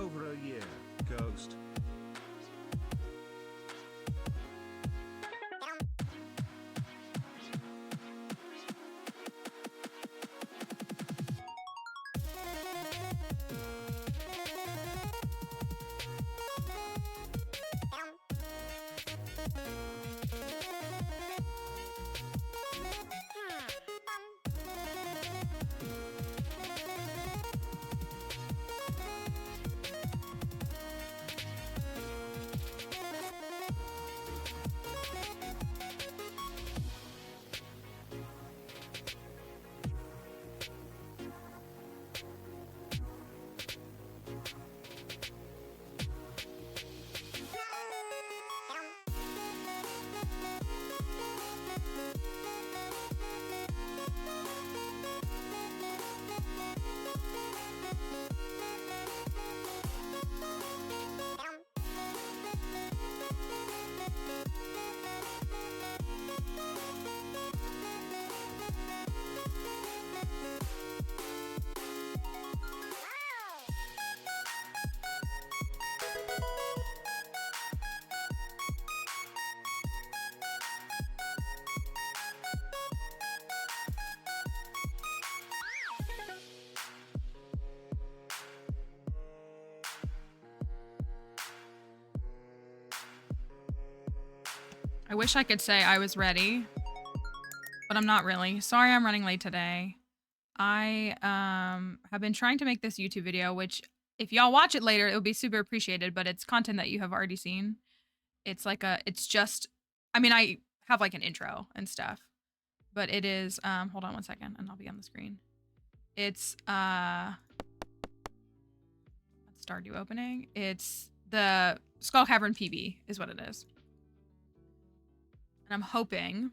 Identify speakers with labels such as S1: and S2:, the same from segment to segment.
S1: over a year, Ghost.
S2: I wish I could say I was ready, but I'm not really. Sorry I'm running late today. I have been trying to make this YouTube video, which if y'all watch it later, it would be super appreciated, but it's content that you have already seen. It's like it's just, I mean, I have like an intro and stuff, but it is, hold on one second and I'll be on the screen. It's, Stardew opening. It's the Skull Cavern PB is what it is. And I'm hoping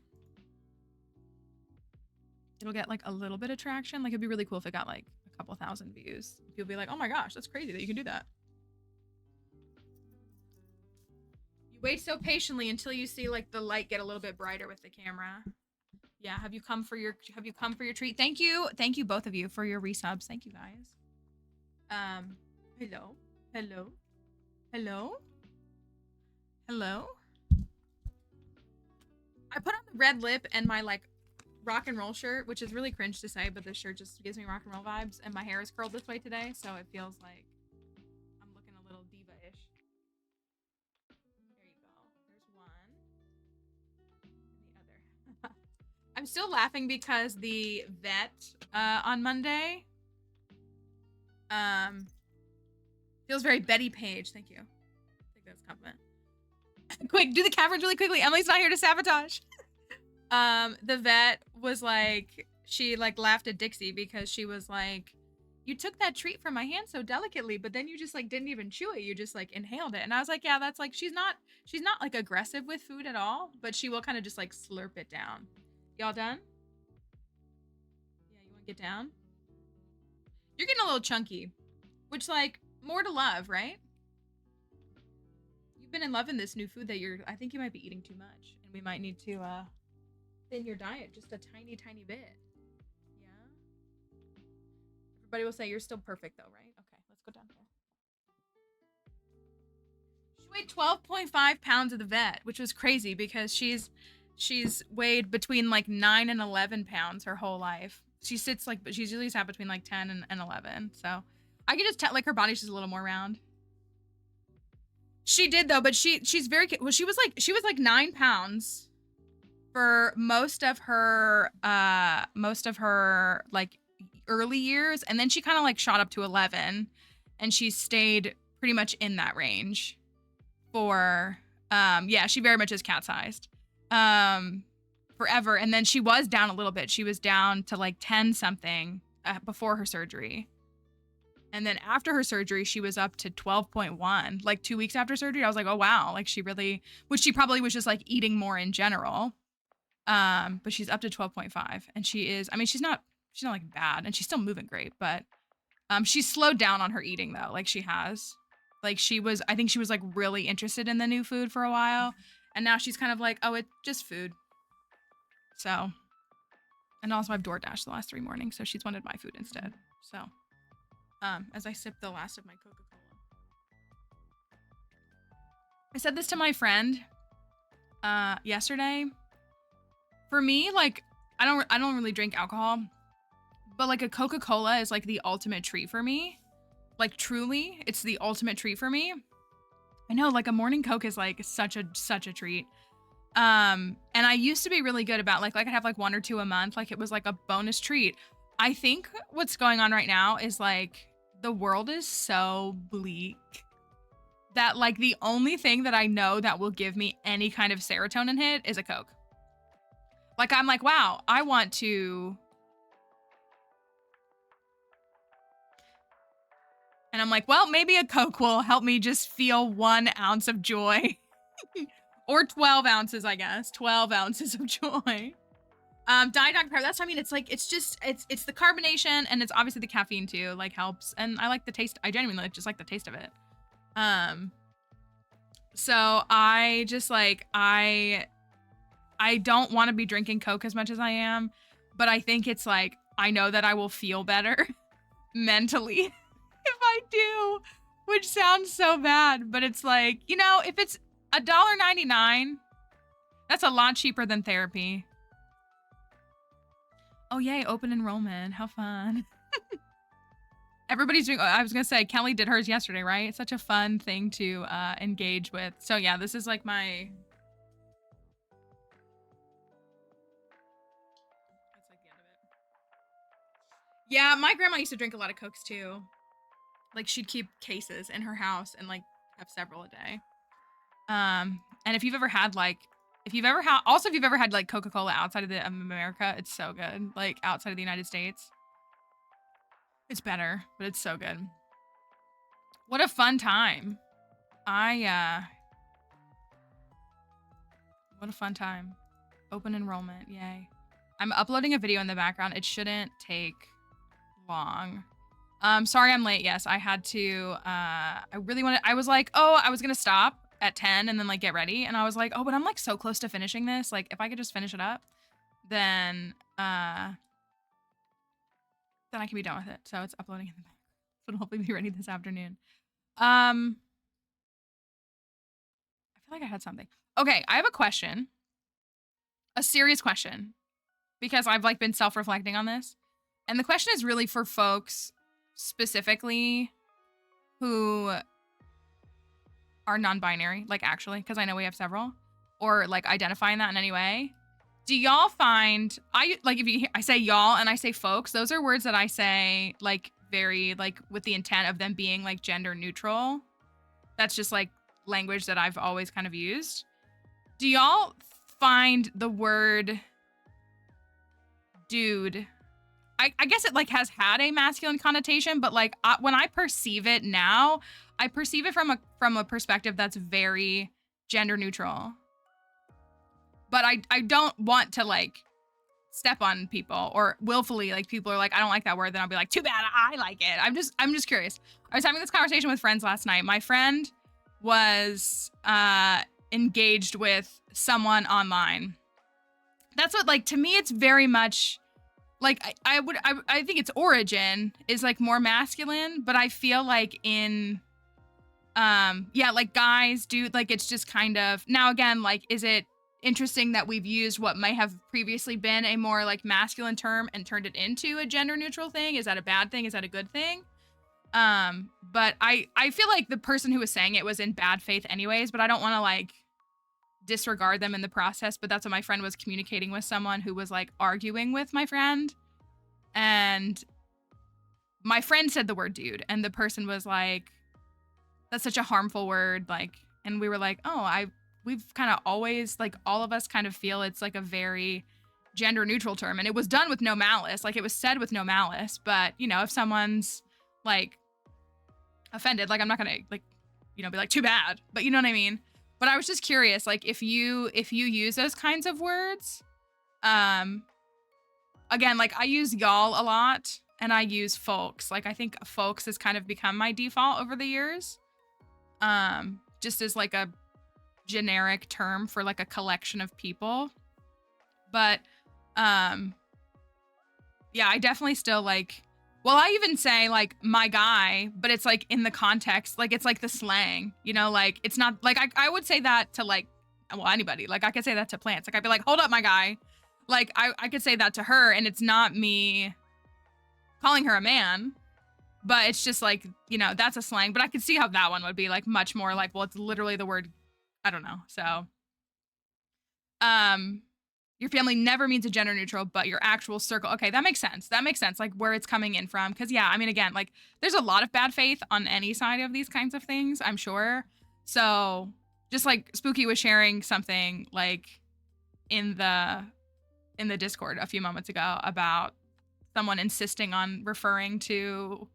S2: it'll get like a little bit of traction. Like it'd be really cool if it got like a couple thousand views. People be like, oh my gosh, that's crazy that you can do that. You wait so patiently until you see like the light get a little bit brighter with the camera. Yeah, have you come for your treat? Thank you both of you for your resubs. Thank you guys. Hello. I put on the red lip and my like rock and roll shirt, which is really cringe to say, but this shirt just gives me rock and roll vibes, and my hair is curled this way today, so it feels like I'm looking a little diva-ish. There you go. There's one. And the other. I'm still laughing because the vet on Monday feels very Betty Page. Thank you. I think that's a compliment. Quick, do the caverns really quickly. Emily's not here to sabotage. The vet was like, she like laughed at Dixie because she was like, you took that treat from my hand so delicately, but then you just like didn't even chew it. You just like inhaled it. And I was like, yeah, that's like, she's not like aggressive with food at all, but she will kind of just like slurp it down. Y'all done? Yeah, you want to get down? You're getting a little chunky, which like more to love, right? Been in love in this new food that I think you might be eating too much, and we might need to thin your diet just a tiny bit. Yeah, everybody will say you're still perfect though, right? Okay, let's go down here. She weighed 12.5 pounds at the vet, which was crazy because she's weighed between like 9 and 11 pounds her whole life. She's usually sat between like 10 and 11, so I can just tell like her body's just a little more round. She did though, but she's very, well, she was like 9 pounds for most of her like early years. And then she kind of like shot up to 11, and she stayed pretty much in that range for, yeah, she very much is cat sized, forever. And then she was down a little bit. She was down to like 10 something before her surgery. And then after her surgery, she was up to 12.1, like 2 weeks after surgery. I was like, oh, wow. Like she really, which she probably was just like eating more in general. But she's up to 12.5, and she is, I mean, she's not like bad, and she's still moving great, but she's slowed down on her eating though. Like she has, like I think she was like really interested in the new food for a while. And now she's kind of like, oh, it's just food. So, and also I've DoorDashed the last 3 mornings, so she's wanted my food instead. So, as I sip the last of my Coca-Cola. I said this to my friend yesterday. For me, like, I don't really drink alcohol, but like a Coca-Cola is like the ultimate treat for me. Like, truly, it's the ultimate treat for me. I know, like a morning Coke is like such a treat. And I used to be really good about like I'd have like 1 or 2 a month. Like it was like a bonus treat. I think what's going on right now is like the world is so bleak that like the only thing that I know that will give me any kind of serotonin hit is a Coke. Like I'm like, wow, I want to. And I'm like, well, maybe a Coke will help me just feel 1 ounce of joy. Or 12 ounces, I guess. 12 ounces of joy. Diet Dr. Pepper, that's what I mean. It's like, it's the carbonation and it's obviously the caffeine too, like helps. And I like the taste. I genuinely just like the taste of it. So I just like, I don't want to be drinking Coke as much as I am, but I think it's like, I know that I will feel better mentally if I do, which sounds so bad, but it's like, you know, if it's $1.99, that's a lot cheaper than therapy. Oh yay, open enrollment, how fun. Everybody's doing, I was gonna say, Kelly did hers yesterday, right? It's such a fun thing to engage with. So yeah, this is like my, that's like the end of it. Yeah, my grandma used to drink a lot of Cokes too. Like she'd keep cases in her house and like have several a day. And if you've ever had like, if you've ever had like Coca-Cola outside of America, it's so good. Like outside of the United States. It's better, but it's so good. What a fun time. What a fun time. Open enrollment, yay. I'm uploading a video in the background. It shouldn't take long. Sorry I'm late. Yes, I had to, I was like, oh, I was gonna stop at 10 and then like get ready. And I was like, oh, but I'm like so close to finishing this. Like if I could just finish it up, then I can be done with it. So it's uploading in the back. So it'll hopefully be ready this afternoon. I feel like I had something. Okay, I have a question. A serious question. Because I've like been self-reflecting on this. And the question is really for folks specifically who are non-binary, like actually, because I know we have several, or like identifying that in any way. Do y'all find, I say y'all and I say folks, those are words that I say like very like with the intent of them being like gender neutral. That's just like language that I've always kind of used. Do y'all find the word dude, I guess it like has had a masculine connotation, but like when I perceive it now, I perceive it from a perspective that's very gender neutral. But I don't want to like step on people or willfully like people are like, I don't like that word. Then I'll be like, too bad, I like it. I'm just curious. I was having this conversation with friends last night. My friend was engaged with someone online. That's what like, to me, it's very much like, I think its origin is like more masculine, but I feel like in, yeah, like guys, dude, like it's just kind of, now again, like, is it interesting that we've used what might have previously been a more like masculine term and turned it into a gender neutral thing? Is that a bad thing? Is that a good thing? But I feel like the person who was saying it was in bad faith anyways, but I don't want to like disregard them in the process. But that's what my friend was communicating with someone who was like arguing with my friend. And my friend said the word dude, and the person was like, that's such a harmful word. Like, and we were like, oh, we've kind of always, like, all of us kind of feel it's like a very gender neutral term. And it was done with no malice. Like, it was said with no malice. But, you know, if someone's like offended, like, I'm not gonna like, you know, be like, too bad. But you know what I mean? But I was just curious, like, if you use those kinds of words, again, like I use y'all a lot and I use folks. Like, I think folks has kind of become my default over the years. Just as like a generic term for like a collection of people. But, yeah, I definitely still like Well, I even say like my guy, but it's like in the context, like it's like the slang, you know, like it's not like I would say that to like, well, anybody. Like I could say that to plants. Like I'd be like, hold up, my guy. Like I could say that to her, and it's not me calling her a man, but it's just like, you know, that's a slang. But I could see how that one would be like much more like, well, it's literally the word, I don't know. So, your family never means a gender neutral, but your actual circle. Okay, that makes sense. That makes sense. Like where it's coming in from. Cause yeah, I mean, again, like there's a lot of bad faith on any side of these kinds of things, I'm sure. So just like Spooky was sharing something like in the Discord a few moments ago about someone insisting on referring to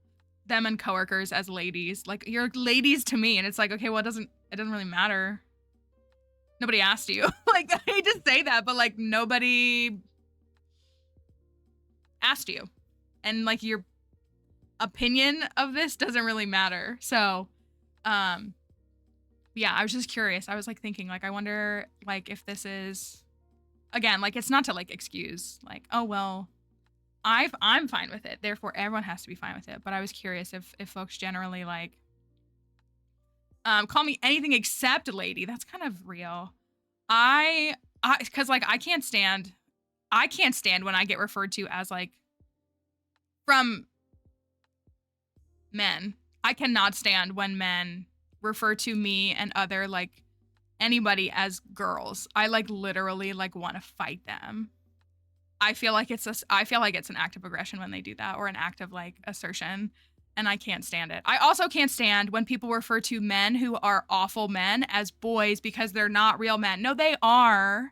S2: them and coworkers as ladies. Like you're ladies to me. And it's like, okay, well, it doesn't really matter. Nobody asked you. Like, I hate to say that, but like nobody asked you. And like your opinion of this doesn't really matter. So, yeah, I was just curious. I was like thinking, like, I wonder like if this is, again, like it's not to like excuse, like, oh, well, I'm fine with it. Therefore, everyone has to be fine with it. But I was curious if folks generally like, call me anything except lady. That's kind of real. Cause like I can't stand when I get referred to as like from men. I cannot stand when men refer to me and other like anybody as girls. I like literally like want to fight them. I feel like it's an act of aggression when they do that, or an act of like assertion. And I can't stand it. I also can't stand when people refer to men who are awful men as boys because they're not real men. No, they are.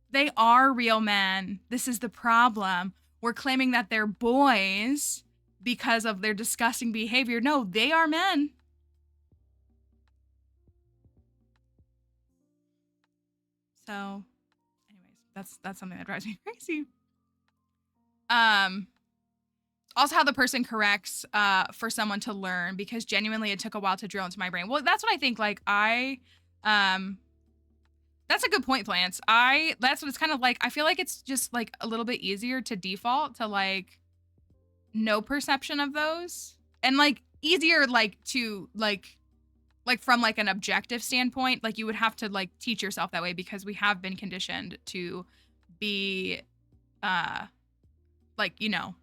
S2: They are real men. This is the problem. We're claiming that they're boys because of their disgusting behavior. No, they are men. So, anyways, that's something that drives me crazy. Also how the person corrects for someone to learn, because genuinely it took a while to drill into my brain. Well, that's what I think. Like that's a good point, Plants. That's what it's kind of like. I feel like it's just like a little bit easier to default to like no perception of those, and like easier like to like from like an objective standpoint, like you would have to like teach yourself that way because we have been conditioned to be like, you know,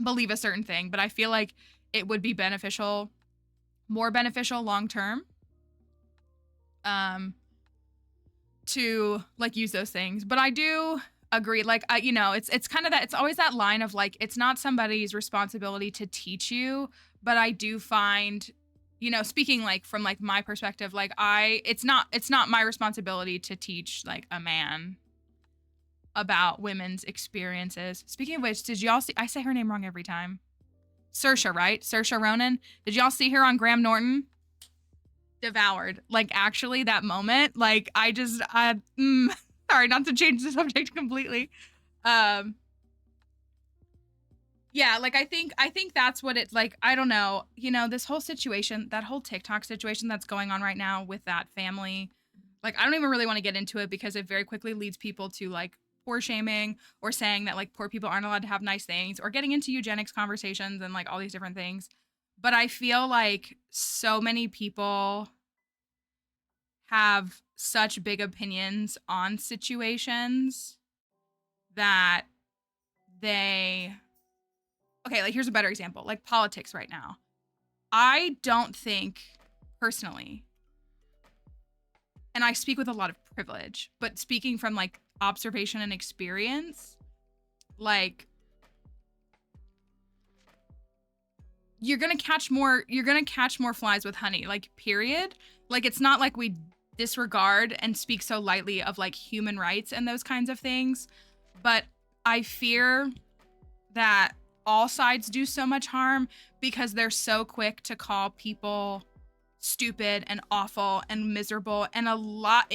S2: believe a certain thing. But I feel like it would be more beneficial long term to like use those things. But I do agree, like you know, it's kind of that, it's always that line of like, it's not somebody's responsibility to teach you. But I do find, you know, speaking like from like my perspective, like it's not my responsibility to teach like a man about women's experiences. Speaking of which, did y'all see, I say her name wrong every time. Saoirse, right? Saoirse Ronan. Did y'all see her on Graham Norton? Devoured. Like actually that moment, like I just, sorry, not to change the subject completely. Yeah, like I think that's what it's like. I don't know, you know, this whole situation, that whole TikTok situation that's going on right now with that family, like I don't even really want to get into it because it very quickly leads people to like poor shaming, or saying that like poor people aren't allowed to have nice things, or getting into eugenics conversations and like all these different things. But I feel like so many people have such big opinions on situations that okay, like here's a better example, like politics right now. I don't think personally, and I speak with a lot of privilege, but speaking from like observation and experience, like you're gonna catch more flies with honey, like period. Like it's not like we disregard and speak so lightly of like human rights and those kinds of things, but I fear that all sides do so much harm because they're so quick to call people stupid and awful and miserable, and a lot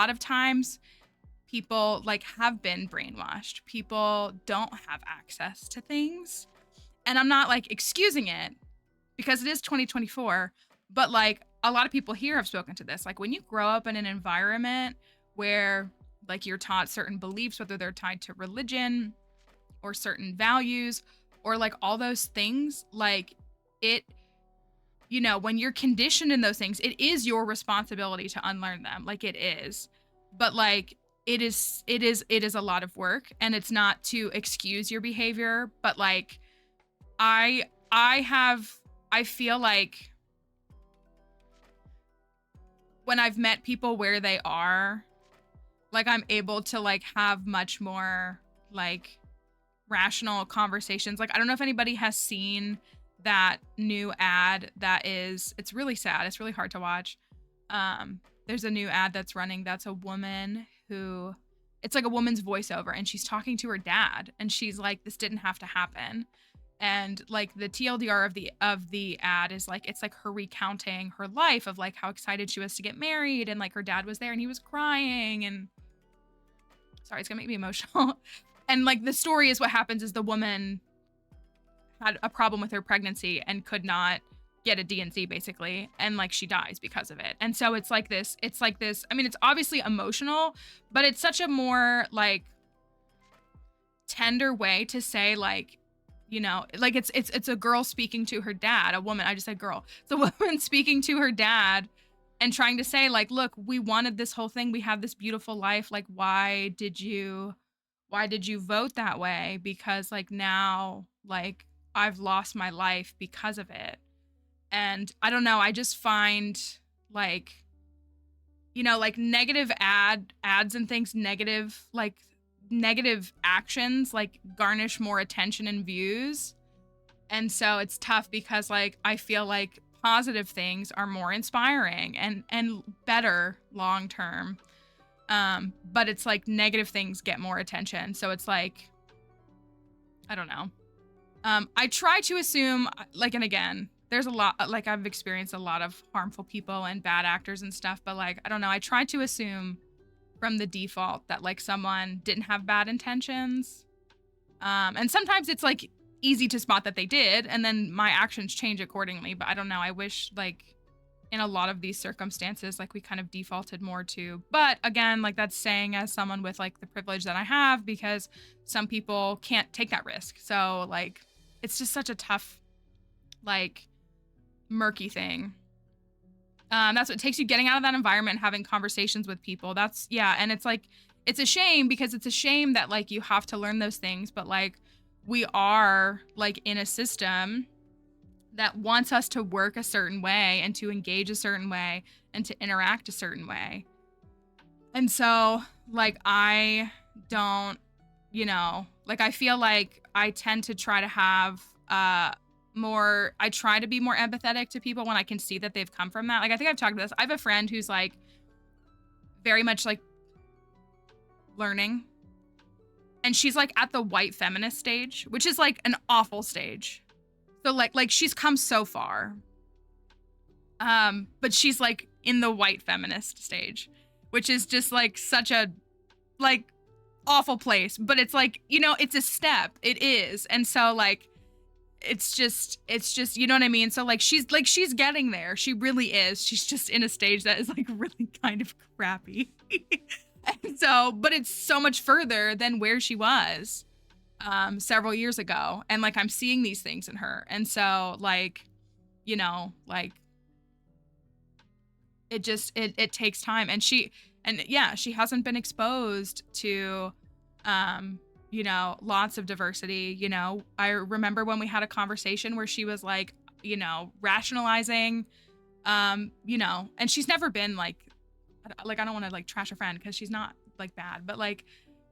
S2: of times people like have been brainwashed. People don't have access to things. And I'm not like excusing it because it is 2024, but like a lot of people here have spoken to this. Like when you grow up in an environment where like you're taught certain beliefs, whether they're tied to religion or certain values, or like all those things, like it, you know, when you're conditioned in those things, it is your responsibility to unlearn them. Like it is. But like it is a lot of work, and it's not to excuse your behavior, but like I feel like when I've met people where they are, like I'm able to like have much more like rational conversations. Like I don't know if anybody has seen that new ad that is, it's really sad. It's really hard to watch. There's a new ad that's running that's a woman who, it's like a woman's voiceover, and she's talking to her dad, and she's like, this didn't have to happen. And like the TLDR of the ad is like, it's like her recounting her life of like how excited she was to get married, and like her dad was there and he was crying, and sorry, it's gonna make me emotional. And like the story is, what happens is the woman had a problem with her pregnancy and could not get a D&C basically, and like she dies because of it. And so it's like this, I mean, it's obviously emotional, but it's such a more like tender way to say, like, you know, like it's a girl speaking to her dad, a woman, I just said girl. It's a woman speaking to her dad and trying to say like, look, we wanted this whole thing, we have this beautiful life, like why did you vote that way? Because like now, like I've lost my life because of it. And I don't know, I just find like, you know, like negative ads and things, negative actions like garnish more attention and views. And so it's tough because like I feel like positive things are more inspiring and better long term. But it's like negative things get more attention. So it's like, I don't know. I try to assume, like, and again, there's a lot, like I've experienced a lot of harmful people and bad actors and stuff, but like, I don't know. I try to assume from the default that like someone didn't have bad intentions. And sometimes it's like easy to spot that they did, and then my actions change accordingly. But I don't know. I wish like in a lot of these circumstances, like we kind of defaulted more to, but again, like that's saying as someone with like the privilege that I have, because some people can't take that risk. So like, it's just such a tough, like murky thing. That's what takes you getting out of that environment and having conversations with people. That's, yeah. And it's like, it's a shame, because it's a shame that like you have to learn those things, but like we are like in a system that wants us to work a certain way and to engage a certain way and to interact a certain way. And so like, I don't, you know, like I feel like I tend to try to have, I try to be more empathetic to people when I can see that they've come from that. Like, I think I've talked about this. I have a friend who's like very much like learning, and she's like at the white feminist stage, which is like an awful stage. So like she's come so far. But she's like in the white feminist stage, which is just like such a like awful place, but it's like, you know, it's a step. It is. And so like, it's just, you know what I mean? So like, she's getting there. She really is. She's just in a stage that is like really kind of crappy. And so, but it's so much further than where she was several years ago. And like, I'm seeing these things in her. And so like, you know, like it just, it takes time. And she hasn't been exposed to, you know, lots of diversity. You know, I remember when we had a conversation where she was like, you know, rationalizing, you know, and she's never been like I don't want to like trash a friend because she's not like bad, but like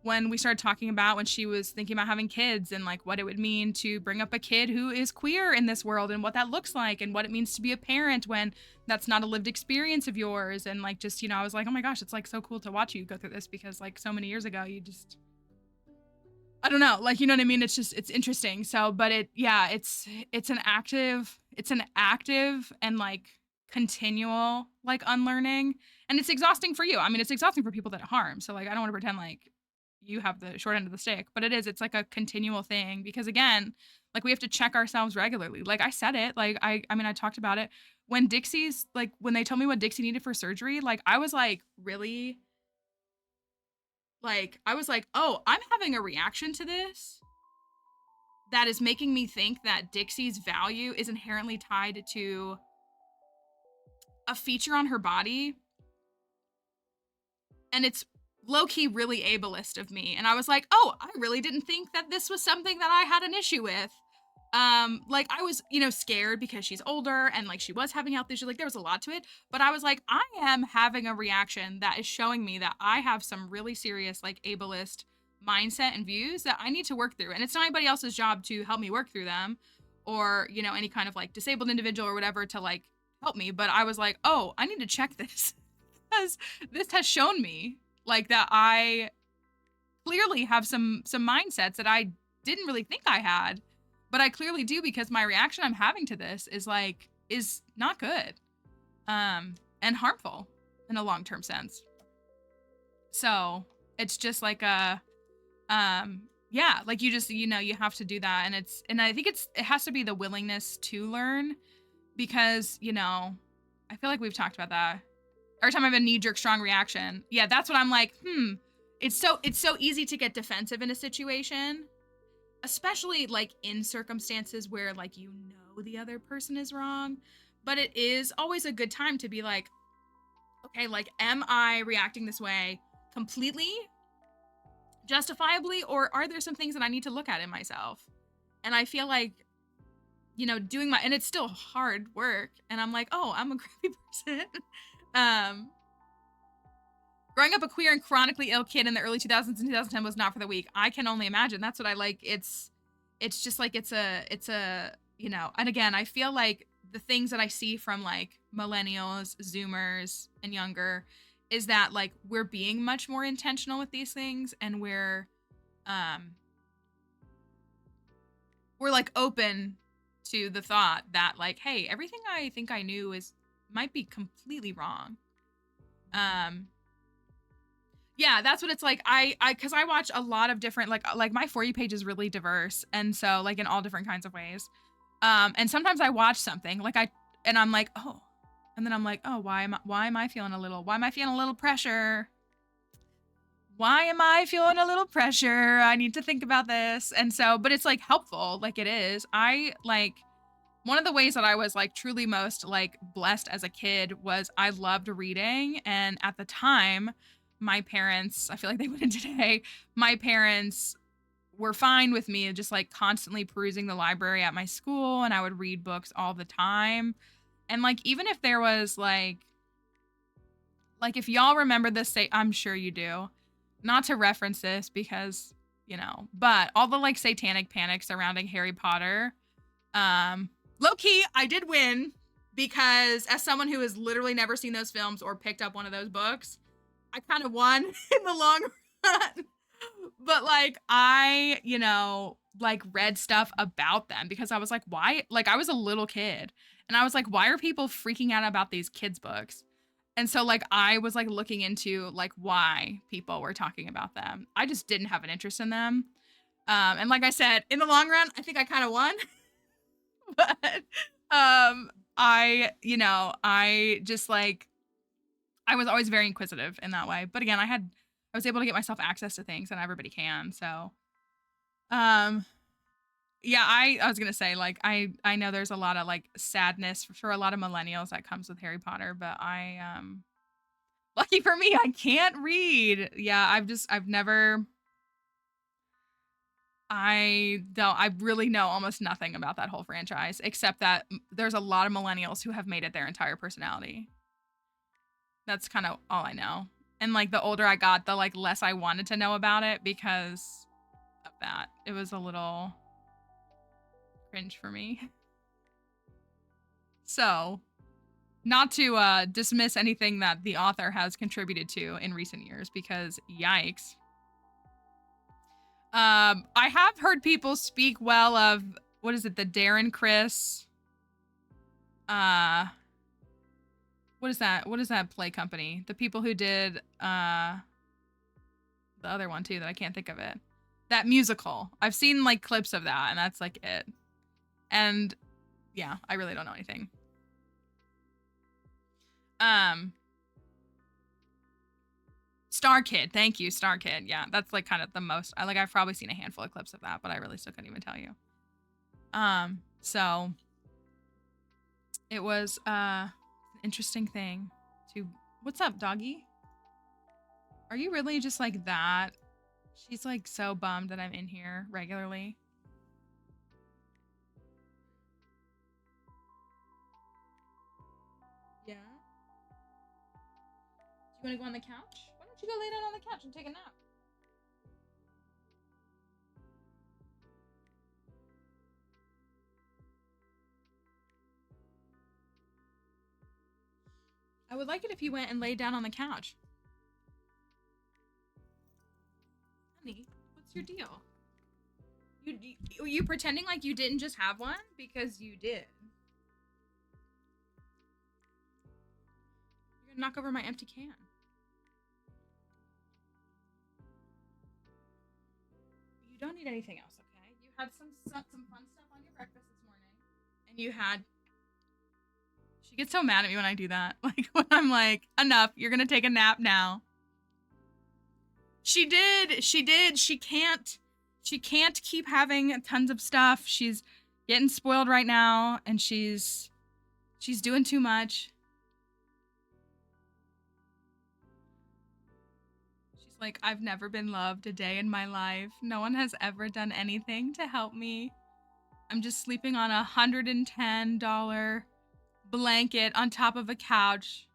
S2: when we started talking about when she was thinking about having kids and like what it would mean to bring up a kid who is queer in this world and what that looks like and what it means to be a parent when that's not a lived experience of yours. And like, just, you know, I was like, oh my gosh, it's like so cool to watch you go through this, because like so many years ago, you just, I don't know, like, you know what I mean? It's just, it's interesting. So, but it's an active and like continual like unlearning, and it's exhausting for you. I mean, it's exhausting for people that it harms. So like, I don't want to pretend like you have the short end of the stick, but it's like a continual thing, because again, like we have to check ourselves regularly. Like I said it, like I mean, I talked about it when Dixie's like, when they told me what Dixie needed for surgery, like I was like, really? Like, I was like, oh, I'm having a reaction to this. that is making me think that Dixie's value is inherently tied to a feature on her body. And it's low-key really ableist of me. And I was like, oh, I really didn't think that this was something that I had an issue with. Like I was, scared because she's older and like she was having health issues. Like there was a lot to it, but I was like, I am having a reaction that is showing me that I have some really serious like ableist mindset and views that I need to work through. And it's not anybody else's job to help me work through them or, any kind of like disabled individual or whatever to like help me. But I was like, oh, I need to check this because this has shown me like that I clearly have some mindsets that I didn't really think I had. But I clearly do because my reaction I'm having to this is not good, and harmful in a long-term sense. So it's just like like you just, you have to do that. And I think it has to be the willingness to learn because, I feel like we've talked about that. Every time I have a knee-jerk strong reaction. Yeah, that's what I'm like, it's so easy to get defensive in a situation. Especially like in circumstances where like the other person is wrong, but it is always a good time to be like, okay, like am I reacting this way completely justifiably, or are there some things that I need to look at in myself? And I feel like doing and it's still hard work, and I'm like, oh, I'm a crappy person. Growing up a queer and chronically ill kid in the early 2000s and 2010 was not for the weak. I can only imagine. That's what I like. It's just like, it's a, and again, I feel like the things that I see from like millennials, Zoomers, and younger is that like, we're being much more intentional with these things, and we're like open to the thought that like, hey, everything I think I knew might be completely wrong. Yeah, that's what it's like. Cause I watch a lot of different, like my For You page is really diverse. And so like in all different kinds of ways. And sometimes I watch something and I'm like, oh, and then I'm like, oh, why am I feeling a little pressure? Why am I feeling a little pressure? I need to think about this. And so, but it's like helpful. Like it is. One of the ways that I was like truly most like blessed as a kid was I loved reading. And at the time, my parents, I feel like they wouldn't today, my parents were fine with me just like constantly perusing the library at my school, and I would read books all the time. And like, even if there was like if y'all remember this, I'm sure you do, not to reference this because, but all the like satanic panic surrounding Harry Potter, low key, I did win because as someone who has literally never seen those films or picked up one of those books, I kind of won in the long run. But like I, like read stuff about them because I was like, why? Like I was a little kid and I was like, why are people freaking out about these kids' books? And so like I was like looking into like why people were talking about them. I just didn't have an interest in them. And like I said, in the long run, I think I kind of won. But I just like, I was always very inquisitive in that way. But again, I was able to get myself access to things, and everybody can. So, yeah, I was going to say, like, I know there's a lot of like sadness for a lot of millennials that comes with Harry Potter, but lucky for me, I can't read. Yeah, I really know almost nothing about that whole franchise, except that there's a lot of millennials who have made it their entire personality. That's kind of all I know. And like the older I got, the like less I wanted to know about it because of that. It was a little cringe for me. So, not to dismiss anything that the author has contributed to in recent years, because yikes. I have heard people speak well of, what is it, the Darren Criss, what is that play company? The people who did the other one too that I can't think of it. That musical. I've seen like clips of that, and that's like it. And yeah, I really don't know anything. Star Kid, thank you, Star Kid. Yeah, that's like kind of the most. I've probably seen a handful of clips of that, but I really still couldn't even tell you. So it was an interesting thing to. What's up, doggy? Are you really just like that? She's like so bummed that I'm in here regularly. Yeah. Do you want to go on the couch? Why don't you go lay down on the couch and take a nap? I would like it if you went and laid down on the couch. Honey, what's your deal? You pretending like you didn't just have one? Because you did. You're gonna knock over my empty can. You don't need anything else, okay? You had some fun stuff on your breakfast this morning. And you had... She gets so mad at me when I do that. Like, when I'm like, enough, you're gonna take a nap now. She did. She can't keep having tons of stuff. She's getting spoiled right now, and she's doing too much. She's like, I've never been loved a day in my life. No one has ever done anything to help me. I'm just sleeping on $110 blanket on top of a couch.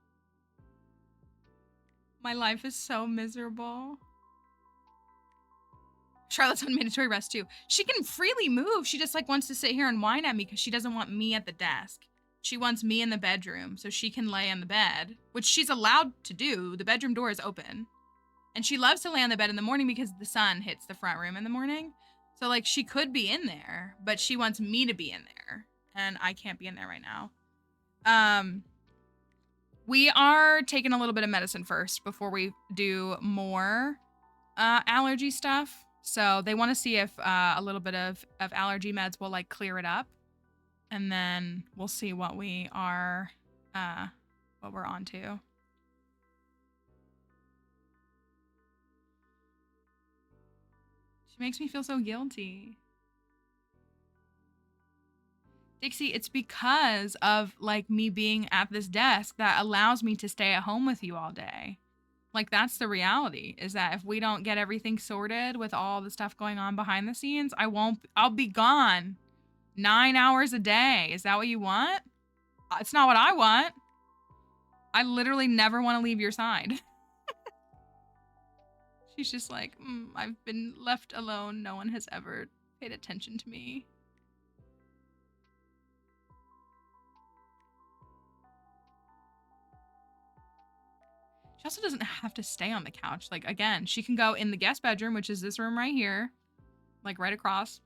S2: My life is so miserable. Charlotte's on mandatory rest too. She can freely move. She just like wants to sit here and whine at me because she doesn't want me at the desk. She wants me in the bedroom so she can lay on the bed, which she's allowed to do. The bedroom door is open. And she loves to lay on the bed in the morning because the sun hits the front room in the morning. So like she could be in there, but she wants me to be in there. And I can't be in there right now. We are taking a little bit of medicine first before we do more allergy stuff. So they want to see if a little bit of allergy meds will like clear it up. And then we'll see what we are, what we're on to. She makes me feel so guilty. Dixie, it's because of like me being at this desk that allows me to stay at home with you all day. Like that's the reality, is that if we don't get everything sorted with all the stuff going on behind the scenes, I'll be gone 9 hours a day. Is that what you want? It's not what I want. I literally never want to leave your side. She's just like, I've been left alone. No one has ever paid attention to me. She also doesn't have to stay on the couch. Like, again, she can go in the guest bedroom, which is this room right here, like right across.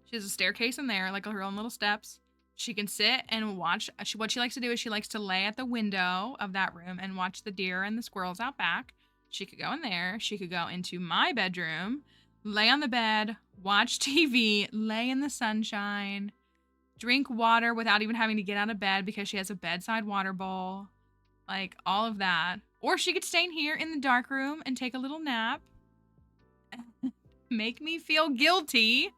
S2: She has a staircase in there, like her own little steps. She can sit and watch. What she likes to do is she likes to lay at the window of that room and watch the deer and the squirrels out back. She could go in there. She could go into my bedroom, lay on the bed, watch TV, lay in the sunshine, drink water without even having to get out of bed because she has a bedside water bowl. Like, all of that. Or she could stay in here in the dark room and take a little nap. Make me feel guilty.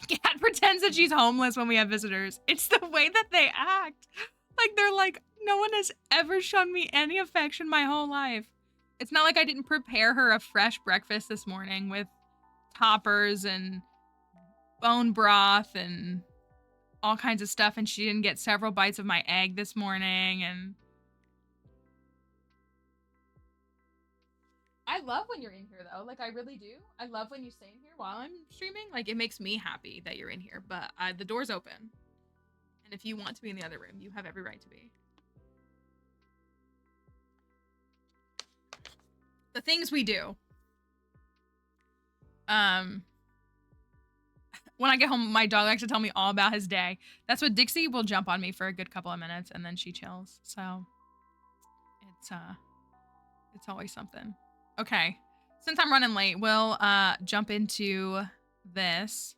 S2: Cat pretends that she's homeless when we have visitors. It's the way that they act. Like, they're like, no one has ever shown me any affection my whole life. It's not like I didn't prepare her a fresh breakfast this morning with toppers and bone broth and all kinds of stuff, and she didn't get several bites of my egg this morning. And I love when you're in here though. Like, I really do. I love when you stay in here while I'm streaming. Like, it makes me happy that you're in here, but the door's open. And if you want to be in the other room, you have every right to be. The things we do. When I get home, my dog likes to tell me all about his day. That's what Dixie will jump on me for a good couple of minutes, and then she chills. So it's always something. Okay, since I'm running late, we'll jump into this.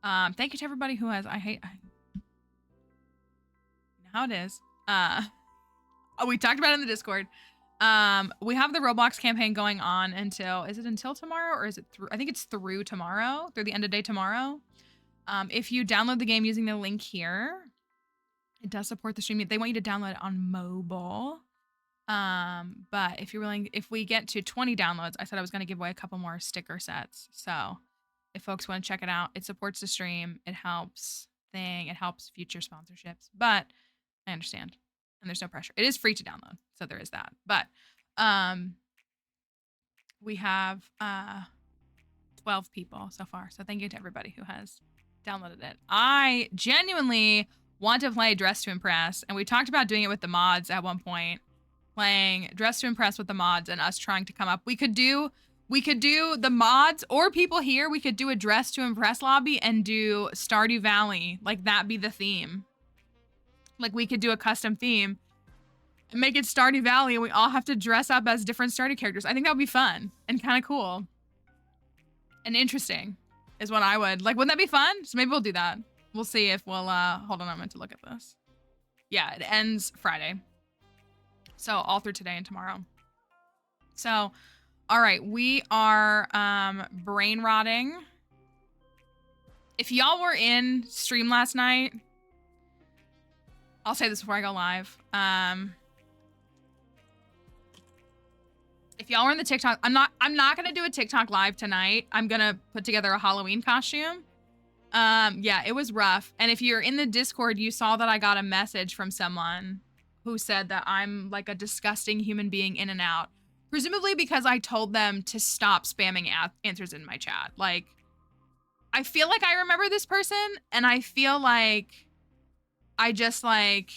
S2: Thank you to everybody who has. You know how it is. We talked about it in the Discord. We have the Roblox campaign going on until, is it until tomorrow or is it through? I think it's through tomorrow, through the end of day tomorrow. If you download the game using the link here, it does support the stream. They want you to download it on mobile. But if you're willing, if we get to 20 downloads, I said I was going to give away a couple more sticker sets. So if folks want to check it out, it supports the stream. It helps it helps future sponsorships, but I understand. And there's no pressure. It is free to download. So there is that. But, we have, 12 people so far. So thank you to everybody who has downloaded it. I genuinely want to play Dress to Impress. And we talked about doing it with the mods at one point. Playing Dress to Impress with the mods and us trying to come up. We could do the mods or people here. We could do a Dress to Impress lobby and do Stardew Valley. Like that be the theme. Like we could do a custom theme and make it Stardew Valley and we all have to dress up as different Stardew characters. I think that would be fun and kind of cool. And interesting is what I would like. Wouldn't that be fun? So maybe we'll do that. We'll see if we'll, hold on, I'm meant to look at this. Yeah, it ends Friday. So all through today and tomorrow. So, all right, we are brain rotting. If y'all were in stream last night, I'll say this before I go live. If y'all were in the TikTok, I'm not gonna do a TikTok live tonight. I'm gonna put together a Halloween costume. Yeah, it was rough. And if you're in the Discord, you saw that I got a message from someone who said that I'm like a disgusting human being in and out. Presumably because I told them to stop spamming answers in my chat. Like, I feel like I remember this person and I feel like I just like,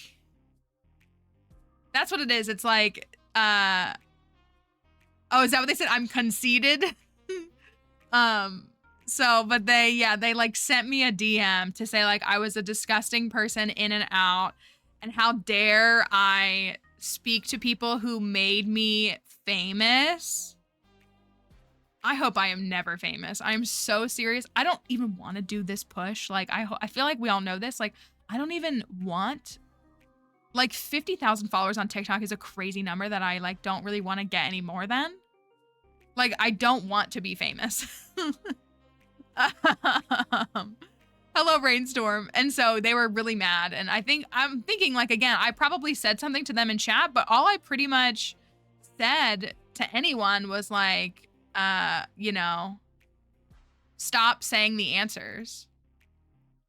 S2: that's what it is. It's like, oh, is that what they said? I'm conceited. So, but they like sent me a DM to say like I was a disgusting person in and out. And how dare I speak to people who made me famous? I hope I am never famous. I am so serious. I don't even want to do this push. Like, I feel like we all know this. Like, I don't even want... Like, 50,000 followers on TikTok is a crazy number that I, like, don't really want to get any more than. Like, I don't want to be famous. Hello, Brainstorm. And so they were really mad. And I'm thinking like, again, I probably said something to them in chat, but all I pretty much said to anyone was like, you know, stop saying the answers.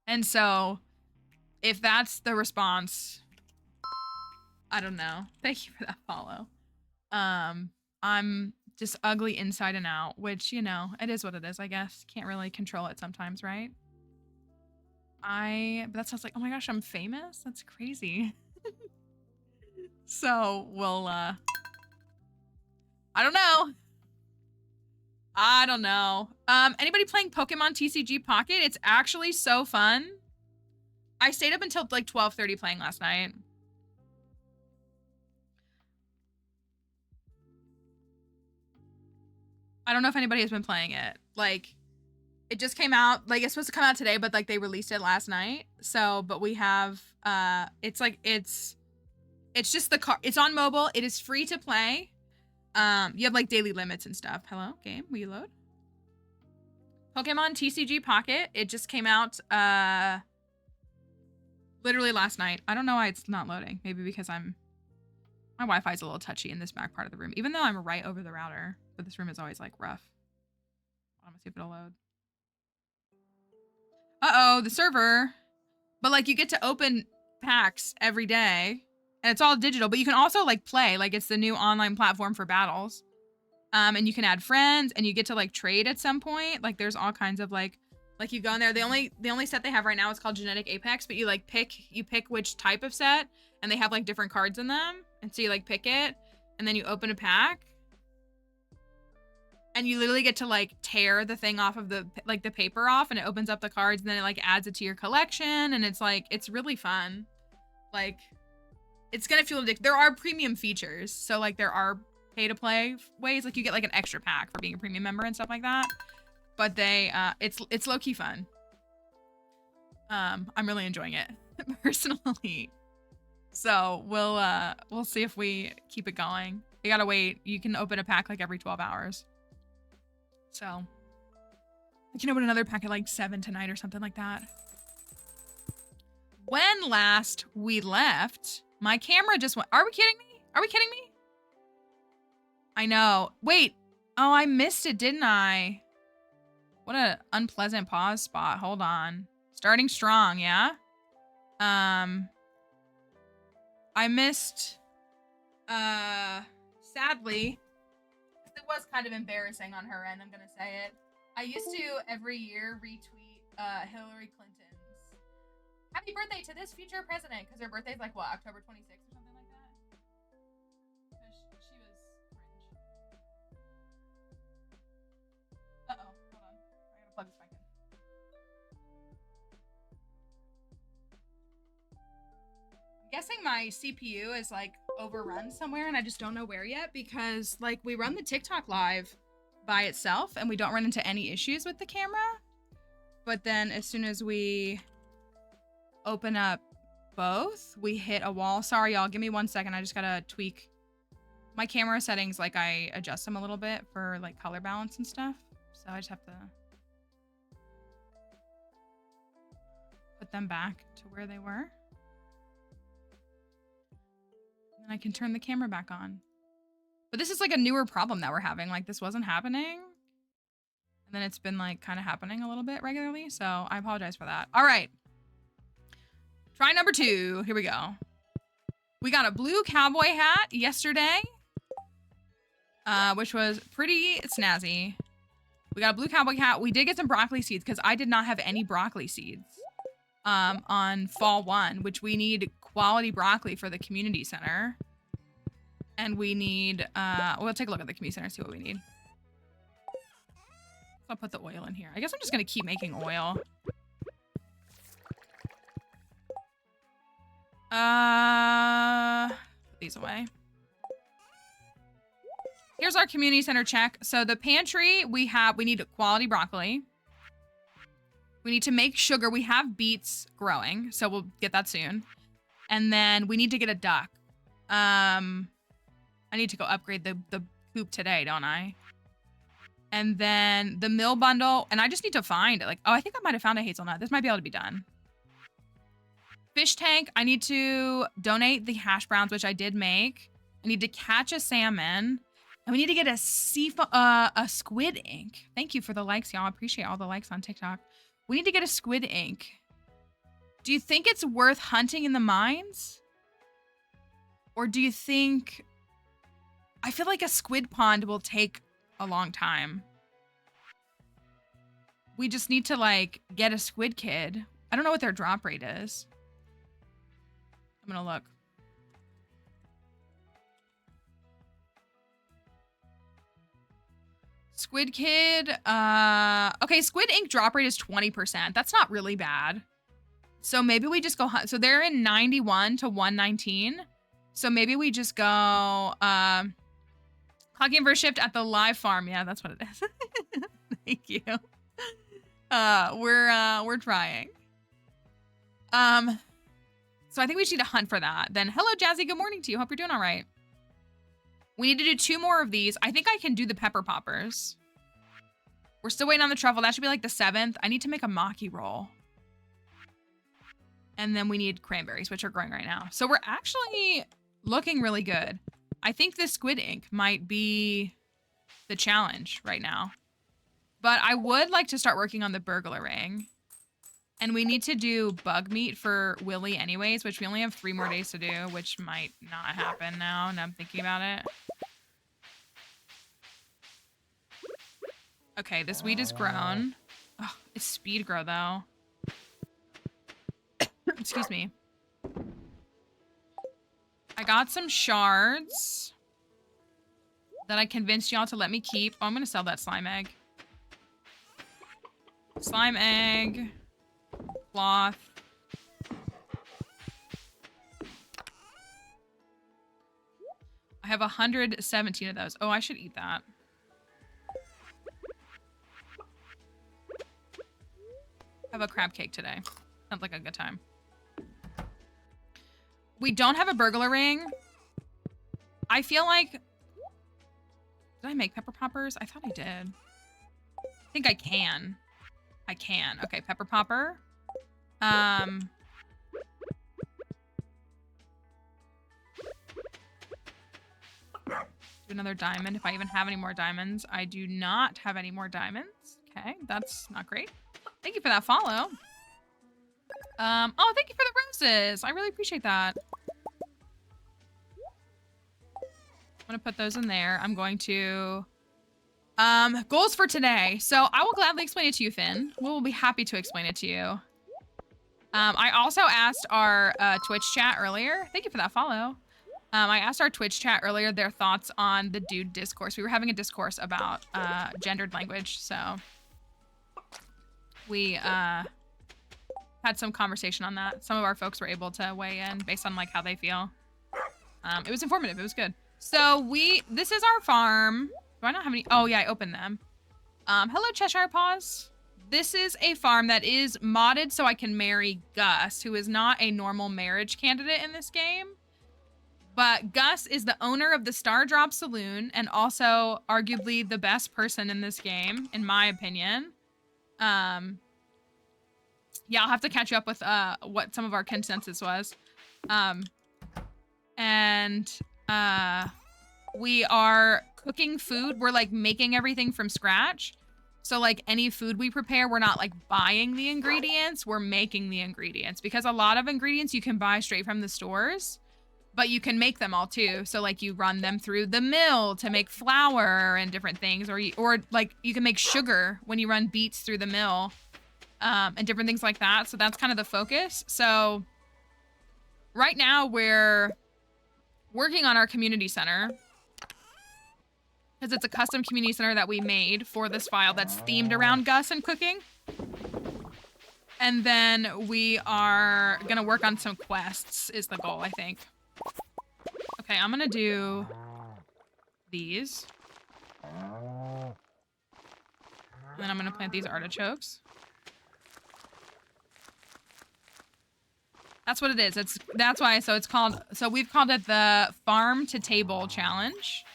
S2: And so if that's the response, I don't know. Thank you for that follow. I'm just ugly inside and out, which, you know, it is what it is, I guess. Can't really control it sometimes, right? But that sounds like, oh my gosh, I'm famous? That's crazy. So we'll, I don't know. Anybody playing Pokemon TCG Pocket? It's actually so fun. I stayed up until like 12:30 playing last night. I don't know if anybody has been playing it. Like, it just came out, like, it's supposed to come out today, but like they released it last night. So, but we have, it's like, it's just it's on mobile. It is free to play. You have like daily limits and stuff. Hello, game, will you load? Pokemon TCG Pocket. It just came out, literally last night. I don't know why it's not loading. Maybe because my Wi-Fi is a little touchy in this back part of the room, even though I'm right over the router, but this room is always like rough. I'm gonna see if it'll load. Uh-oh, the server. But like you get to open packs every day and it's all digital, but you can also like play, like it's the new online platform for battles. And you can add friends and you get to like trade at some point. Like there's all kinds of like you go in there. The only set they have right now is called Genetic Apex, but you like pick which type of set and they have like different cards in them. And so you like pick it and then you open a pack. And you literally get to like tear the thing off of the paper off and it opens up the cards and then it like adds it to your collection. And it's like, it's really fun. Like it's going to feel addictive. There are premium features. So like there are pay to play ways. Like you get like an extra pack for being a premium member and stuff like that. But it's low key fun. I'm really enjoying it personally. So we'll see if we keep it going. You gotta wait. You can open a pack like every 12 hours. So you can open another pack at like 7 tonight or something like that. When last we left, my camera just went. Are we kidding me? Are we kidding me? I know. Wait. Oh, I missed it, didn't I? What a unpleasant pause spot. Hold on. Starting strong, yeah? I missed, sadly, it was kind of embarrassing on her end, I'm gonna say it. I used to, every year, retweet Hillary Clinton's happy birthday to this future president, because her birthday's like, what, October 26th or something like that? Because she was cringe. Uh-oh, hold on. I gotta plug this back in. Guessing my CPU is like overrun somewhere and I just don't know where yet because like we run the TikTok live by itself and we don't run into any issues with the camera. But then as soon as we open up both, we hit a wall. Sorry, y'all. Give me 1 second. I just gotta tweak my camera settings. Like I adjust them a little bit for like color balance and stuff. So I just have to put them back to where they were. And I can turn the camera back on. But this is like a newer problem that we're having. Like this wasn't happening. And then it's been like kind of happening a little bit regularly. So I apologize for that. All right. Try number 2. Here we go. We got a blue cowboy hat yesterday. Which was pretty snazzy. We got a blue cowboy hat. We did get some broccoli seeds because I did not have any broccoli seeds. On fall 1, which we need quality broccoli for the community center. And we need, we'll take a look at the community center, see what we need. I'll put the oil in here. I guess I'm just gonna keep making oil. Put these away. Here's our community center check. So the pantry, we need quality broccoli. We need to make sugar. We have beets growing, so we'll get that soon. And then we need to get a duck. I need to go upgrade the coop today, don't I? And then the mill bundle, and I just need to find it. Like, oh, I think I might have found a hazelnut. This might be able to be done. Fish tank, I need to donate the hash browns, which I did make. I need to catch a salmon. And we need to get a squid ink. Thank you for the likes, y'all. I appreciate all the likes on TikTok. We need to get a squid ink. Do you think it's worth hunting in the mines? Or do you think... I feel like a squid pond will take a long time. We just need to, like, get a squid kid. I don't know what their drop rate is. I'm gonna look. Squid Kid, okay, Squid Ink drop rate is 20%. That's not really bad. So maybe we just go, so they're in 91 to 119. So maybe we just go, clocking for shift at the live farm. Yeah, that's what it is. Thank you. We're trying. So I think we just need to hunt for that. Then, hello, Jazzy, good morning to you. Hope you're doing all right. We need to do 2 more of these. I think I can do the pepper poppers. We're still waiting on the truffle. That should be like the 7th. I need to make a maki roll. And then we need cranberries, which are growing right now. So we're actually looking really good. I think this squid ink might be the challenge right now. But I would like to start working on the burglar ring. And we need to do bug meat for Willy anyways, which we only have 3 more days to do, which might not happen now I'm thinking about it. Okay, this wheat is grown. Oh, it's speed grow though. Excuse me. I got some shards that I convinced y'all to let me keep. Oh, I'm gonna sell that slime egg. Slime egg. Cloth. I have 117 of those. Oh, I should eat that. Have a crab cake today. Sounds like a good time. We don't have a burglar ring. I feel like Did I make pepper poppers? I thought I did. I think I can. I can. Okay, pepper popper. Do another diamond if I even have any more diamonds. I do not have any more diamonds. Okay, that's not great. Thank you for that follow. Oh, thank you for the roses. I really appreciate that. I'm gonna put those in there. I'm going to goals for today. So I will gladly explain it to you, Finn. We will be happy to explain it to you. I also asked our Twitch chat earlier. Thank you for that follow. I asked our Twitch chat earlier their thoughts on the dude discourse. We were having a discourse about gendered language, so we had some conversation on that. Some of our folks were able to weigh in based on like how they feel. It was informative. It was good. So this is our farm. Do I not have any? Oh yeah, I opened them. Hello, Cheshire Paws. This is a farm that is modded so I can marry Gus, who is not a normal marriage candidate in this game. But Gus is the owner of the Star Drop Saloon and also arguably the best person in this game, in my opinion. Yeah, I'll have to catch you up with what some of our consensus was. We are cooking food. We're like making everything from scratch. So like any food we prepare, we're not like buying the ingredients, we're making the ingredients, because a lot of ingredients you can buy straight from the stores, but you can make them all too. So like you run them through the mill to make flour and different things, or like you can make sugar when you run beets through the mill, and different things like that. So that's kind of the focus. So right now we're working on our community center, because it's a custom community center that we made for this file that's themed around Gus and cooking. And then we are gonna work on some quests is the goal, I think. Okay, I'm gonna do these. And then I'm gonna plant these artichokes. That's what it is. That's why, so we've called it the Farm-to-Table challenge.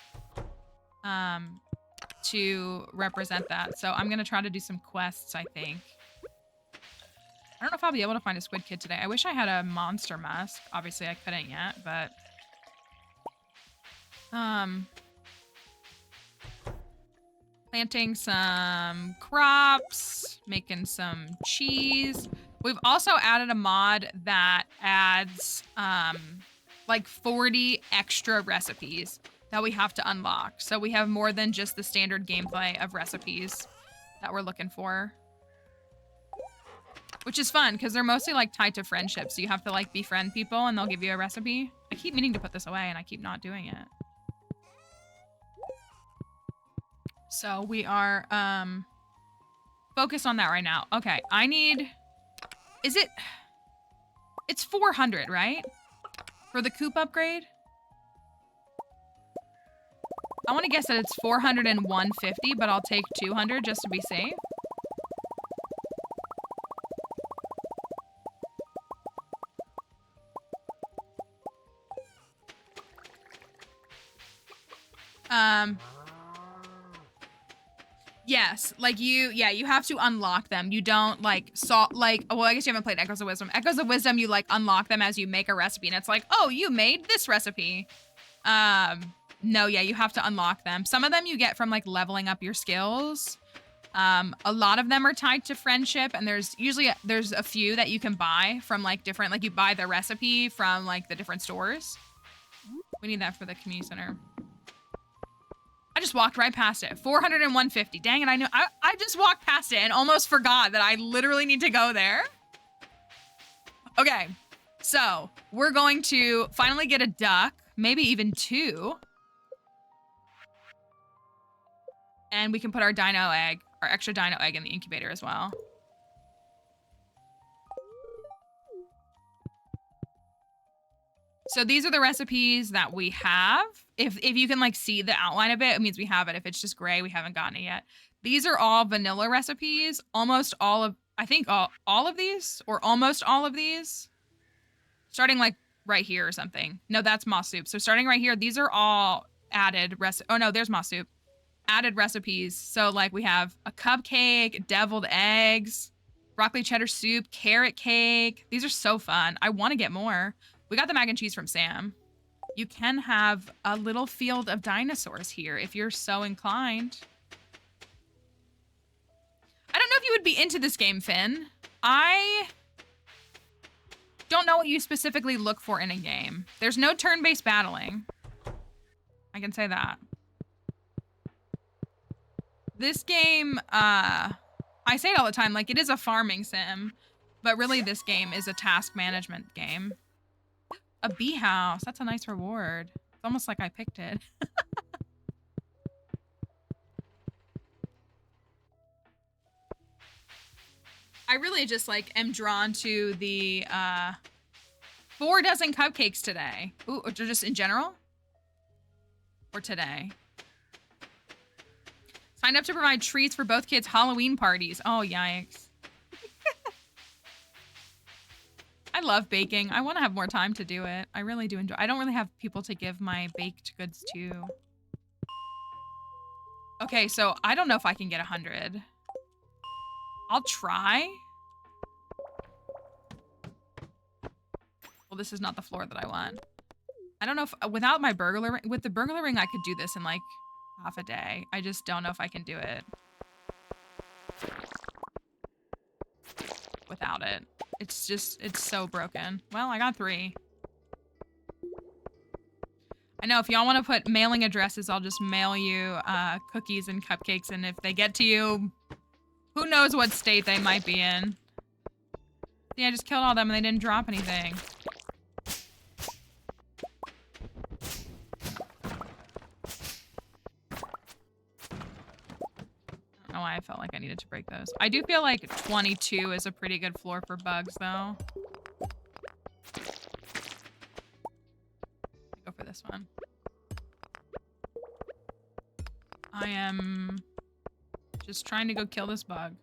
S2: To represent that. So I'm gonna try to do some quests, I think. I don't know if I'll be able to find a squid kid today. I wish I had a monster mask. Obviously I couldn't yet, but planting some crops, making some cheese. We've also added a mod that adds like 40 extra recipes that we have to unlock. So we have more than just the standard gameplay of recipes that we're looking for. Which is fun, because they're mostly like tied to friendships. So you have to like befriend people and they'll give you a recipe. I keep meaning to put this away and I keep not doing it. So we are focused on that right now. Okay, I need... It's 400, right? For the coop upgrade? I want to guess that it's 400 and 150, but I'll take 200 just to be safe. Yes, like you have to unlock them. You don't like well, I guess you haven't played Echoes of Wisdom. Echoes of Wisdom, you like unlock them as you make a recipe, and it's like, oh, you made this recipe. No, yeah, you have to unlock them. Some of them you get from like leveling up your skills. A lot of them are tied to friendship, and there's a few that you can buy from like different, like you buy the recipe from like the different stores. We need that for the community center. I just walked right past it. 400 and 150. Dang it, I knew. I just walked past it and almost forgot that I literally need to go there. Okay, so we're going to finally get a duck, maybe even 2. And we can put our extra dino egg in the incubator as well. So these are the recipes that we have. If you can like see the outline of it, it means we have it. If it's just gray, we haven't gotten it yet. These are all vanilla recipes. Almost all of, I think all of these, or almost all of these. Starting like right here or something. No, that's moss soup. So starting right here, these are all added oh no, there's moss soup. added recipes. So like we have a cupcake, deviled eggs, broccoli cheddar soup, carrot cake. These are so fun. I want to get more. We got the mac and cheese from Sam. You can have a little field of dinosaurs here if you're so inclined. I don't know if you would be into this game, Finn. I don't know what you specifically look for in a game. There's no turn-based battling. I can say that. This game, I say it all the time, like it is a farming sim, but really this game is a task management game. A bee house, that's a nice reward. It's almost like I picked it. I really just like am drawn to the 4 dozen cupcakes today. Ooh, or just in general? Or today? Signed up to provide treats for both kids' Halloween parties. Oh, yikes. I love baking. I want to have more time to do it. I really do enjoy. I don't really have people to give my baked goods to. Okay, so I don't know if I can get 100. I'll try. Well, this is not the floor that I want. I don't know if without my burglar ring, with the burglar ring, I could do this in like half a day. I just don't know if I can do it without it. It's just, it's so broken. Well, I got 3. I know if y'all want to put mailing addresses, I'll just mail you cookies and cupcakes. And if they get to you, who knows what state they might be in. See, I just killed all them and they didn't drop anything. I don't know why I felt like I needed to break those. I do feel like 22 is a pretty good floor for bugs, though. Go for this one. I am just trying to go kill this bug.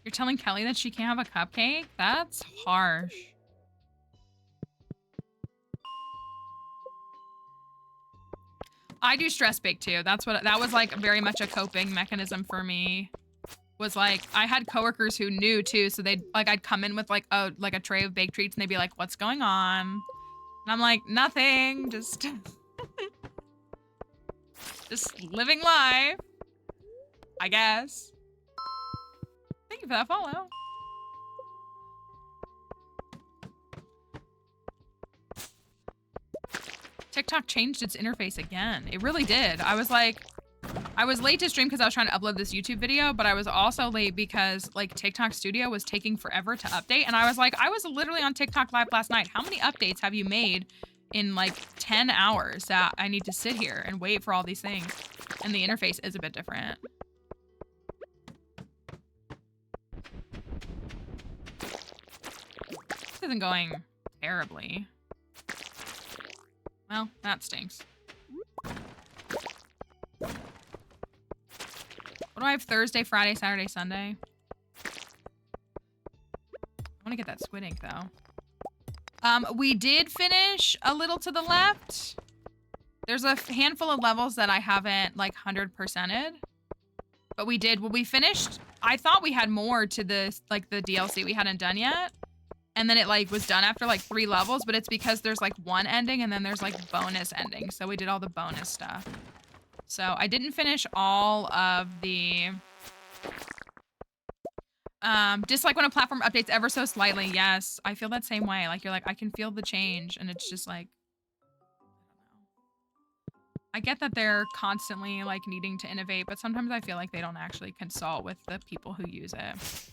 S2: You're telling Kelly that she can't have a cupcake? That's harsh. I do stress bake too. That was like very much a coping mechanism for me. Was like, I had coworkers who knew too, so they'd like, I'd come in with like a tray of baked treats and they'd be like, what's going on? And I'm like, nothing, just living life, I guess. Thank you for that follow. TikTok changed its interface again. It really did. I was like, I was late to stream because I was trying to upload this YouTube video, but I was also late because like TikTok Studio was taking forever to update. And I was like, I was literally on TikTok Live last night. How many updates have you made in like 10 hours that I need to sit here and wait for all these things? And the interface is a bit different. This isn't going terribly. Well, that stinks. What do I have Thursday, Friday, Saturday, Sunday? I want to get that squid ink, though. We did finish a little to the left. There's a handful of levels that I haven't, like, 100%ed. But we did. Well, we finished. I thought we had more to this, like, the DLC we hadn't done yet. And then it like was done after like 3 levels, but it's because there's like 1 ending and then there's like bonus endings. So we did all the bonus stuff. So I didn't finish all of the dislike when a platform updates ever so slightly. Yes, I feel that same way. Like you're like, I can feel the change and it's just like, I get that they're constantly like needing to innovate, but sometimes I feel like they don't actually consult with the people who use it.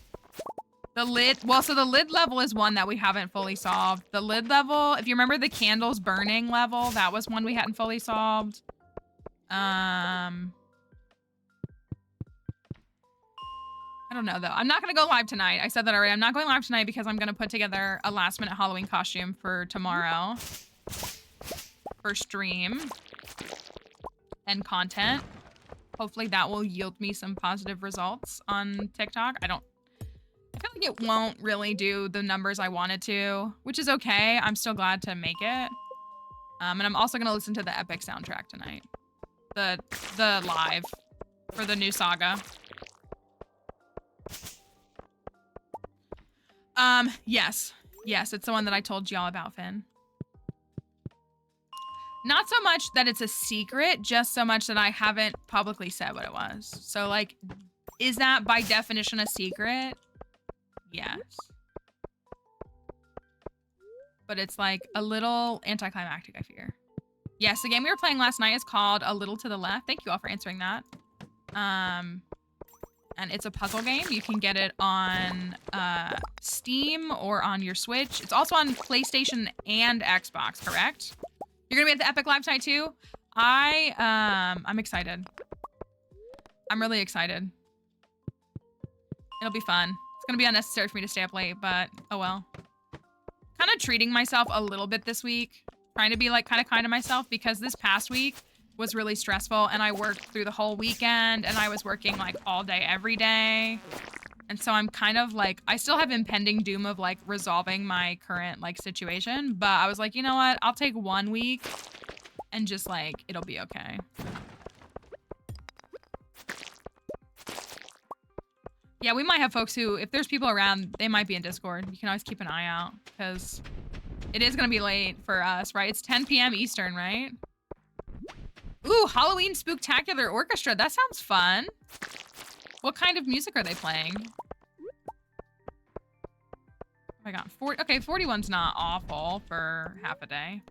S2: The lid, well, so the lid level is one that we haven't fully solved. The lid level, if you remember the candles burning level, that was one we hadn't fully solved. I don't know though. I'm not gonna go live tonight. I said that already. I'm not going live tonight because I'm gonna put together a last minute Halloween costume for tomorrow. For stream. And content. hopefully that will yield me some positive results on TikTok. I feel like it won't really do the numbers I wanted to, which is okay. I'm still glad to make it. And I'm also gonna listen to the epic soundtrack tonight. The live for the new saga. Yes. Yes, it's the one that I told y'all about, Finn. Not so much that it's a secret, just so much that I haven't publicly said what it was. So, like, is that by definition a secret? Yes. But it's, like, a little anticlimactic, I fear. Yes, the game we were playing last night is called A Little to the Left. Thank you all for answering that. And it's a puzzle game. You can get it on Steam or on your Switch. It's also on PlayStation and Xbox, correct? You're gonna be at the Epic Live tonight too? I'm excited. I'm really excited. It'll be fun. It's gonna be unnecessary for me to stay up late, but oh well. Kind of treating myself a little bit this week. Trying to be like kind to myself because this past week was really stressful and I worked through the whole weekend and I was working like all day, every day. And so I'm kind of like, I still have impending doom of like resolving my current like situation, but I was like, you know what? I'll take 1 week and just like, it'll be okay. Yeah, we might have folks who, if there's people around, they might be in Discord. You can always keep an eye out because it is going to be late for us, right? It's 10 p.m. Eastern, right? Ooh, Halloween Spooktacular Orchestra. That sounds fun. What kind of music are they playing? Oh my god, 40. Okay, 41's not awful for half a day.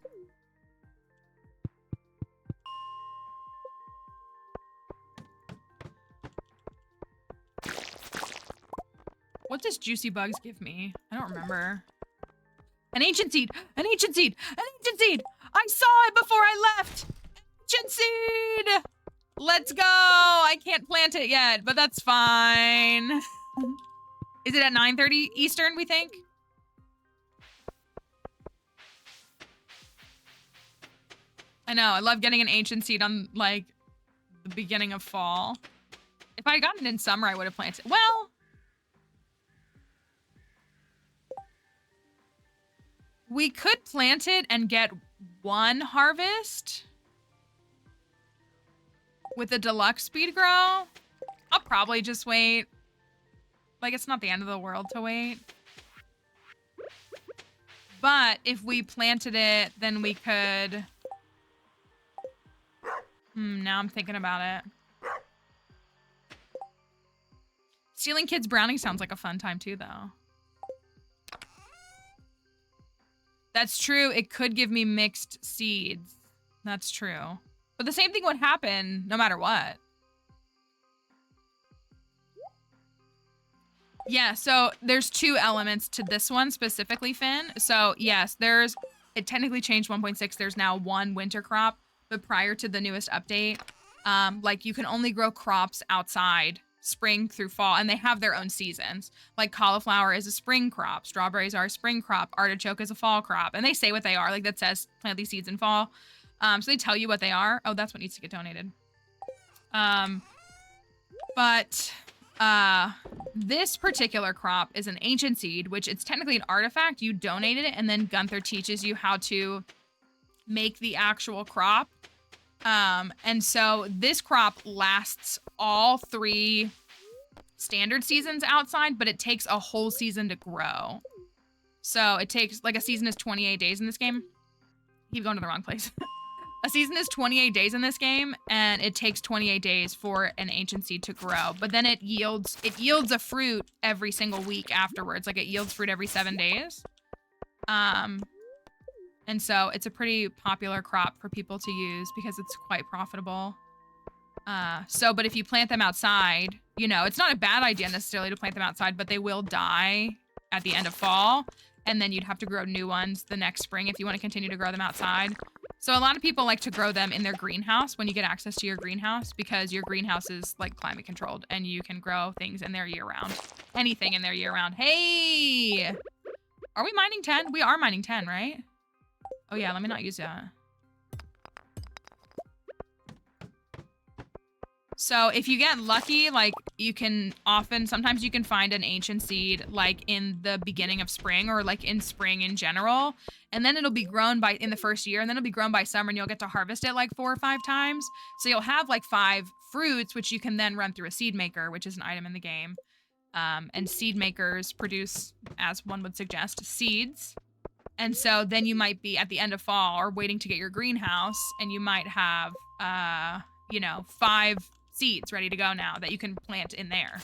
S2: What does Juicy Bugs give me? I don't remember. An ancient seed! An ancient seed! An ancient seed! I saw it before I left! Ancient seed! Let's go! I can't plant it yet, but that's fine. Is it at 9:30 Eastern, we think? I know, I love getting an ancient seed on, like, the beginning of fall. If I had gotten it in summer, I would have planted it. Well... we could plant it and get 1 harvest with a deluxe speed grow. I'll probably just wait. Like, it's not the end of the world to wait. But if we planted it, then we could... now I'm thinking about it. Stealing kids' brownie sounds like a fun time too, though. That's true. It could give me mixed seeds. That's true. But the same thing would happen no matter what. Yeah, so there's 2 elements to this one specifically, Finn. So yes, it technically changed 1.6. There's now 1 winter crop, but prior to the newest update, like you can only grow crops outside spring through fall, and they have their own seasons. Like cauliflower is a spring crop, strawberries are a spring crop, artichoke is a fall crop, and they say what they are. Like that says plant these seeds in fall. So they tell you what they are. Oh, that's what needs to get donated. But this particular crop is an ancient seed, which it's technically an artifact. You donated it, and then Gunther teaches you how to make the actual crop. And so this crop lasts all 3 standard seasons outside, but it takes a whole season to grow. So it takes, like, a season is 28 days in this game. Keep going to the wrong place. A season is 28 days in this game, and it takes 28 days for an ancient seed to grow. But then it yields a fruit every single week afterwards. Like, it yields fruit every 7 days. And so it's a pretty popular crop for people to use because it's quite profitable. But if you plant them outside, you know, it's not a bad idea necessarily to plant them outside, but they will die at the end of fall. And then you'd have to grow new ones the next spring if you want to continue to grow them outside. So a lot of people like to grow them in their greenhouse when you get access to your greenhouse, because your greenhouse is like climate controlled and you can grow things in there year round. Anything in there year round. Hey! Are we mining 10? We are mining 10, right? Oh yeah, let me not use that. So if you get lucky, like sometimes you can find an ancient seed like in the beginning of spring or like in spring in general. And then it'll be grown in the first year, and then it'll be grown by summer, and you'll get to harvest it like 4 or 5 times. So you'll have like 5 fruits, which you can then run through a seed maker, which is an item in the game. And seed makers produce, as one would suggest, seeds. And so then you might be at the end of fall or waiting to get your greenhouse, and you might have, 5 seeds ready to go now that you can plant in there.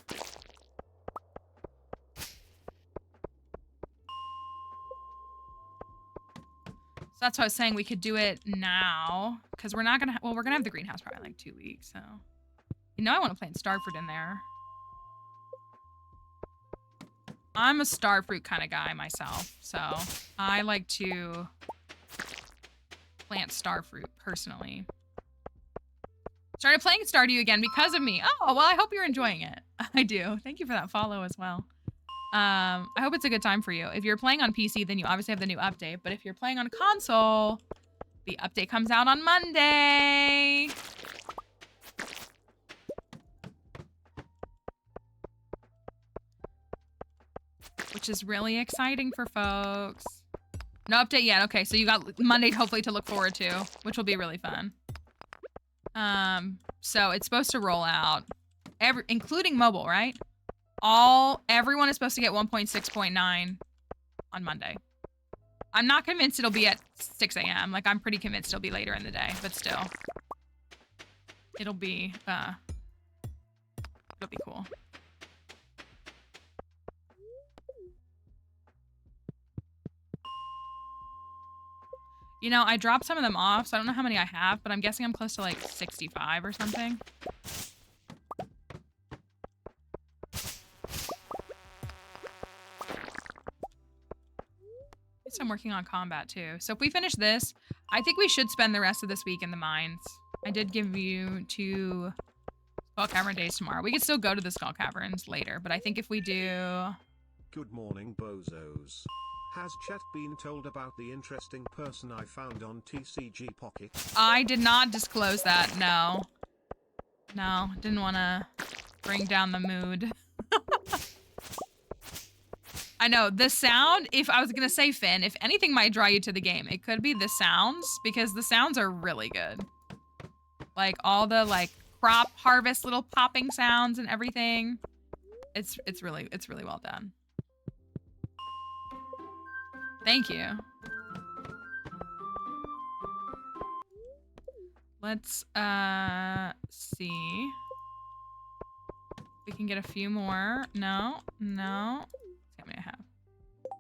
S2: So that's why I was saying we could do it now, because we're not gonna. We're gonna have the greenhouse probably in like 2 weeks. So, I want to plant starfruit in there. I'm a starfruit kind of guy myself, so I like to plant starfruit personally. Started playing Stardew again because of me. Oh, well, I hope you're enjoying it. I do. Thank you for that follow as well. I hope it's a good time for you. If you're playing on PC, then you obviously have the new update. But if you're playing on console, the update comes out on Monday. Which is really exciting for folks. No update yet. Okay, so you got Monday hopefully to look forward to, which will be really fun. So it's supposed to roll out, including mobile, right? Everyone is supposed to get 1.6.9 on Monday. I'm not convinced it'll be at 6 a.m. Like, I'm pretty convinced it'll be later in the day, but still. It'll be cool. I dropped some of them off, so I don't know how many I have, but I'm guessing I'm close to like 65 or something. I'm working on combat too. So if we finish this, I think we should spend the rest of this week in the mines. I did give you 2 Skull Cavern days tomorrow. We could still go to the Skull Caverns later, but I think if we do...
S1: Good morning, bozos. Has chat been told about the interesting person I found on TCG Pocket?
S2: I did not disclose that, no. No, didn't want to bring down the mood. I know, the sound, if I was going to say, Finn, if anything might draw you to the game, it could be the sounds, because the sounds are really good. Like, all the, like, crop harvest little popping sounds and everything. It's really well done. Thank you. Let's, see. We can get a few more. No. How many I have?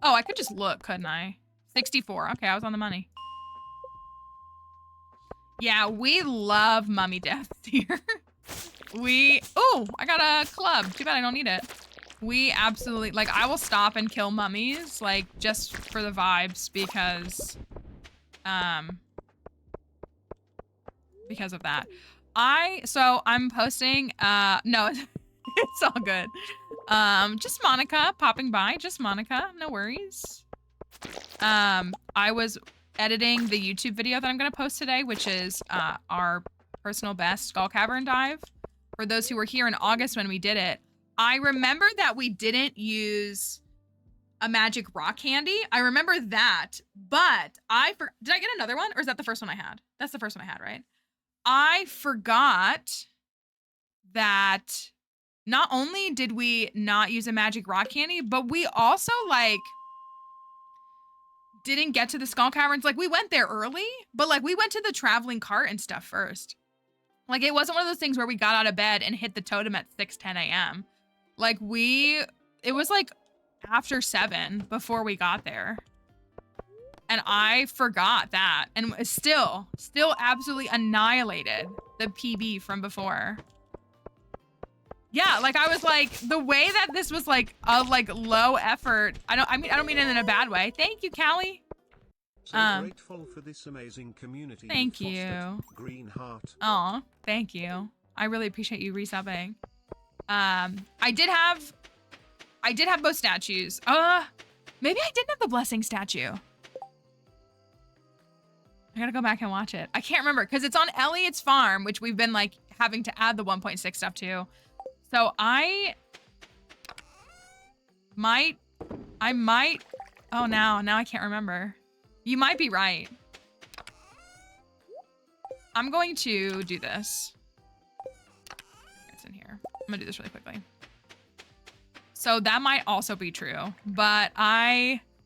S2: Oh, I could just look, couldn't I? 64. Okay, I was on the money. Yeah, we love mummy deaths here. Oh, I got a club. Too bad I don't need it. We absolutely, like, I will stop and kill mummies, like, just for the vibes, because of that. I'm posting, no, it's all good. Just Monica popping by, just Monica, no worries. I was editing the YouTube video that I'm gonna post today, which is, our personal best Skull Cavern dive. For those who were here in August when we did it, I remember that we didn't use a magic rock candy. I remember that, but did I get another one, or is that the first one I had? That's the first one I had, right? I forgot that not only did we not use a magic rock candy, but we also, like, didn't get to the Skull Caverns. Like, we went there early, but, like, we went to the traveling cart and stuff first. Like, it wasn't one of those things where we got out of bed and hit the totem at 10 a.m. Like, it was, like, after 7 before we got there. And I forgot that. And still absolutely annihilated the PB from before. Yeah, like, I was like, the way that this was, like, a, like, low effort. I don't mean it in a bad way. Thank you, Callie.
S1: So grateful for this amazing community.
S2: Thank you.
S1: Green heart.
S2: Aw, thank you. I really appreciate you resubbing. I did have both statues. Maybe I didn't have the blessing statue. I gotta go back and watch it. I can't remember, because it's on Elliot's farm, which we've been, like, having to add the 1.6 stuff too. So I might, oh, now I can't remember. You might be right. I'm going to do this. It's in here. I'm gonna do this really quickly. So that might also be true, but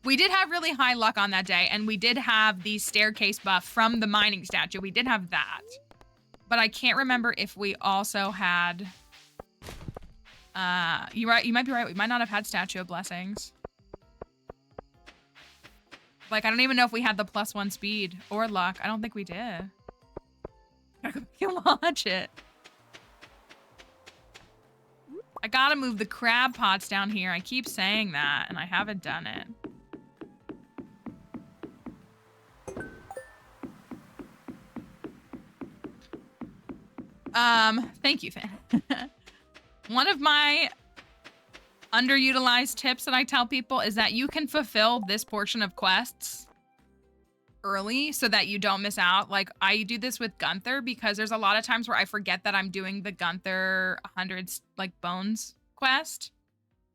S2: we did have really high luck on that day, and we did have the staircase buff from the mining statue. We did have that, but I can't remember if we also had, you're right, you might be right. We might not have had Statue of Blessings. Like, I don't even know if we had the +1 speed or luck. I don't think we did. Gotta go back and watch it. I gotta move the crab pots down here. I keep saying that, and I haven't done it. Thank you, Finn. One of my underutilized tips that I tell people is that you can fulfill this portion of quests early so that you don't miss out. Like, I do this with Gunther because there's a lot of times where I forget that I'm doing the Gunther 100 like bones quest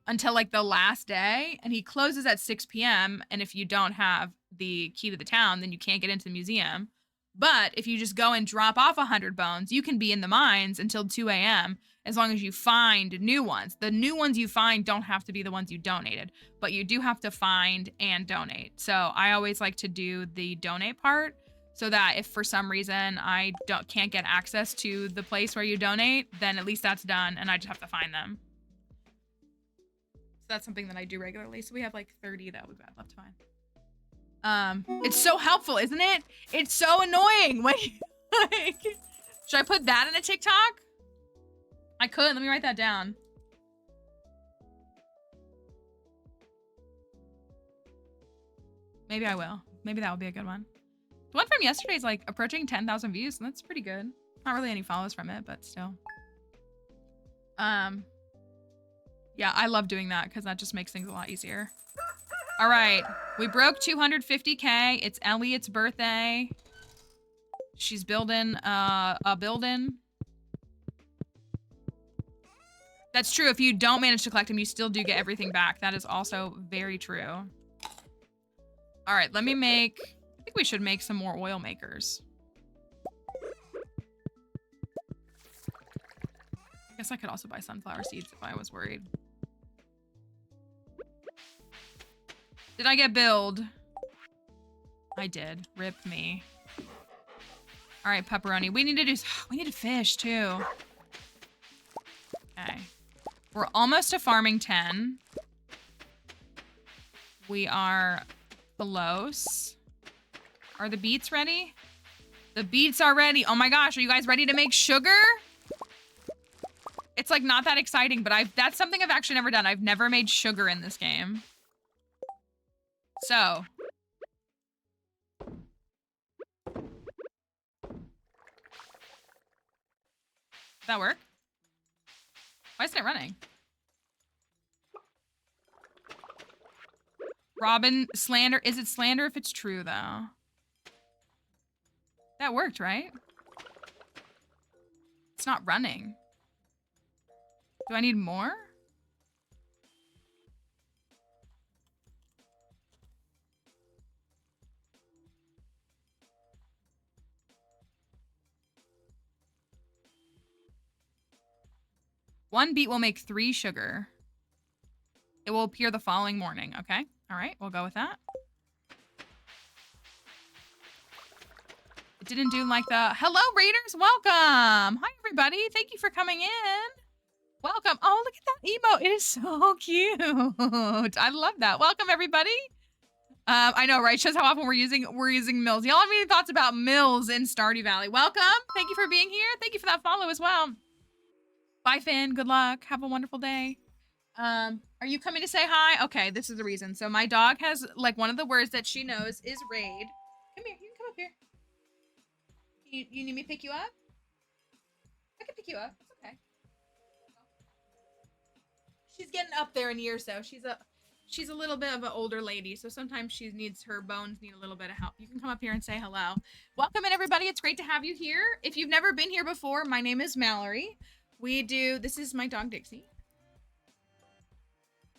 S2: until like the last day, and he closes at 6 p.m. and if you don't have the key to the town, then you can't get into the museum. But if you just go and drop off 100 bones, you can be in the mines until 2 a.m. as long as you find new ones. The new ones you find don't have to be the ones you donated, but you do have to find and donate. So I always like to do the donate part so that if for some reason I can't get access to the place where you donate, then at least that's done and I just have to find them. So that's something that I do regularly. So we have like 30 that we've got left to find. It's so helpful, isn't it? It's so annoying when you, like, should I put that in a TikTok? I could. Let me write that down. Maybe I will. Maybe that will be a good one. The one from yesterday is like approaching 10,000 views, and that's pretty good. Not really any follows from it, but still. Yeah, I love doing that because that just makes things a lot easier. All right, we broke 250K. It's Elliot's birthday. She's building a building. That's true. If you don't manage to collect them, you still do get everything back. That is also very true. All right, let me make... I think we should make some more oil makers. I guess I could also buy sunflower seeds if I was worried. Did I get billed? I did. Rip me. All right, pepperoni. We need to fish too. Okay. We're almost to farming 10. We are close. Are the beets ready? The beets are ready. Oh my gosh, are you guys ready to make sugar? It's like not that exciting, but that's something I've actually never done. I've never made sugar in this game. So. Does that work? Why isn't it running? Robin, slander. Is it slander if it's true, though? That worked, right? It's not running. Do I need more? One beet will make 3 sugar. It will appear the following morning. Okay. All right. We'll go with that. It didn't do like the... Hello, Raiders. Welcome. Hi, everybody. Thank you for coming in. Welcome. Oh, look at that emote. It is so cute. I love that. Welcome, everybody. I know, right? Shows how often we're using mills. Y'all have any thoughts about mills in Stardew Valley? Welcome. Thank you for being here. Thank you for that follow as well. Bye, Finn. Good luck. Have a wonderful day. Are you coming to say hi? Okay, this is the reason. So my dog has, like, one of the words that she knows is raid. Come here. You can come up here. You need me to pick you up? I can pick you up. It's okay. She's getting up there in years, though. she's a little bit of an older lady, so sometimes her bones need a little bit of help. You can come up here and say hello. Welcome in, everybody. It's great to have you here. If you've never been here before, my name is Mallory. This is my dog Dixie.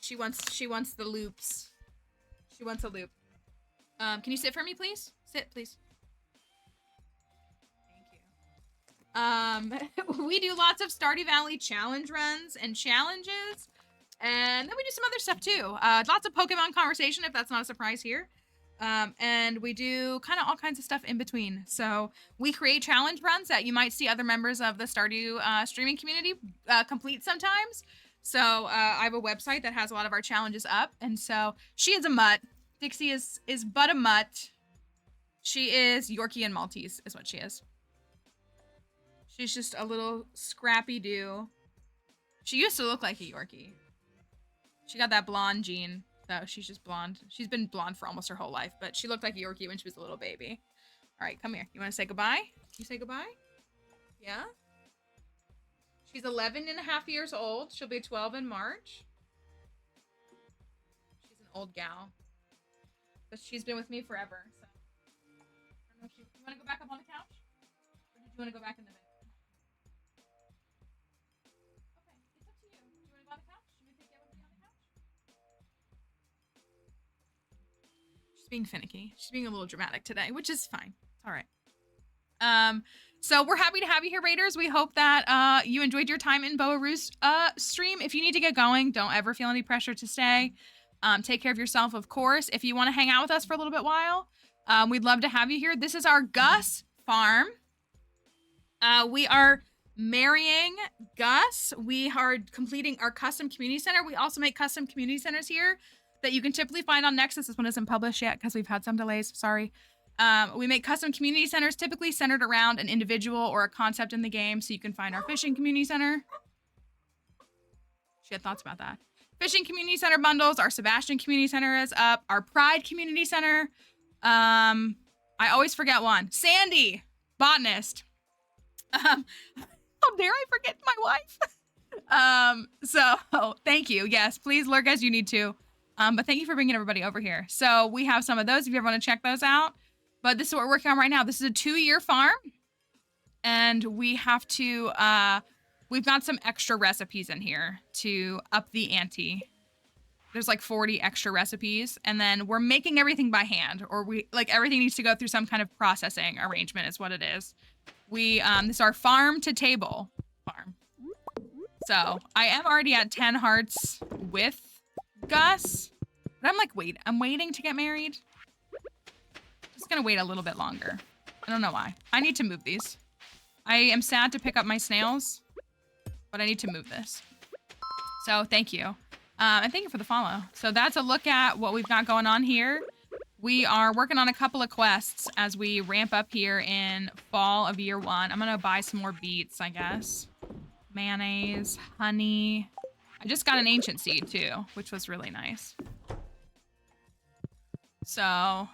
S2: She wants the loops. She wants a loop. Can you sit for me, please? Sit, please. Thank you. We do lots of Stardew Valley challenge runs and challenges. And then we do some other stuff too. Lots of Pokemon conversation, if that's not a surprise here. And we do kind of all kinds of stuff in between. So we create challenge runs that you might see other members of the Stardew streaming community complete sometimes. So I have a website that has a lot of our challenges up. And so she is a mutt. Dixie is but a mutt. She is Yorkie and Maltese is what she is. She's just a little scrappy do. She used to look like a Yorkie. She got that blonde gene, so she's just blonde. She's been blonde for almost her whole life, but she looked like a Yorkie when she was a little baby. All right, come here. You want to say goodbye? Can you say goodbye? Yeah? She's 11 and a half years old. She'll be 12 in March. She's an old gal. But she's been with me forever, so. I don't know if you want to go back up on the couch? Or did you want to go back in the bed? Okay, it's up to you. Do you want to go on the couch? Do you want to take everybody on the couch? She's being finicky. She's being a little dramatic today, which is fine. It's all right. So we're happy to have you here, Raiders. We hope that you enjoyed your time in Boa Roost stream. If you need to get going, don't ever feel any pressure to stay. Take care of yourself, of course. If you want to hang out with us for a little bit while, we'd love to have you here. This is our Gus farm. We are marrying Gus. We are completing our custom community center. We also make custom community centers here that you can typically find on Nexus. This one isn't published yet because we've had some delays. Sorry. We make custom community centers typically centered around an individual or a concept in the game. So you can find our fishing community center. She had thoughts about that. Fishing community center bundles. Our Sebastian community center is up. Our Pride community center. I always forget one. Sandy, botanist. How dare I forget my wife? So thank you. Yes, please lurk as you need to. But thank you for bringing everybody over here. So we have some of those if you ever want to check those out. But this is what we're working on right now. This is a 2-year farm. And we have to, we've got some extra recipes in here to up the ante. There's like 40 extra recipes. And then we're making everything by hand. Or everything needs to go through some kind of processing arrangement is what it is. This is our farm-to-table farm. So I am already at 10 hearts with Gus. But I'm waiting to get married. Just gonna wait a little bit longer. I don't know why. I need to move these. I am sad to pick up my snails, but I need to move this. So thank you. And thank you for the follow. So that's a look at what we've got going on here. We are working on a couple of quests as we ramp up here in fall of year 1. I'm gonna buy some more beets, I guess. Mayonnaise, honey. I just got an ancient seed too, which was really nice. So,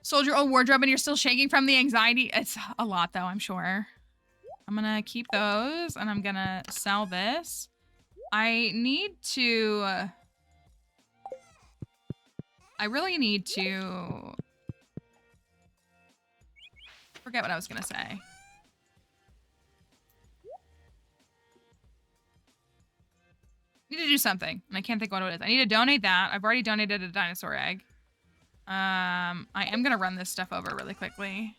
S2: sold your old wardrobe and you're still shaking from the anxiety. It's a lot though, I'm sure. I'm gonna keep those and I'm gonna sell this. I really need to forget what I was gonna say. I need to do something and I can't think what it is. I need to donate that. I've already donated a dinosaur egg. I am gonna run this stuff over really quickly.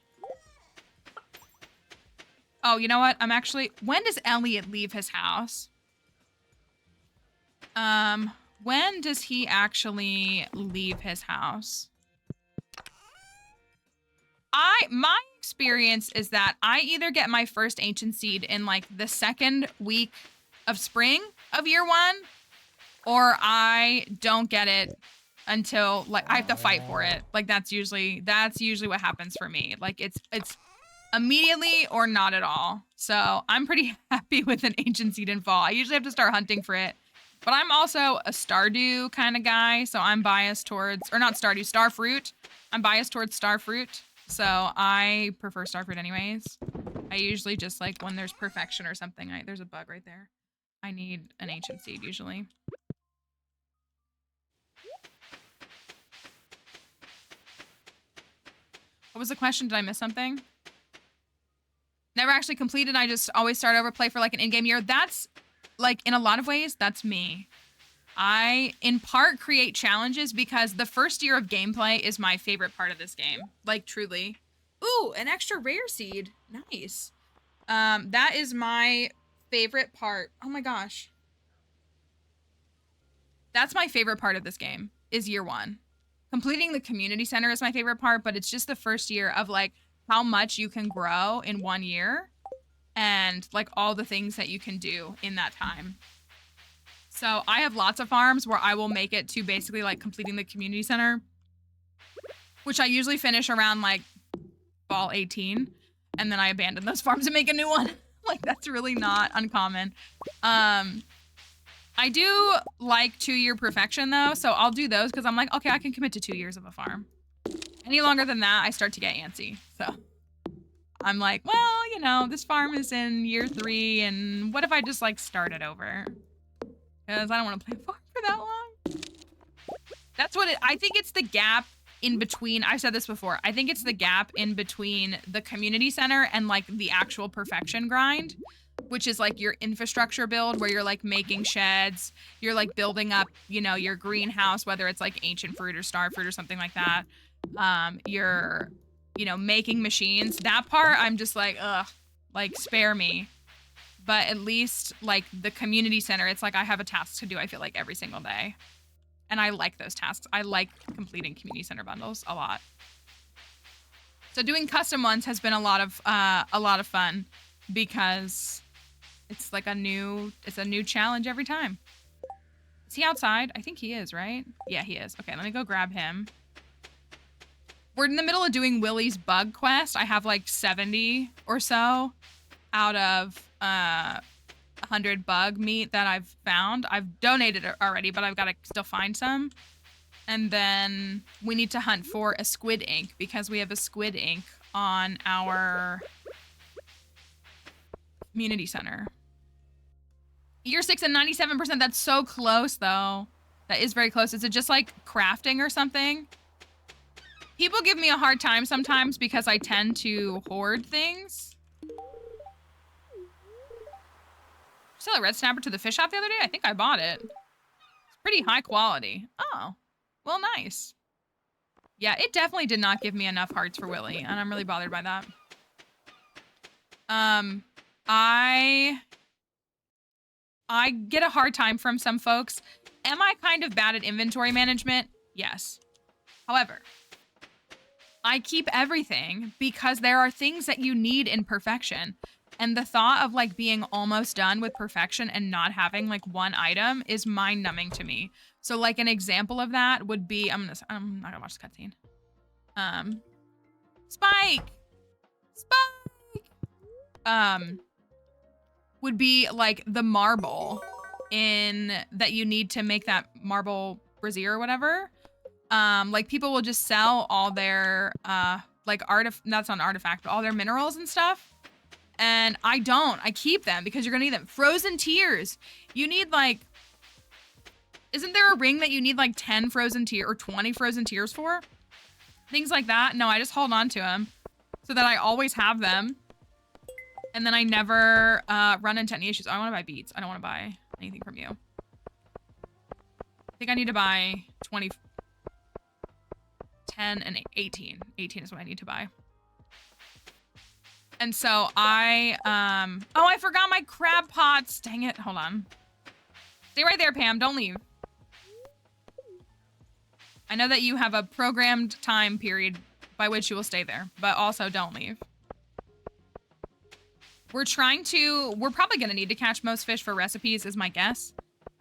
S2: Oh, you know what? When does Elliot leave his house? When does he actually leave his house? My experience is that I either get my first ancient seed in like the 2nd week of spring of year 1, or I don't get it until like I have to fight for it. Like that's usually what happens for me. Like it's immediately or not at all. So I'm pretty happy with an ancient seed in fall. I usually have to start hunting for it. But I'm also a Stardew kind of guy, so I'm biased towards, or not Stardew, Starfruit. I'm biased towards Starfruit, so I prefer Starfruit anyways. I usually just like when there's perfection or something. There's a bug right there. I need an ancient seed usually. What was the question? Did I miss something? Never actually completed. I just always start over, play for like an in-game year. That's like, in a lot of ways, that's me. I, in part, create challenges because the first year of gameplay is my favorite part of this game. Like, truly. Ooh, an extra rare seed. Nice. That is my favorite part. Oh my gosh. That's my favorite part of this game, is year one. Completing the community center is my favorite part, but it's just the first year of like how much you can grow in 1 year and like all the things that you can do in that time. So I have lots of farms where I will make it to basically like completing the community center, which I usually finish around like fall 18, and then I abandon those farms and make a new one. Like, that's really not uncommon. I do like 2-year perfection though, so I'll do those because I'm like, okay, I can commit to 2 years of a farm. Any longer than that, I start to get antsy. So I'm like, well, you know, this farm is in year 3, and what if I just like start it over? Because I don't want to play a farm for that long. That's what I think it's the gap in between. I've said this before. I think it's the gap in between the community center and like the actual perfection grind, which is like your infrastructure build where you're like making sheds, you're like building up, you know, your greenhouse, whether it's like ancient fruit or star fruit or something like that. You're, you know, making machines. That part, I'm just like, ugh, like spare me. But at least like the community center, it's like I have a task to do, I feel like every single day. And I like those tasks. I like completing community center bundles a lot. So doing custom ones has been a lot of fun because it's like a new challenge every time. Is he outside? I think he is, right? Yeah, he is. Okay, let me go grab him. We're in the middle of doing Willie's bug quest. I have like 70 or so out of 100 bug meat that I've found. I've donated it already, but I've got to still find some. And then we need to hunt for a squid ink because we have a squid ink on our community center. Year 6 and 97%. That's so close though. That is very close. Is it just like crafting or something? People give me a hard time sometimes because I tend to hoard things. Sell a red snapper to the fish shop the other day? I think I bought it. It's pretty high quality. Oh, well, nice. Yeah, it definitely did not give me enough hearts for Willy, and I'm really bothered by that. I get a hard time from some folks. Am I kind of bad at inventory management? Yes. However, I keep everything because there are things that you need in perfection. And the thought of like being almost done with perfection and not having like one item is mind numbing to me. So like an example of that would be, I'm not gonna watch the cutscene. Spike! Would be like the marble that you need to make that marble brazier or whatever. Like people will just sell all their, like that's not an artifact, but all their minerals and stuff. And I don't. I keep them because you're gonna need them. Frozen tears. You need like, isn't there a ring that you need like 10 frozen tears or 20 frozen tears for? Things like that. No, I just hold on to them so that I always have them. And then I never run into any issues. I want to buy beets. I don't want to buy anything from you. I think I need to buy 20, 10, and 18. 18 is what I need to buy. And so I, oh, I forgot my crab pots. Dang it. Hold on. Stay right there, Pam. Don't leave. I know that you have a programmed time period by which you will stay there, but also don't leave. We're probably going to need to catch most fish for recipes is my guess.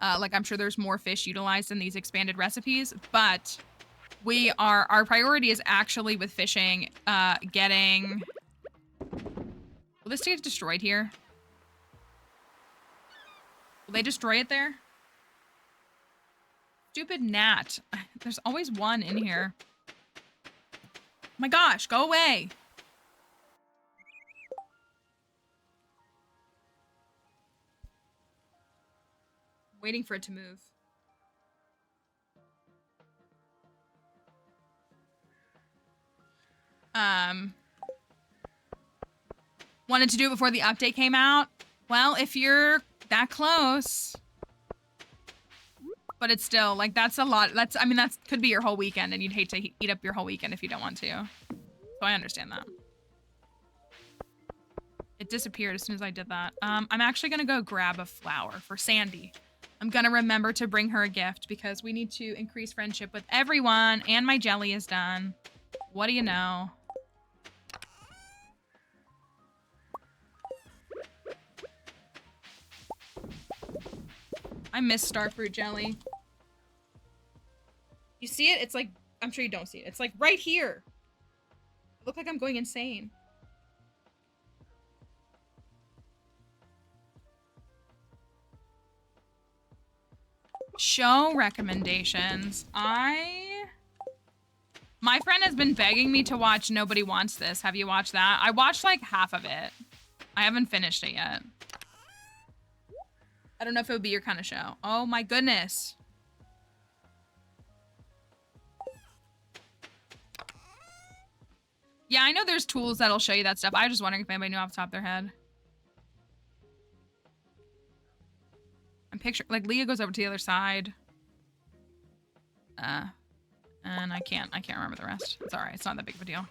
S2: Like I'm sure there's more fish utilized in these expanded recipes, but our priority is actually with fishing, getting... Will this get destroyed here? Will they destroy it there? Stupid gnat. There's always one in here. Oh my gosh, go away. Waiting for it to move. Wanted to do it before the update came out. Well, if you're that close, but it's still like, that's a lot. I mean, that could be your whole weekend and you'd hate to eat up your whole weekend if you don't want to. So I understand that. It disappeared as soon as I did that. I'm actually gonna go grab a flower for Sandy. I'm gonna remember to bring her a gift because we need to increase friendship with everyone, and my jelly is done. What do you know? I miss starfruit jelly. You see it? It's like, I'm sure you don't see it. It's like right here. I look like I'm going insane. Show recommendations. My friend has been begging me to watch Nobody Wants This. Have you watched that? I watched like half of it. I haven't finished it yet. I don't know if it would be your kind of show. Oh my goodness. Yeah, I know there's tools that'll show you that stuff. I was just wondering if anybody knew off the top of their head. I'm picturing, like, Leah goes over to the other side. And I can't remember the rest. It's alright, it's not that big of a deal.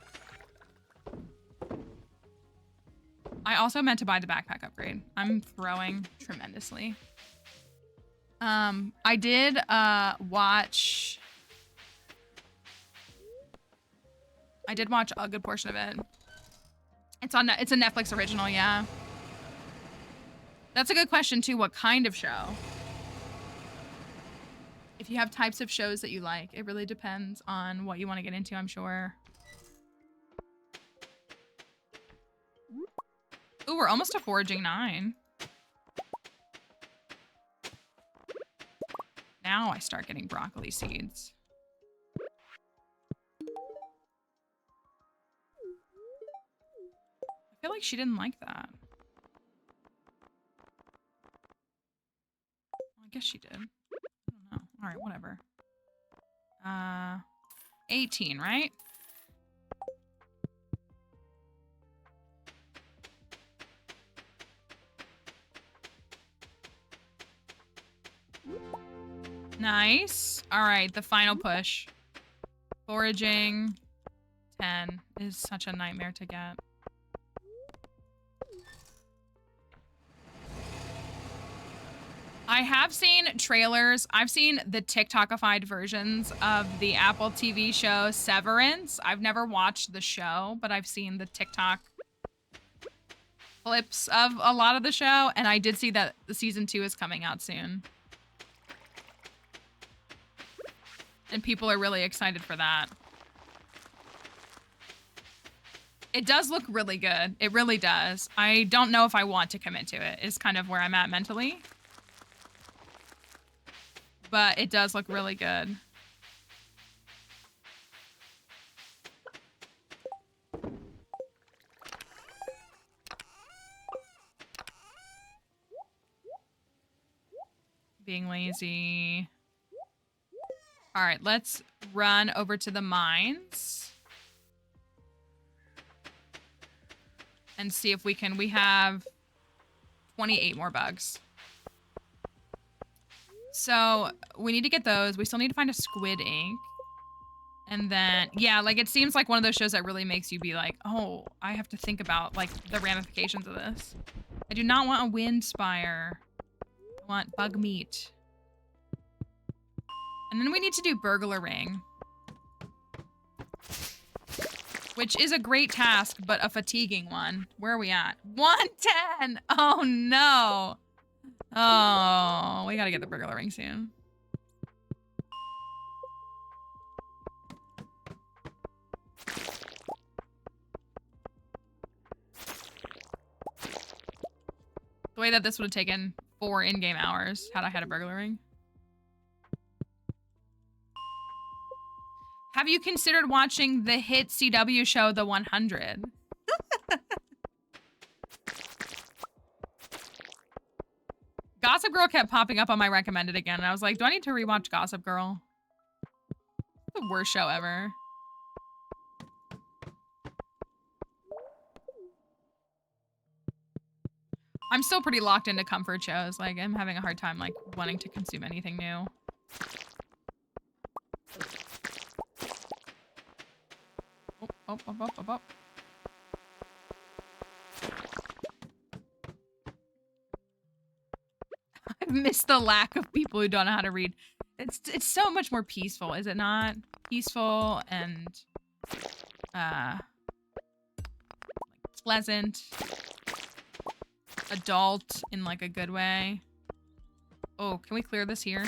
S2: I also meant to buy the backpack upgrade. I'm throwing tremendously. I did, watch a good portion of it. It's a Netflix original, yeah. That's a good question too. What kind of show? If you have types of shows that you like, it really depends on what you want to get into, I'm sure. Ooh, we're almost to foraging 9. Now I start getting broccoli seeds. I feel like she didn't like that. I guess she did. I don't know. All right, whatever. 18, right? Nice. All right, the final push. Foraging 10 is such a nightmare to get. I have seen trailers. I've seen the TikTokified versions of the Apple TV show Severance. I've never watched the show, but I've seen the TikTok clips of a lot of the show, and I did see that the season 2 is coming out soon. And people are really excited for that. It does look really good. It really does. I don't know if I want to commit to it, is kind of where I'm at mentally. But it does look really good. Being lazy. All right, let's run over to the mines. And see if we can, we have 28 more bugs. So we need to get those. We still need to find a squid ink. And then, yeah, like it seems like one of those shows that really makes you be like, oh, I have to think about like the ramifications of this. I do not want a wind spire. I want bug meat. And then we need to do burglar ring. Which is a great task, but a fatiguing one. Where are we at? 110! Oh no! Oh, we gotta get the burglar ring soon. The way that this would have taken 4 in-game hours had I had a burglar ring. Have you considered watching the hit CW show, The 100? Gossip Girl kept popping up on my recommended again, and I was like, do I need to rewatch Gossip Girl? The worst show ever. I'm still pretty locked into comfort shows. Like, I'm having a hard time, like, wanting to consume anything new. Oh. I've missed the lack of people who don't know how to read. It's so much more peaceful, is it not? Peaceful and pleasant. Adult in like a good way. Oh, can we clear this here?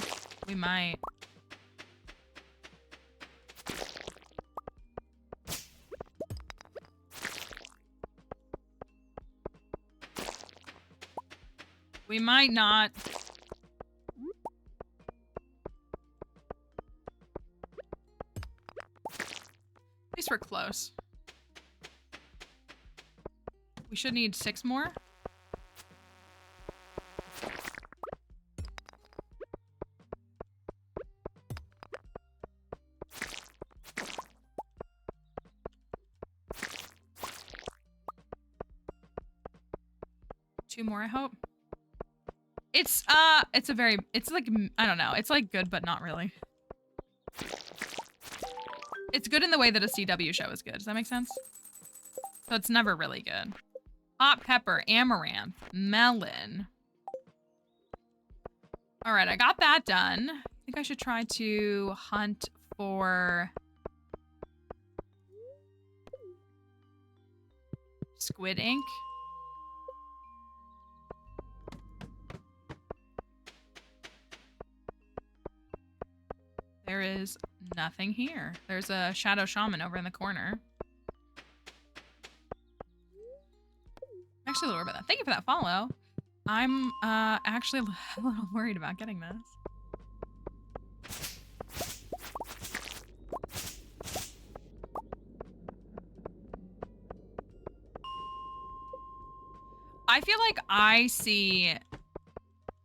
S2: We might. We might not. At least we're close. We should need 6 more. Two more, I hope. It's like, I don't know. It's like good, but not really. It's good in the way that a CW show is good. Does that make sense? So it's never really good. Hot pepper, amaranth, melon. All right, I got that done. I think I should try to hunt for squid ink. There is nothing here. There's a shadow shaman over in the corner. I'm actually a little worried about that. Thank you for that follow. I'm actually a little worried about getting this. I feel like I see...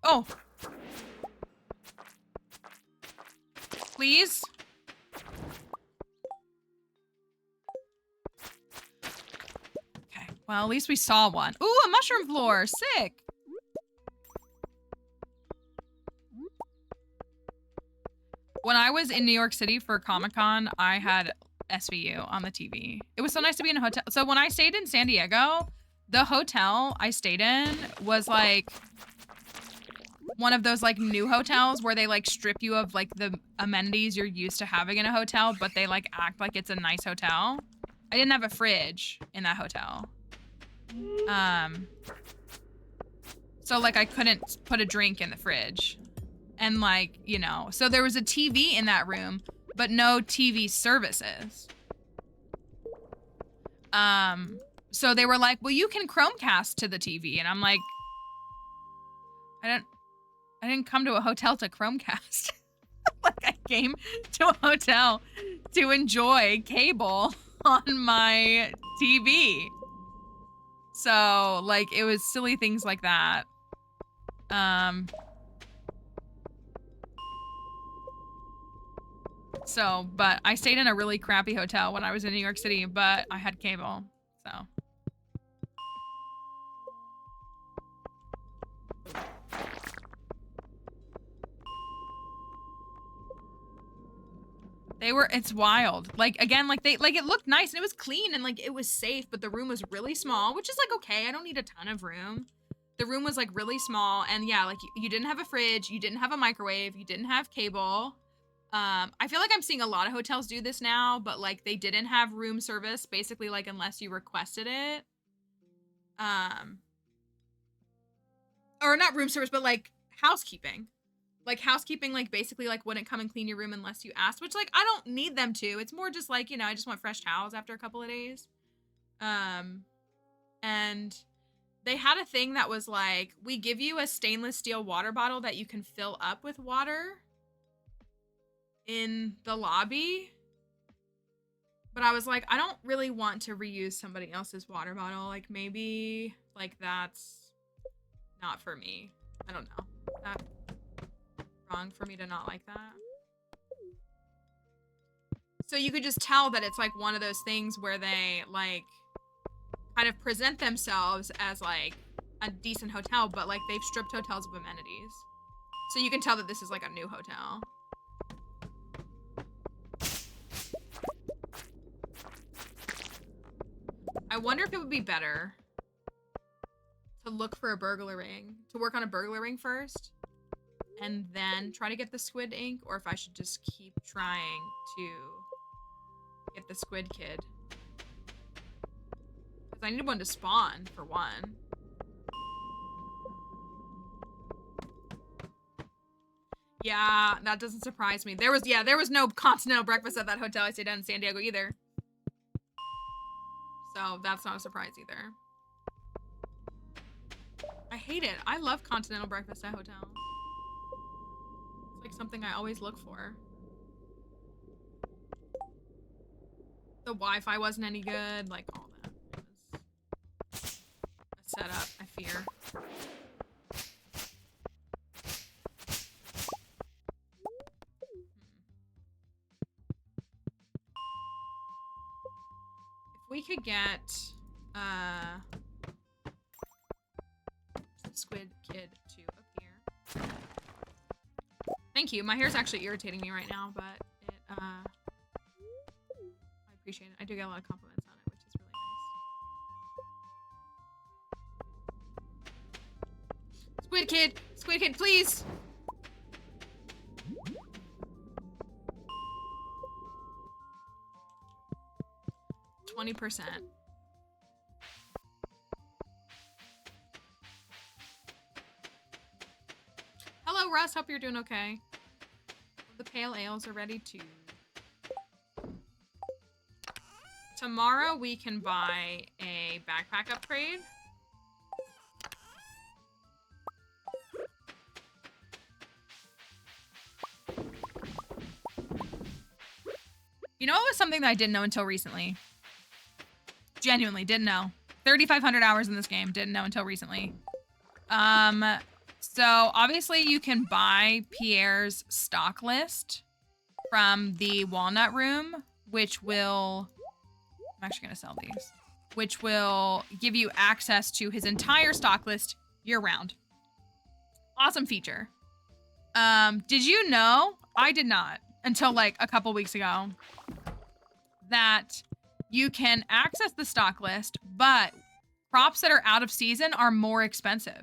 S2: Oh! Please? Okay, well, at least we saw one. Ooh, a mushroom floor! Sick! When I was in New York City for Comic-Con, I had SVU on the TV. It was so nice to be in a hotel. So when I stayed in San Diego, the hotel I stayed in was like one of those like new hotels where they like strip you of like the amenities you're used to having in a hotel, but they like act like it's a nice hotel. I didn't have a fridge in that hotel. So like I couldn't put a drink in the fridge. And like, you know, so there was a TV in that room, but no TV services. So they were like, well, you can Chromecast to the TV. And I'm like, I didn't come to a hotel to Chromecast. Like I came to a hotel to enjoy cable on my TV. So like, it was silly things like that. So, but I stayed in a really crappy hotel when I was in New York City, but I had cable, so. It's wild. Like, again, like it looked nice and it was clean and like it was safe, but the room was really small, which is like, okay, I don't need a ton of room. The room was like really small and yeah, like you didn't have a fridge, you didn't have a microwave, you didn't have cable. I feel like I'm seeing a lot of hotels do this now, but like they didn't have room service, basically like unless you requested it. Or not room service, but like housekeeping. Like housekeeping, like basically like wouldn't come and clean your room unless you asked, which like I don't need them to. It's more just like, you know, I just want fresh towels after a couple of days. And they had a thing that was like, we give you a stainless steel water bottle that you can fill up with water in the lobby. But I was like, I don't really want to reuse somebody else's water bottle. Like maybe like that's not for me. I don't know. Is that wrong for me to not like that? So you could just tell that it's like one of those things where they like kind of present themselves as like a decent hotel, but like they've stripped hotels of amenities. So you can tell that this is like a new hotel. I wonder if it would be better to look for a burglar ring, to work on a burglar ring first, and then try to get the squid ink, or if I should just keep trying to get the squid kid. Because I need one to spawn, for one. Yeah, that doesn't surprise me. There was no continental breakfast at that hotel I stayed at in San Diego either. So that's not a surprise either. I hate it. I love continental breakfast at hotels. It's like something I always look for. The Wi-Fi wasn't any good, like all that. It was a setup, I fear. If we could get Squid Kid to appear. Thank you. My hair's actually irritating me right now, but it I appreciate it. I do get a lot of compliments on it, which is really nice. Squid Kid! Squid Kid, please! %. Hello, Russ. Hope you're doing okay. The pale ales are ready too. Tomorrow we can buy a backpack upgrade. You know, it was something that I didn't know until recently. Genuinely didn't know. 3,500 hours in this game. Didn't know until recently. So obviously you can buy Pierre's stock list from the Walnut Room, which will, I'm actually going to sell these, which will give you access to his entire stock list year round. Awesome feature. Did you know? I did not until like a couple weeks ago that you can access the stock list, but crops that are out of season are more expensive.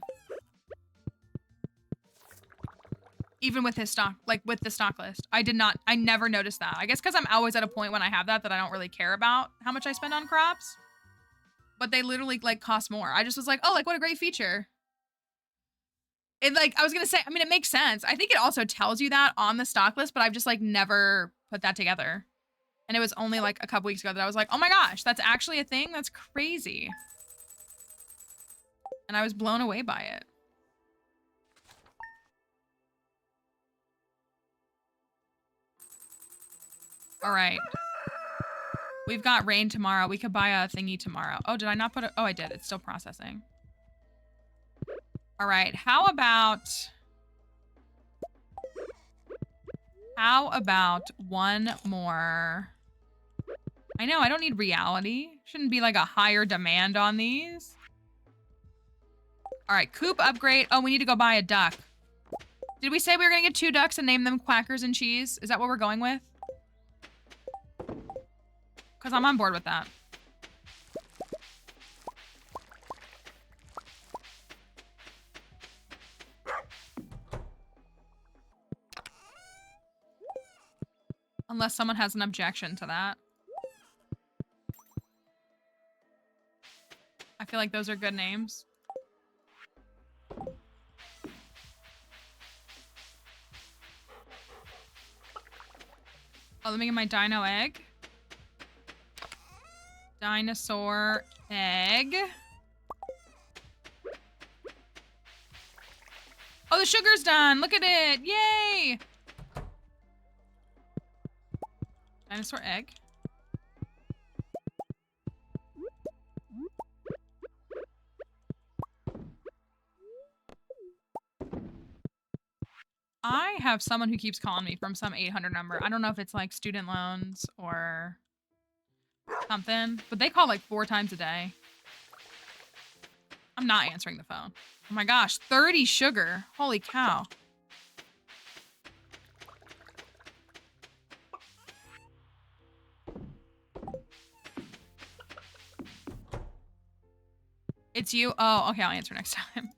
S2: Even with his stock, like with the stock list. I never noticed that. I guess because I'm always at a point when I have that I don't really care about how much I spend on crops. But they literally like cost more. I just was like, oh, like what a great feature. It like, I was gonna say, I mean, it makes sense. I think it also tells you that on the stock list, but I've just like never put that together. And it was only like a couple weeks ago that I was like, oh my gosh, that's actually a thing? That's crazy. And I was blown away by it. All right. We've got rain tomorrow. We could buy a thingy tomorrow. Oh, did I not put it? Oh, I did. It's still processing. All right. How about one more? I know, I don't need reality. Shouldn't be like a higher demand on these. All right, coop upgrade. Oh, we need to go buy a duck. Did we say we were gonna get 2 ducks and name them Quackers and Cheese? Is that what we're going with? Because I'm on board with that. Unless someone has an objection to that. I feel like those are good names. Oh, let me get my dino egg. Dinosaur egg. Oh, the sugar's done. Look at it. Yay. Dinosaur egg. I have someone who keeps calling me from some 800 number. I don't know if it's like student loans or something, but they call like 4 times a day. I'm not answering the phone. Oh my gosh, 30 sugar. Holy cow. It's you? Oh, okay, I'll answer next time.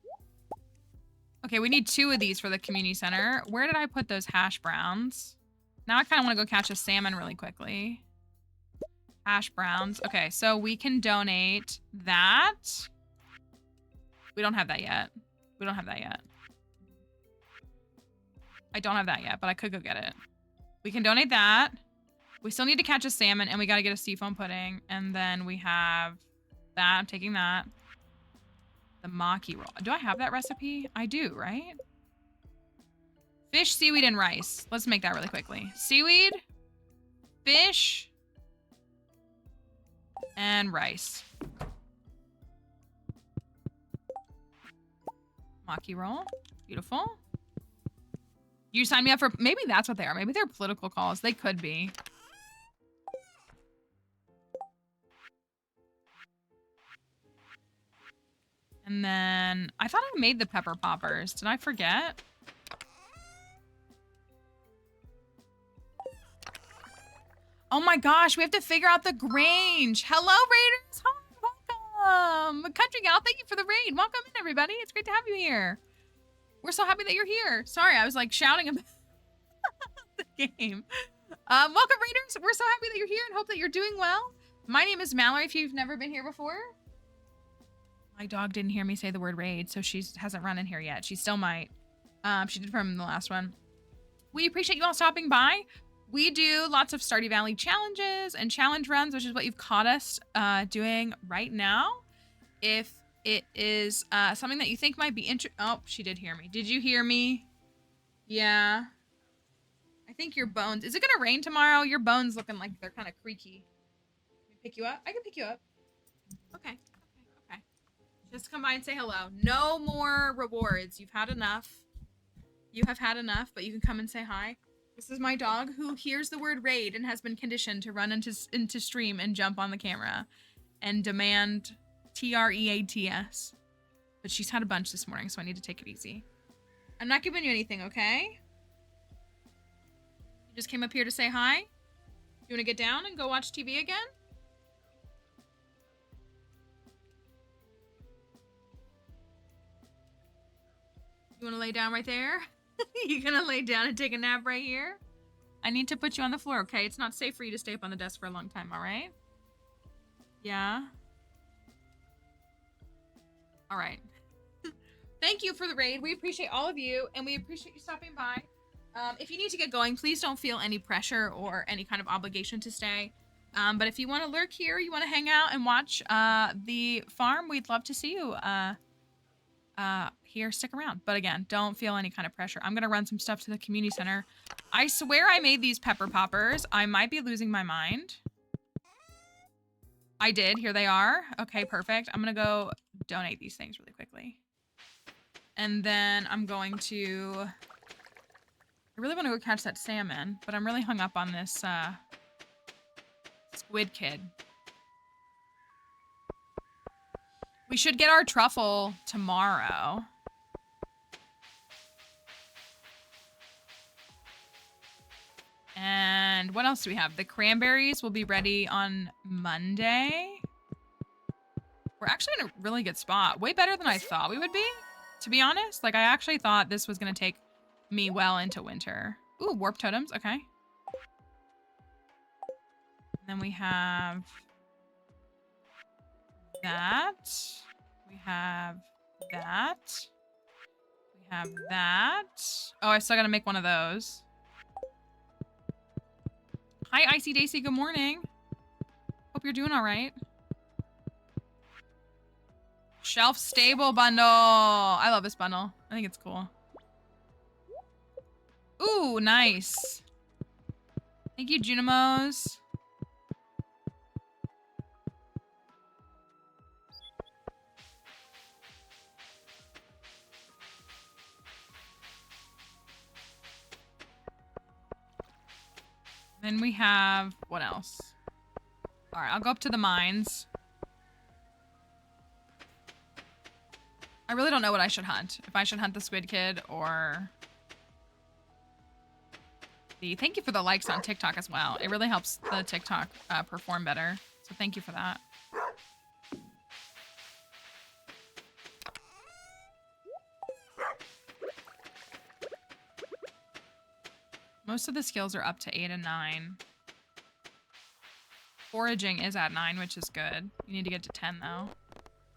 S2: Okay, we need 2 of these for the community center. Where did I put those hash browns? Now I kind of want to go catch a salmon really quickly. Hash browns. Okay, so we can donate that. We don't have that yet. We don't have that yet. I don't have that yet, but I could go get it. We can donate that. We still need to catch a salmon, and we got to get a seafoam pudding. And then we have that. I'm taking that. The maki roll. Do I have that recipe? I do, right? Fish, seaweed, and rice. Let's make that really quickly. Seaweed, fish, and rice. Maki roll. Beautiful. You signed me up for... Maybe that's what they are. Maybe they're political calls. They could be. And then... I thought I made the pepper poppers. Did I forget? Oh my gosh, we have to figure out the Grange. Hello, Raiders. Hi, welcome. Country Gal, thank you for the raid. Welcome in, everybody. It's great to have you here. We're so happy that you're here. Sorry, I was like shouting about the game. Welcome, Raiders. We're so happy that you're here and hope that you're doing well. My name is Mallory, if you've never been here before. My dog didn't hear me say the word raid, so she hasn't run in here yet. She still might. She did from the last one. We appreciate you all stopping by. We do lots of Stardew Valley challenges and challenge runs, which is what you've caught us doing right now. If it is something that you think might be Oh, she did hear me. Did you hear me? Yeah. I think your bones... Is it going to rain tomorrow? Your bones looking like they're kind of creaky. Can I pick you up? I can pick you up. Okay. Okay. Just come by and say hello. No more rewards. You've had enough. You have had enough, but you can come and say hi. This is my dog who hears the word raid and has been conditioned to run into stream and jump on the camera and demand TREATS. But she's had a bunch this morning, so I need to take it easy. I'm not giving you anything, okay? You just came up here to say hi? You want to get down and go watch TV again? You want to lay down right there? You gonna lay down and take a nap right here? I need to put you on the floor, okay? It's not safe for you to stay up on the desk for a long time, all right? Yeah? All right. Thank you for the raid. We appreciate all of you, and we appreciate you stopping by. If you need to get going, please don't feel any pressure or any kind of obligation to stay. But if you want to lurk here, you want to hang out and watch the farm, we'd love to see you here. Stick around. But again, don't feel any kind of pressure. I'm going to run some stuff to the community center. I swear I made these pepper poppers. I might be losing my mind. I did. Here they are. Okay, perfect. I'm going to go donate these things really quickly. And then I'm going to... I really want to go catch that salmon, but I'm really hung up on this squid kid. We should get our truffle tomorrow. And what else do we have? The cranberries will be ready on Monday. We're actually in a really good spot. Way better than I thought we would be, to be honest. Like, I actually thought this was going to take me well into winter. Ooh, warp totems. Okay. And then we have that. We have that. We have that. Oh, I still got to make one of those. Hi, Icy Daisy. Good morning. Hope you're doing all right. Shelf stable bundle. I love this bundle. I think it's cool. Ooh, nice. Thank you, Junimos. Then we have, what else? All right, I'll go up to the mines. I really don't know what I should hunt. If I should hunt the squid kid or the... Thank you for the likes on TikTok as well. It really helps the TikTok perform better. So thank you for that. Most of the skills are up to 8 and 9. Foraging is at 9, which is good. You need to get to 10, though.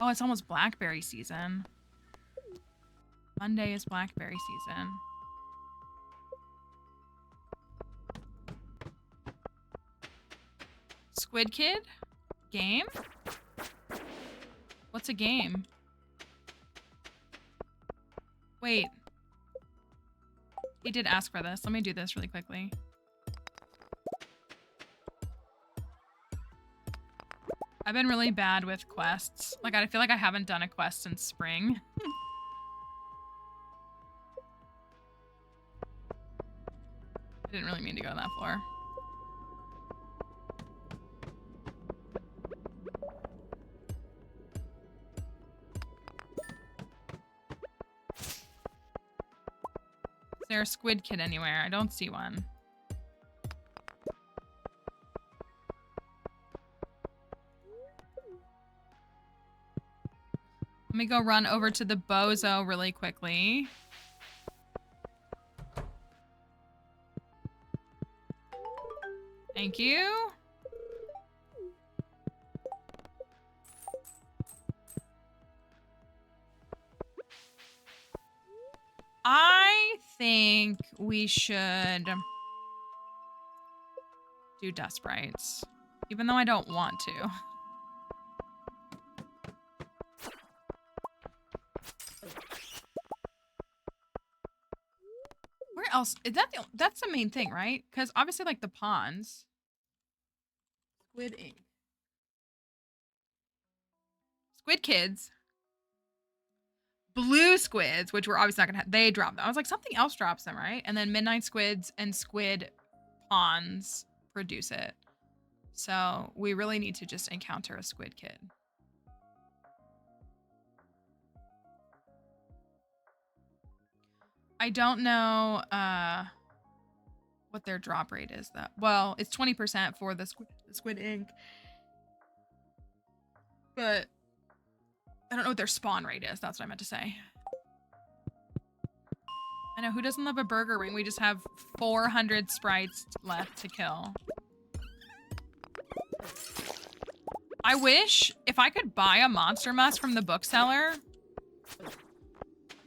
S2: Oh, it's almost blackberry season. Monday is blackberry season. Squid Kid? Game? What's a game? Wait. He did ask for this. Let me do this really quickly. I've been really bad with quests. Like, I feel like I haven't done a quest since spring. I didn't really mean to go on that floor. Is there a squid kid anywhere? I don't see one. Let me go run over to the bozo really quickly. Thank you. I think we should do dust sprites, even though I don't want to. Where else? Is that that's the main thing, right? Because obviously, like the ponds. Squid ink. Squid kids. Blue squids, which we're obviously not gonna have, they drop them. I was like, something else drops them, right? And then midnight squids and squid ponds produce it. So we really need to just encounter a squid kid. I don't know what their drop rate is though. Well, it's 20% for the squid ink. But I don't know what their spawn rate is. That's what I meant to say. I know, who doesn't love a burger ring? We just have 400 sprites left to kill. I wish if I could buy a monster mask from the bookseller,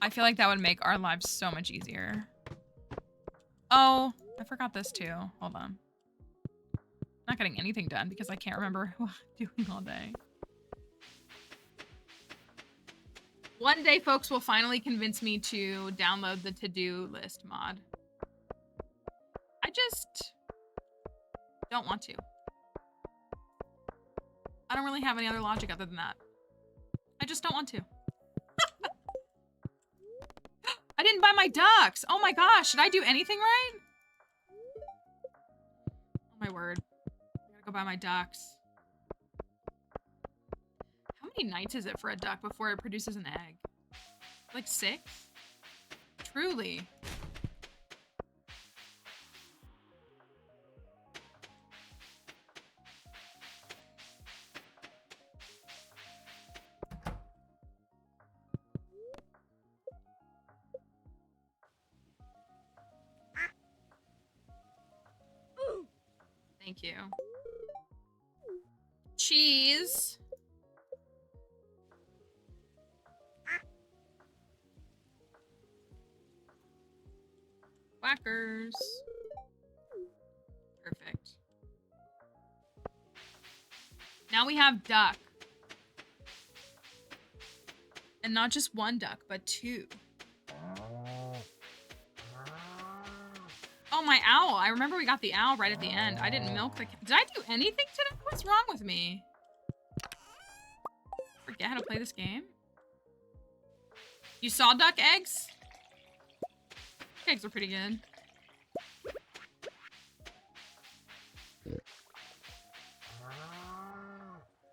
S2: I feel like that would make our lives so much easier. Oh, I forgot this too. Hold on. I'm not getting anything done because I can't remember what I'm doing all day. One day, folks will finally convince me to download the to-do list mod. I just don't want to. I don't really have any other logic other than that. I just don't want to. I didn't buy my ducks. Oh my gosh, should I do anything right? Oh my word. I gotta go buy my ducks. How many nights is it for a duck before it produces an egg? Like 6? Truly. Thank you. Cheese. Whackers. Perfect. Now we have duck. And not just one duck, but 2. Oh, my owl. I remember we got the owl right at the end. I didn't milk the... Did I do anything today? What's wrong with me? Forget how to play this game? You saw duck eggs? Eggs are pretty good.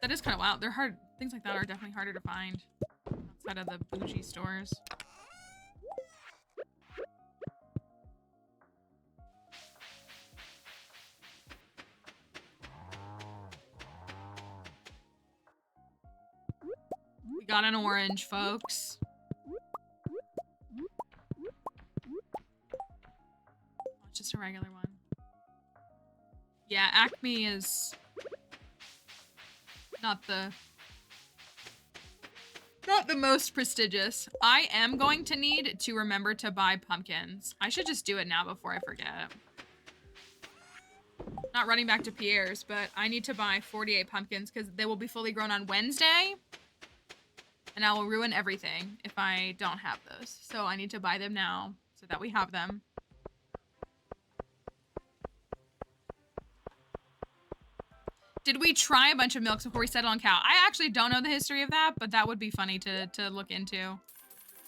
S2: That is kind of wild. They're hard. Things like that are definitely harder to find outside of the bougie stores. We got an orange, folks. Oh, it's just a regular one. Yeah, Acme is not the most prestigious. I am going to need to remember to buy pumpkins. I should just do it now before I forget. Not running back to Pierre's, but I need to buy 48 pumpkins because they will be fully grown on Wednesday. And I will ruin everything if I don't have those. So I need to buy them now so that we have them. Did we try a bunch of milks before we settled on cow? I actually don't know the history of that, but that would be funny to look into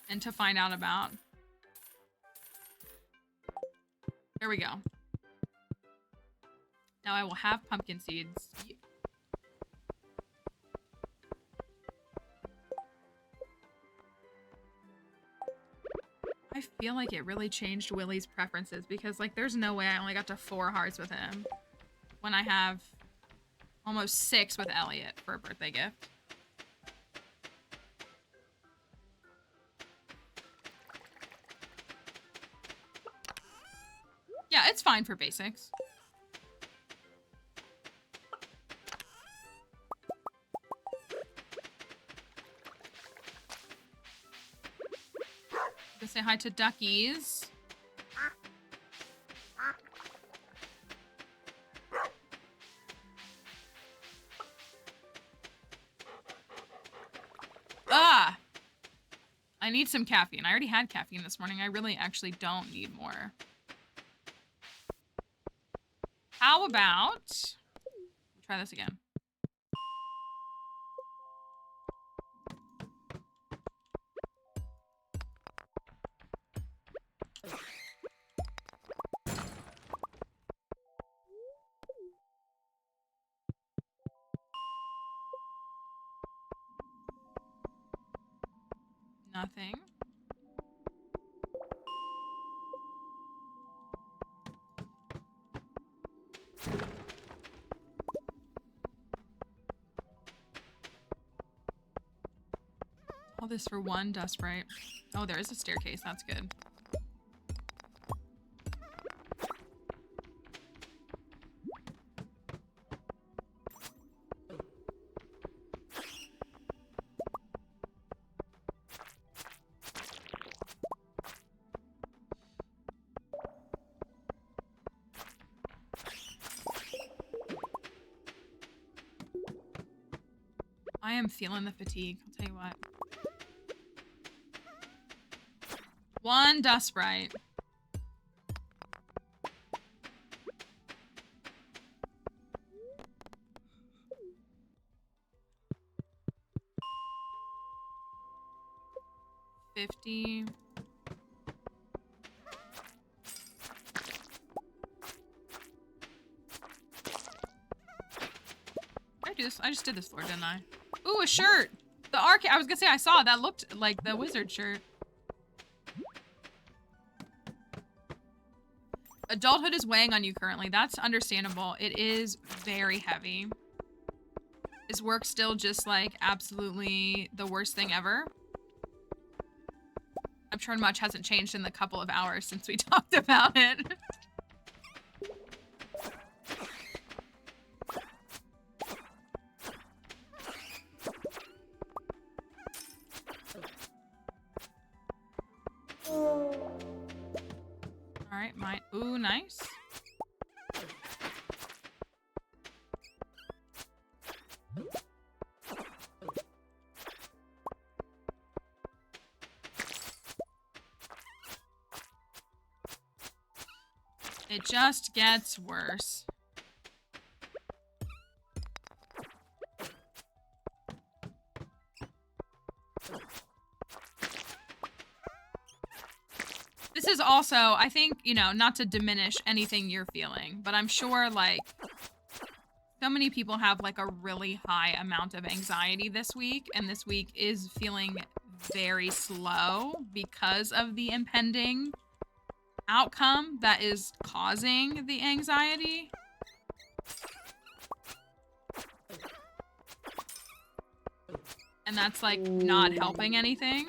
S2: and to find out about. There we go. Now I will have pumpkin seeds. I feel like it really changed Willie's preferences because, like, there's no way I only got to 4 hearts with him when I have almost 6 with Elliot for a birthday gift. Yeah, it's fine for basics. Go say hi to duckies. Ah! I need some caffeine. I already had caffeine this morning. I really actually don't need more. How about... try this again. Nothing. All this for 1 dust right. Oh, there is a staircase. That's good. I am feeling the fatigue. I'll tell you what. 1 dust sprite. $50. I do this. I just did this floor, didn't I? Ooh, a shirt. The arcade. I was gonna say I saw that looked like the wizard shirt. Adulthood is weighing on you currently. That's understandable. It is very heavy. Is work still just like absolutely the worst thing ever? I'm sure much hasn't changed in the couple of hours since we talked about it. Alright, mine. Ooh, nice. It just gets worse. This is also, I think, you know, not to diminish anything you're feeling, but I'm sure, like, So many people have like a really high amount of anxiety this week, and this week is feeling very slow because of the impending outcome that is causing the anxiety. And that's like not helping anything.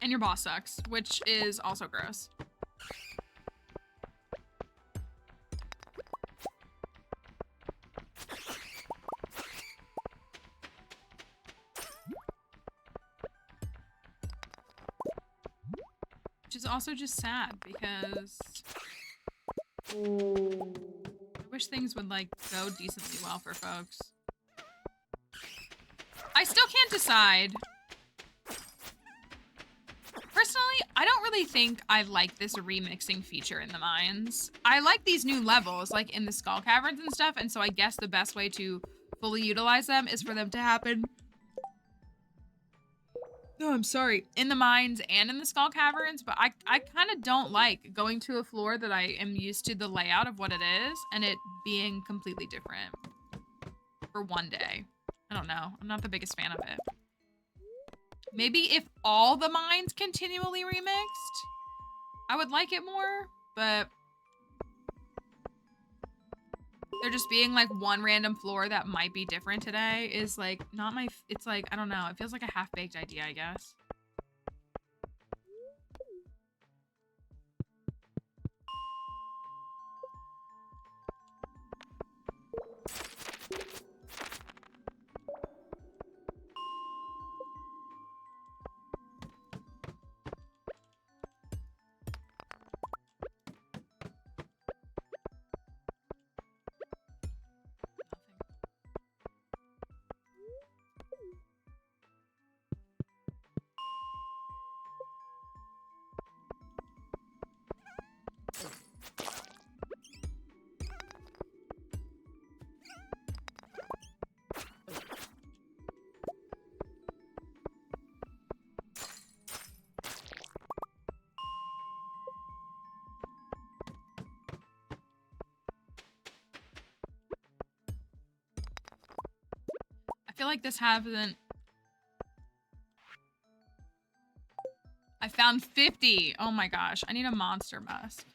S2: And your boss sucks, which is also gross. Which is also just sad because I wish things would like go decently well for folks. I still can't decide. Personally, I don't really think I like this remixing feature in the mines. I like these new levels, like in the skull caverns and stuff, and so I guess the best way to fully utilize them is for them to happen. No, I'm sorry. In the mines and in the skull caverns, but I kind of don't like going to a floor that I am used to the layout of what it is and it being completely different for one day. I don't know. I'm not the biggest fan of it. Maybe if all the mines continually remixed, I would like it more, but there just being like one random floor that might be different today is like not my, it's like, I don't know. It feels like a half-baked idea, I guess. I feel like this hasn't... I found 50. Oh my gosh. I need a monster musk.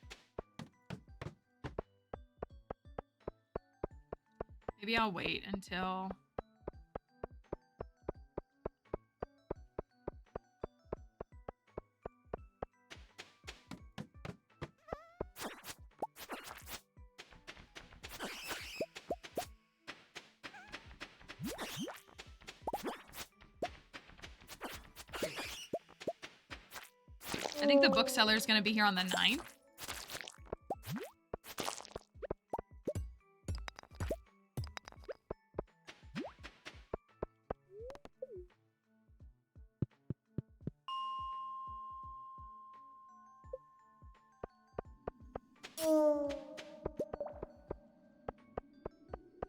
S2: Maybe I'll wait until... I think the bookseller is going to be here on the 9th.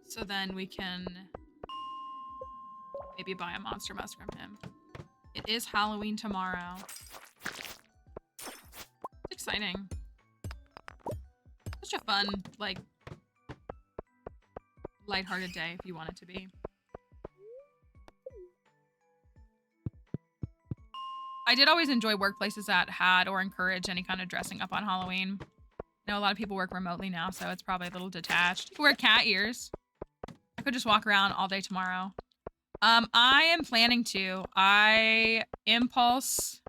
S2: So then we can maybe buy a monster musk from him. It is Halloween tomorrow. Exciting. Such a fun, like, lighthearted day if you want it to be. I did always enjoy workplaces that had or encouraged any kind of dressing up on Halloween. I know a lot of people work remotely now, so it's probably a little detached. You can wear cat ears. I could just walk around all day tomorrow. I am planning to. I impulse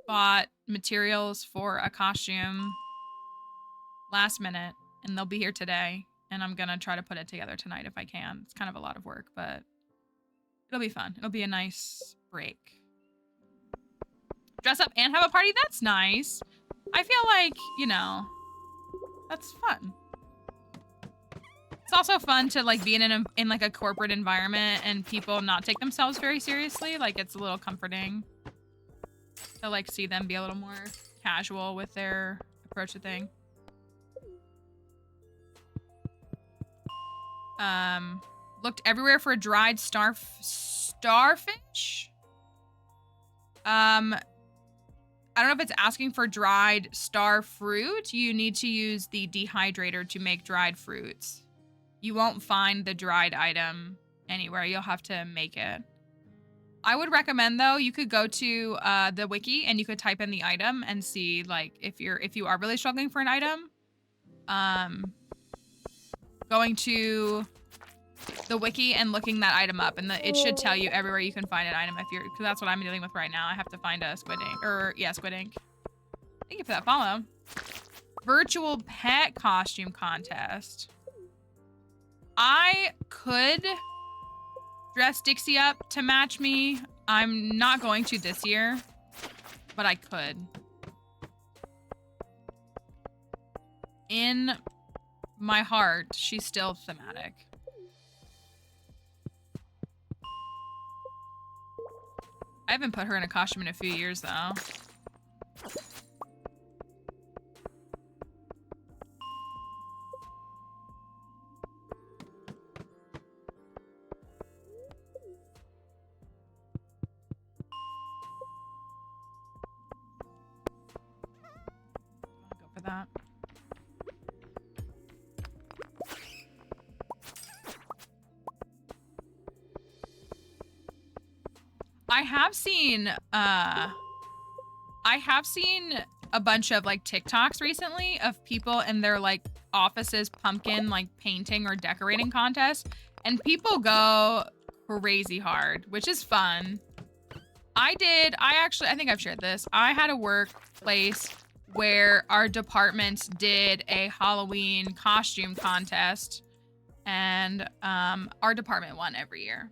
S2: bought materials for a costume last minute, and they'll be here today, and I'm gonna try to put it together tonight if I can. It's kind of a lot of work, but it'll be fun. It'll be a nice break. Dress up and have a party? That's nice. I feel like, you know, that's fun. It's also fun to like be in like a corporate environment and people not take themselves very seriously. Like it's a little comforting to like see them be a little more casual with their approach to thing. Looked everywhere for a dried starfish. I don't know if it's asking for dried star fruit. You need to use the dehydrator to make dried fruits. You won't find the dried item anywhere. You'll have to make it. I would recommend, though, you could go to the wiki and you could type in the item and see, like, if you are really struggling for an item. Going to the wiki and looking that item up, and it should tell you everywhere you can find an item because that's what I'm dealing with right now. I have to find a squid ink, squid ink. Thank you for that follow. Virtual pet costume contest. I could dress Dixie up to match me. I'm not going to this year, but I could. In my heart, she's still thematic. I haven't put her in a costume in a few years, though. Go for that. I have seen a bunch of like TikToks recently of people in their like offices pumpkin like painting or decorating contests, and people go crazy hard, which is fun. I think I've shared this. I had a workplace where our department did a Halloween costume contest, and our department won every year.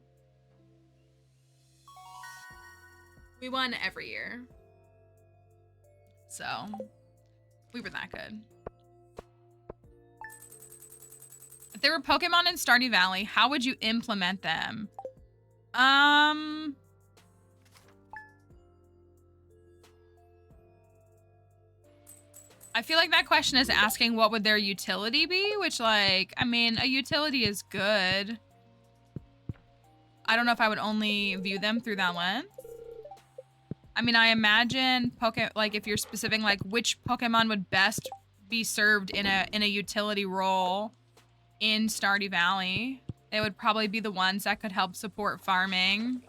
S2: We won every year. So, we were that good. If there were Pokemon in Stardew Valley, how would you implement them? I feel like that question is asking what would their utility be, which, like, I mean, a utility is good. I don't know if I would only view them through that lens. I mean, I imagine like if you're specific, like which Pokemon would best be served in a utility role in Stardew Valley, it would probably be the ones that could help support farming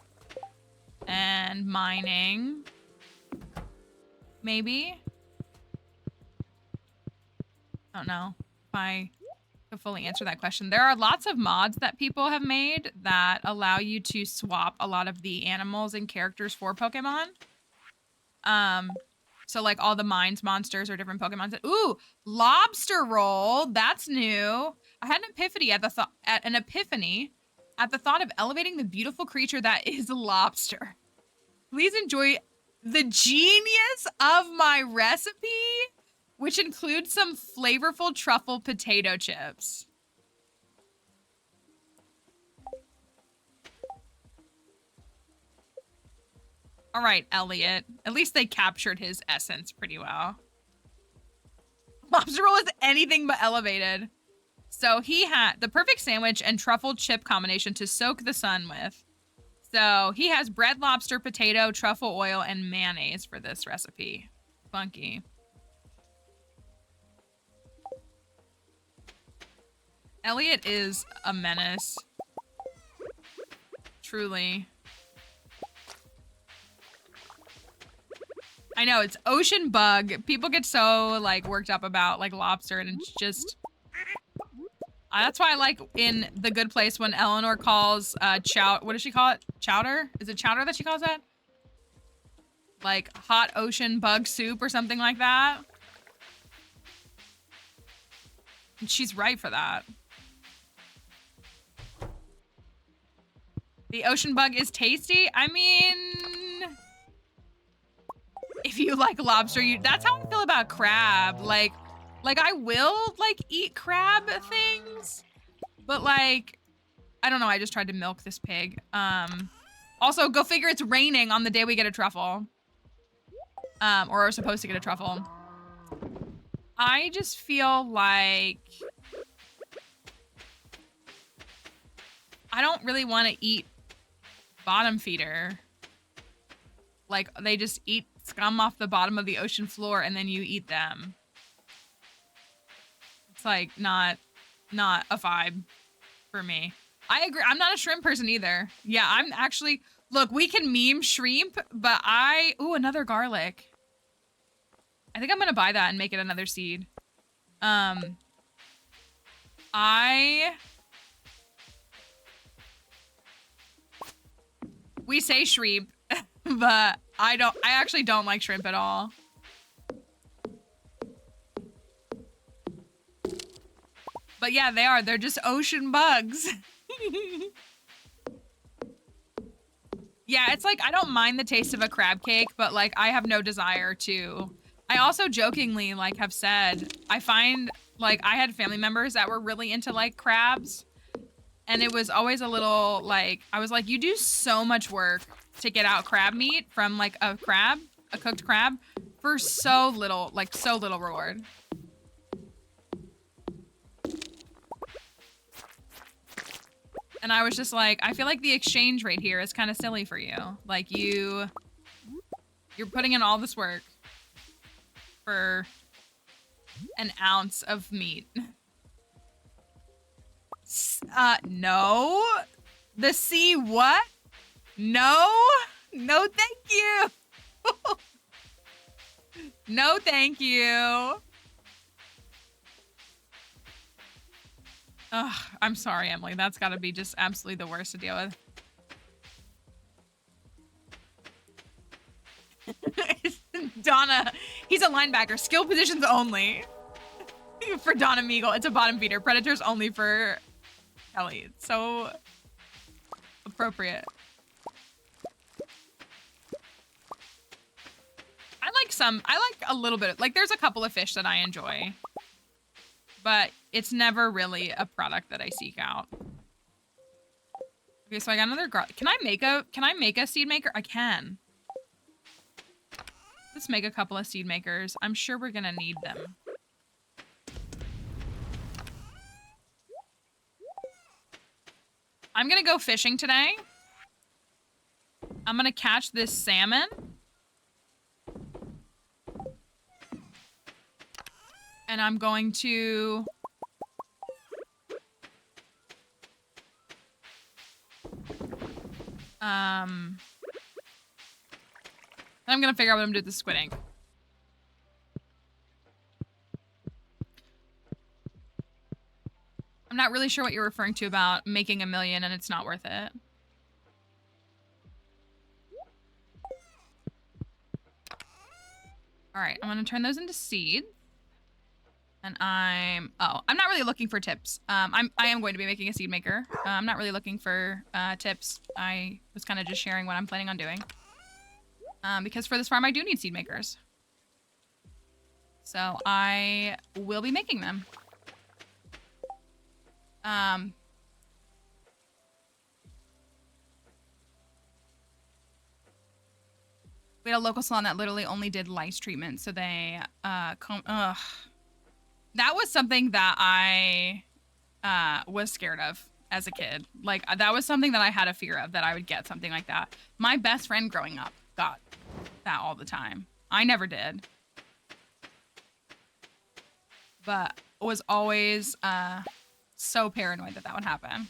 S2: and mining. Maybe. I don't know if I could fully answer that question. There are lots of mods that people have made that allow you to swap a lot of the animals and characters for Pokemon. So like all the mines monsters are different Pokemon. Ooh, lobster roll. That's new. I had an epiphany at the thought of elevating the beautiful creature that is a lobster. Please enjoy the genius of my recipe, which includes some flavorful truffle potato chips. All right, Elliot. At least they captured his essence pretty well. Lobster roll is anything but elevated. So he had the perfect sandwich and truffle chip combination to soak the sun with. So he has bread, lobster, potato, truffle oil, and mayonnaise for this recipe. Funky. Elliot is a menace. Truly. I know, it's ocean bug. People get so like worked up about like lobster, and it's just that's why I like in The Good Place when Eleanor calls what does she call it? Chowder? Is it chowder that she calls that? Like hot ocean bug soup or something like that. And she's right for that. The ocean bug is tasty. I mean, if you like lobster, that's how I feel about crab. Like I will like eat crab things, but like, I don't know. I just tried to milk this pig. Also, go figure it's raining on the day we get a truffle. or are supposed to get a truffle. I just feel like I don't really want to eat bottom feeder. Like, they just eat scum off the bottom of the ocean floor and then you eat them. It's like not a vibe for me. I agree. I'm not a shrimp person either. Yeah, I'm actually, look, we can meme shrimp, but ooh, another garlic. I think I'm gonna buy that and make it another seed. We say shrimp, but I actually don't like shrimp at all. But yeah, they're just ocean bugs. Yeah, it's like, I don't mind the taste of a crab cake, but like, I have no desire to. I also jokingly like have said, I find like I had family members that were really into like crabs. And it was always a little like, I was like, you do so much work to get out crab meat from like a cooked crab for so little reward. And I was just like, I feel like the exchange rate here is kind of silly for you. Like you're putting in all this work for an ounce of meat. No. The sea what? No. No, thank you. No, thank you. Ugh, I'm sorry, Emily. That's got to be just absolutely the worst to deal with. Donna, he's a linebacker. Skill positions only. For Donna Meagle, it's a bottom feeder. Predators only for Kelly. It's so appropriate. I like a little bit. Like, there's a couple of fish that I enjoy. But it's never really a product that I seek out. Okay, so I got another garlic. Can I make a seed maker? I can. Let's make a couple of seed makers. I'm sure we're gonna need them. I'm gonna go fishing today. I'm gonna catch this salmon. And I'm going to... I'm gonna figure out what I'm gonna do with the squid ink. I'm not really sure what you're referring to about making $1 million and it's not worth it. All right, I'm gonna turn those into seeds. And I'm not really looking for tips. I am going to be making a seed maker. I'm not really looking for tips. I was kind of just sharing what I'm planning on doing. Because for this farm, I do need seed makers. So I will be making them. We had a local salon that literally only did lice treatment. So they, that was something that I was scared of as a kid. Like, that was something that I had a fear of, that I would get something like that. My best friend growing up got that all the time. I never did. But was always so paranoid that that would happen.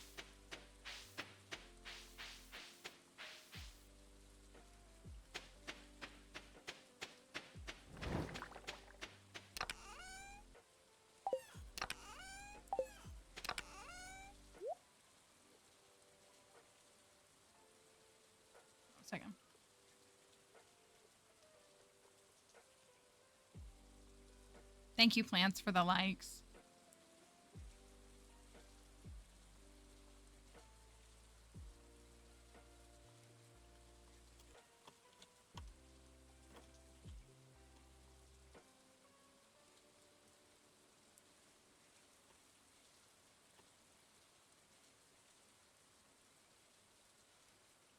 S2: Second. Thank you, plants, for the likes.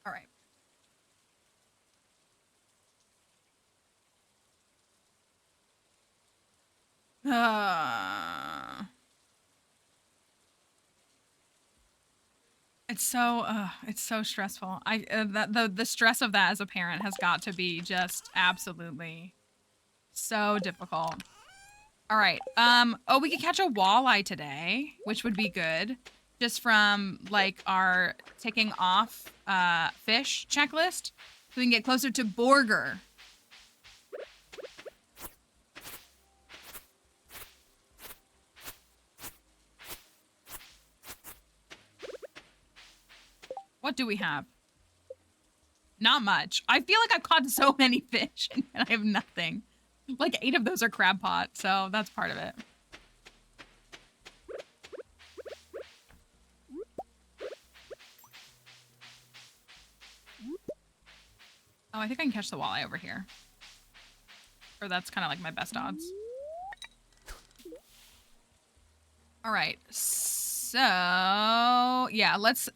S2: All right. It's so stressful. The stress of that as a parent has got to be just absolutely so difficult. All right. Oh, we could catch a walleye today, which would be good. Just from like our ticking off fish checklist, so we can get closer to Borger. What do we have? Not much. I feel like I've caught so many fish and I have nothing. Like 8 of those are crab pot, so that's part of it. Oh, I think I can catch the walleye over here. Or that's kind of like my best odds. All right. So, yeah, let's...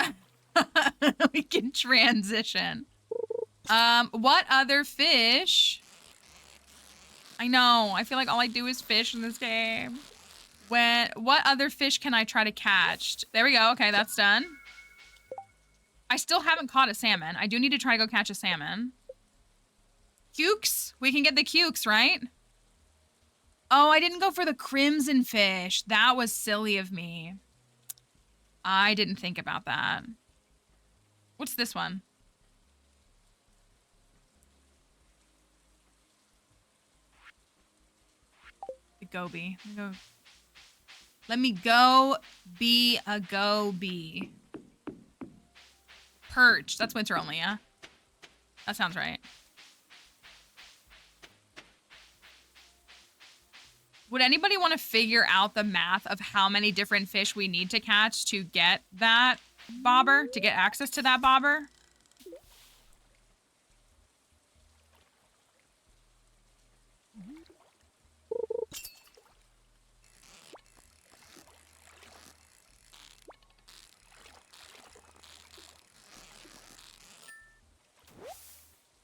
S2: we can transition. What other fish? I know. I feel like all I do is fish in this game. What other fish can I try to catch? There we go. Okay, that's done. I still haven't caught a salmon. I do need to try to go catch a salmon. Cukes? We can get the cukes, right? Oh, I didn't go for the crimson fish. That was silly of me. I didn't think about that. What's this one? The goby. Let me go be a goby. Perch. That's winter only, yeah? That sounds right. Would anybody want to figure out the math of how many different fish we need to catch to get that bobber? To get access to that bobber?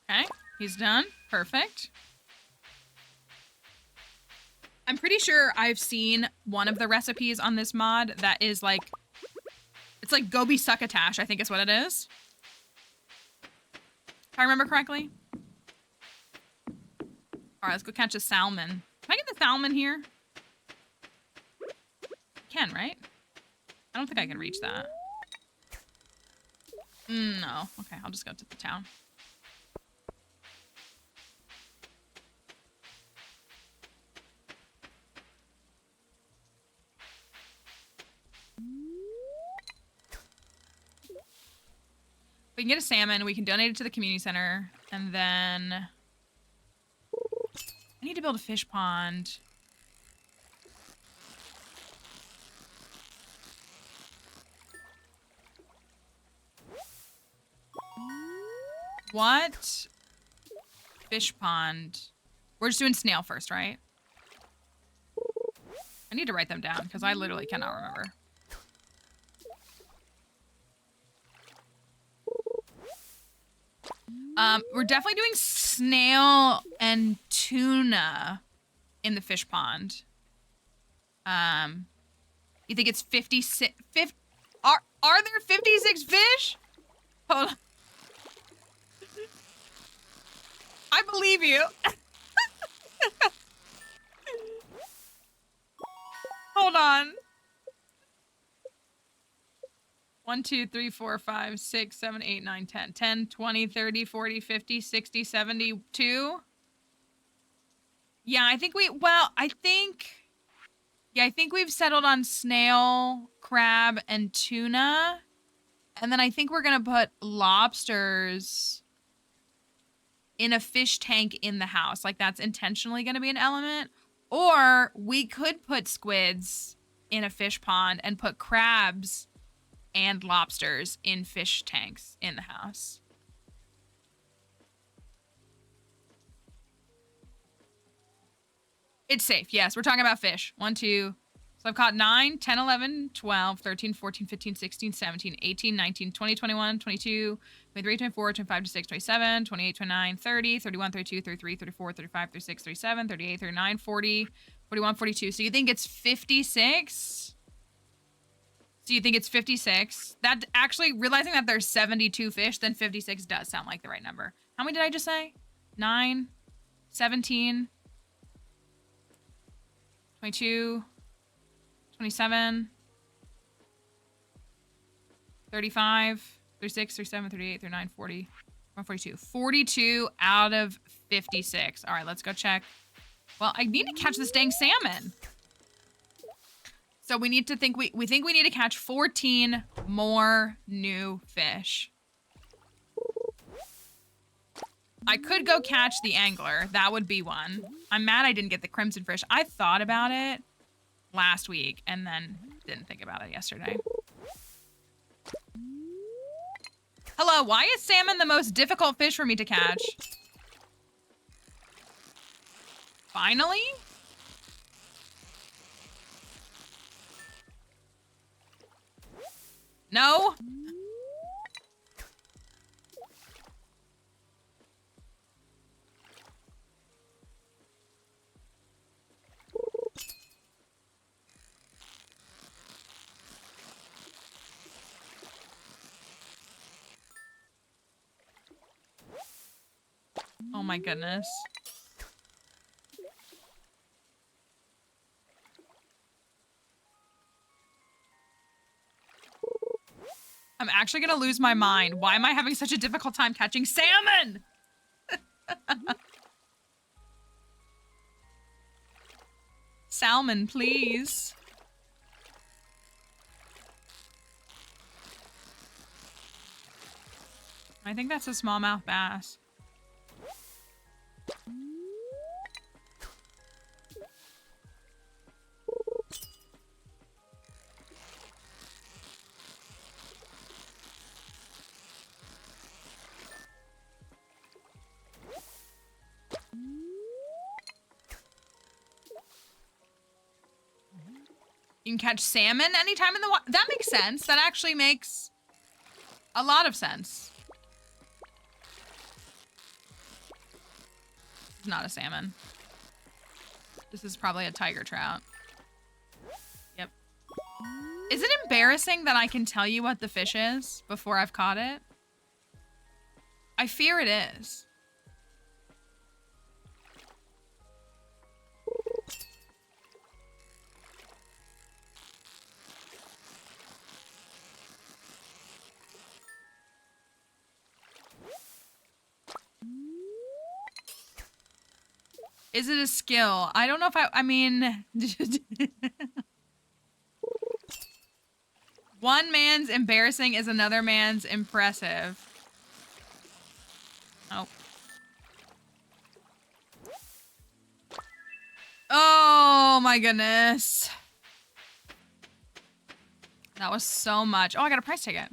S2: Okay, he's done. Perfect. I'm pretty sure I've seen one of the recipes on this mod that is like, it's like goby succotash, I think is what it is. If I remember correctly. All right, let's go catch a salmon. Can I get the salmon here? Can, right? I don't think I can reach that. No. Okay, I'll just go to the town. We can get a salmon, we can donate it to the community center, and then I need to build a fish pond. What? Fish pond. We're just doing snail first, right? I need to write them down because I literally cannot remember. We're definitely doing snail and tuna in the fish pond. You think it's 56? Are there 56 fish? Hold on. I believe you. Hold on. 1, 2, 3, 4, 5, 6, 7, 8, 9, 10. 10, 20, 30, 40, 50, 60, 72. Yeah, I think I think we've settled on snail, crab, and tuna. And then I think we're going to put lobsters in a fish tank in the house. Like that's intentionally going to be an element. Or we could put squids in a fish pond and put crabs and lobsters in fish tanks in the house. It's safe. Yes, we're talking about fish. 1, 2, So I've caught 9, 10, 11, 12, 13, 14, 15, 16, 17, 18, 19, 20, 21, 22, 23, 24, 25, 26, 27, 28, 29, 30, 31, 32, 33, 34, 35, 36, 37, 38, 39, 40, 41, 42. So you think it's 56? So you think it's 56? That actually, realizing that there's 72 fish, then 56 does sound like the right number. How many did I just say? 9, 17, 22, 27, 35, 36, 37, 38, 39, 40, 142. 42 out of 56. All right, let's go check. Well, I need to catch this dang salmon. So we need to think, we think we need to catch 14 more new fish. I could go catch the angler. That would be one. I'm mad I didn't get the crimson fish. I thought about it last week and then didn't think about it yesterday. Hello, why is salmon the most difficult fish for me to catch? Finally? No? Oh my goodness. I'm actually gonna lose my mind. Why am I having such a difficult time catching salmon? Salmon, please. I think that's a smallmouth bass. You can catch salmon anytime in the water. That makes sense. That actually makes a lot of sense. It's not a salmon. This is probably a tiger trout. Yep. Is it embarrassing that I can tell you what the fish is before I've caught it? I fear it is. Is it a skill? I don't know if I mean... One man's embarrassing is another man's impressive. Oh. Oh my goodness. That was so much. Oh, I got a price ticket.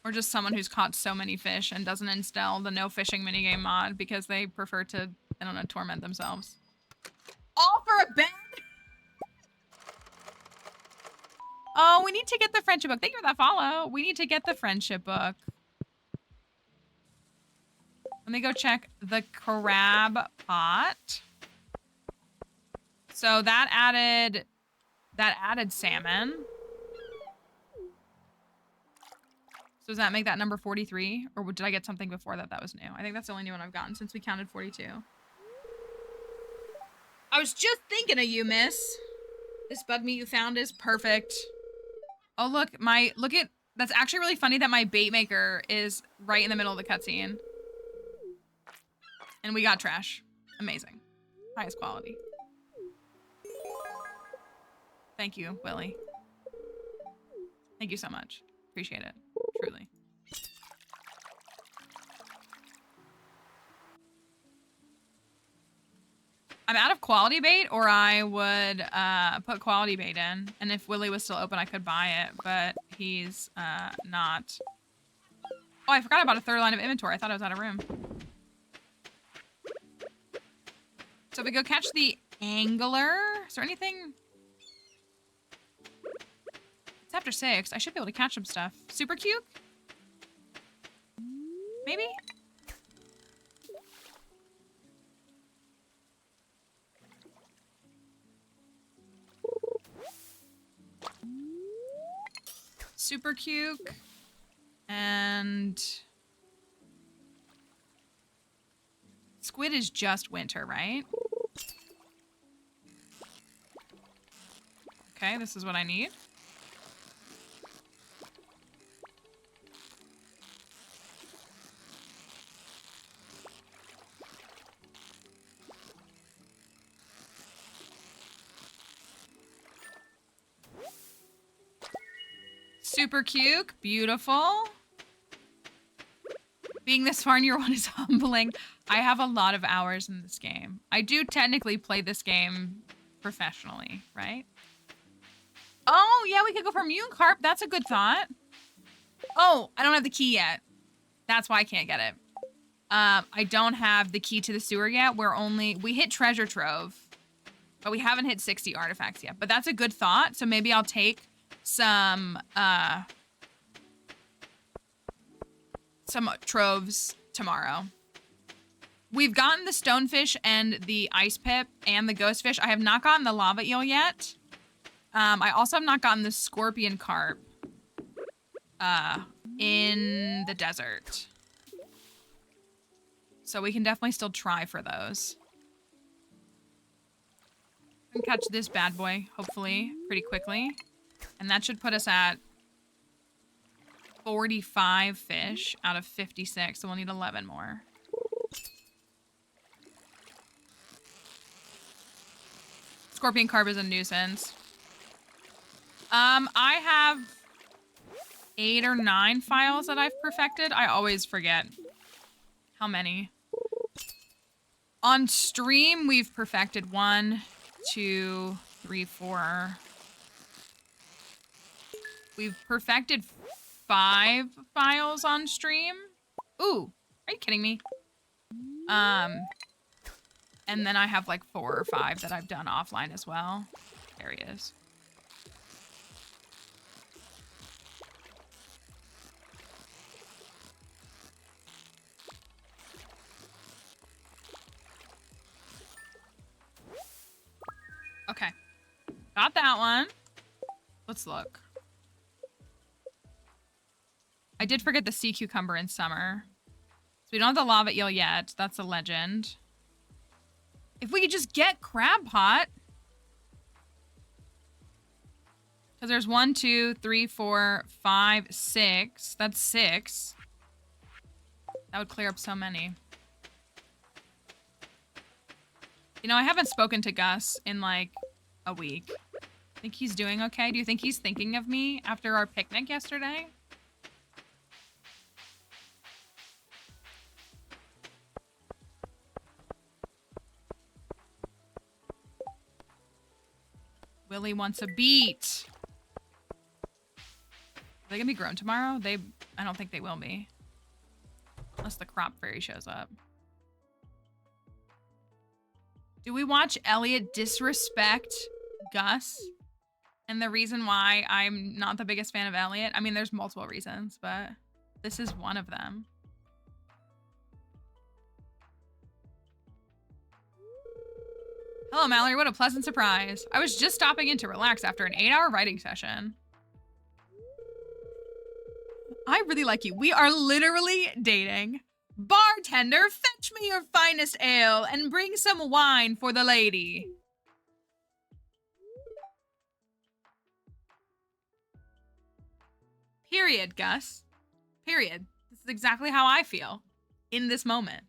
S2: Or just someone who's caught so many fish and doesn't install the no fishing minigame mod because they prefer to, I don't know, torment themselves. All for a bed? Oh, we need to get the friendship book. Thank you for that follow. We need to get the friendship book. Let me go check the crab pot. So that added salmon. So does that make that number 43? Or did I get something before that that was new? I think that's the only new one I've gotten since we counted 42. I was just thinking of you, miss. This bug meat you found is perfect. Oh, look, that's actually really funny that my bait maker is right in the middle of the cutscene. And we got trash. Amazing. Highest quality. Thank you, Willie. Thank you so much. Appreciate it. Truly. I'm out of quality bait, or I would put quality bait in. And if Willie was still open, I could buy it, but he's not. Oh, I forgot about a third line of inventory. I thought I was out of room. So if we go catch the angler. Is there anything? It's after 6. I should be able to catch some stuff. Super cute? Maybe? Super cute. And squid is just winter, right? Okay, this is what I need. Super cute. Beautiful. Being this far in year 1 is humbling. I have a lot of hours in this game. I do technically play this game professionally, right? Oh, yeah, we could go for Mune Carp. That's a good thought. Oh, I don't have the key yet. That's why I can't get it. I don't have the key to the sewer yet. We hit Treasure Trove, but we haven't hit 60 artifacts yet. But that's a good thought. So maybe I'll take some troves tomorrow. We've gotten the stonefish and the ice pip and the ghost fish. I have not gotten the lava eel yet. I also have not gotten the scorpion carp in the desert. So we can definitely still try for those. We can catch this bad boy, hopefully, pretty quickly. And that should put us at 45 fish out of 56, so we'll need 11 more. Scorpion carp is a nuisance. I have 8 or 9 files that I've perfected. I always forget how many. On stream, we've perfected 1, 2, 3, 4. We've perfected 5 files on stream. Ooh, are you kidding me? And then I have like 4 or 5 that I've done offline as well. There he is. Okay. Got that one. Let's look. I did forget the sea cucumber in summer. So we don't have the lava eel yet. That's a legend. If we could just get crab pot. Because there's 1, 2, 3, 4, 5, 6. That's 6. That would clear up so many. You know, I haven't spoken to Gus in like a week. Think he's doing okay? Do you think he's thinking of me after our picnic yesterday? Willie wants a beet. Are they gonna be grown tomorrow? I don't think they will be. Unless the crop fairy shows up. Do we watch Elliot disrespect Gus? And the reason why I'm not the biggest fan of Elliot, I mean, there's multiple reasons, but this is one of them. Hello, Mallory. What a pleasant surprise. I was just stopping in to relax after an 8-hour writing session. I really like you. We are literally dating. Bartender, fetch me your finest ale and bring some wine for the lady. Period, Gus. Period. This is exactly how I feel in this moment.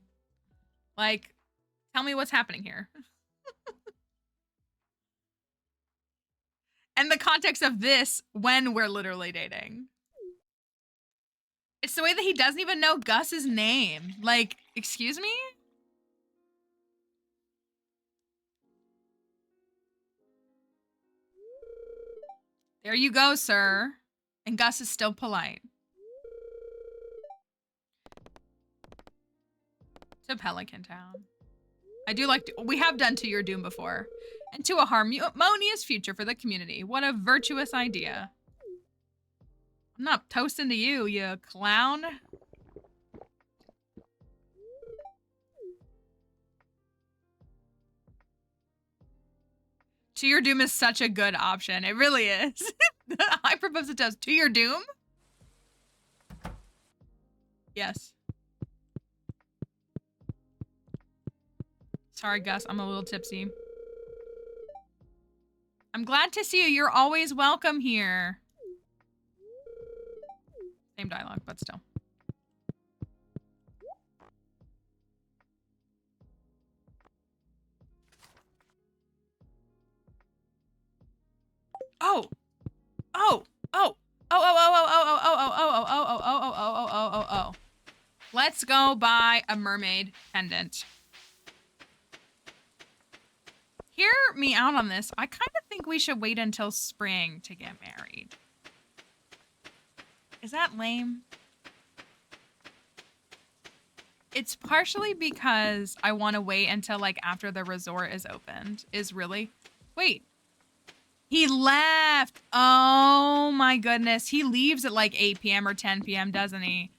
S2: Like, tell me what's happening here. And the context of this when we're literally dating. It's the way that he doesn't even know Gus's name. Like, excuse me? There you go, sir. And Gus is still polite. To Pelican Town. I do like to, we have done To Your Doom before. And to a harmonious future for the community. What a virtuous idea. I'm not toasting to you, you clown. To Your Doom is such a good option. It really is. I propose a toast. To Your Doom? Yes. Sorry, Gus. I'm a little tipsy. I'm glad to see you. You're always welcome here. Same dialogue, but still. Oh. Oh. Oh. Oh. Let's go buy a mermaid pendant. Hear me out on this. I kind of think we should wait until spring to get married. Is that lame? It's partially because I want to wait until like after the resort is opened. Wait. He left. Oh my goodness. He leaves at like 8 p.m. or 10 p.m., doesn't he?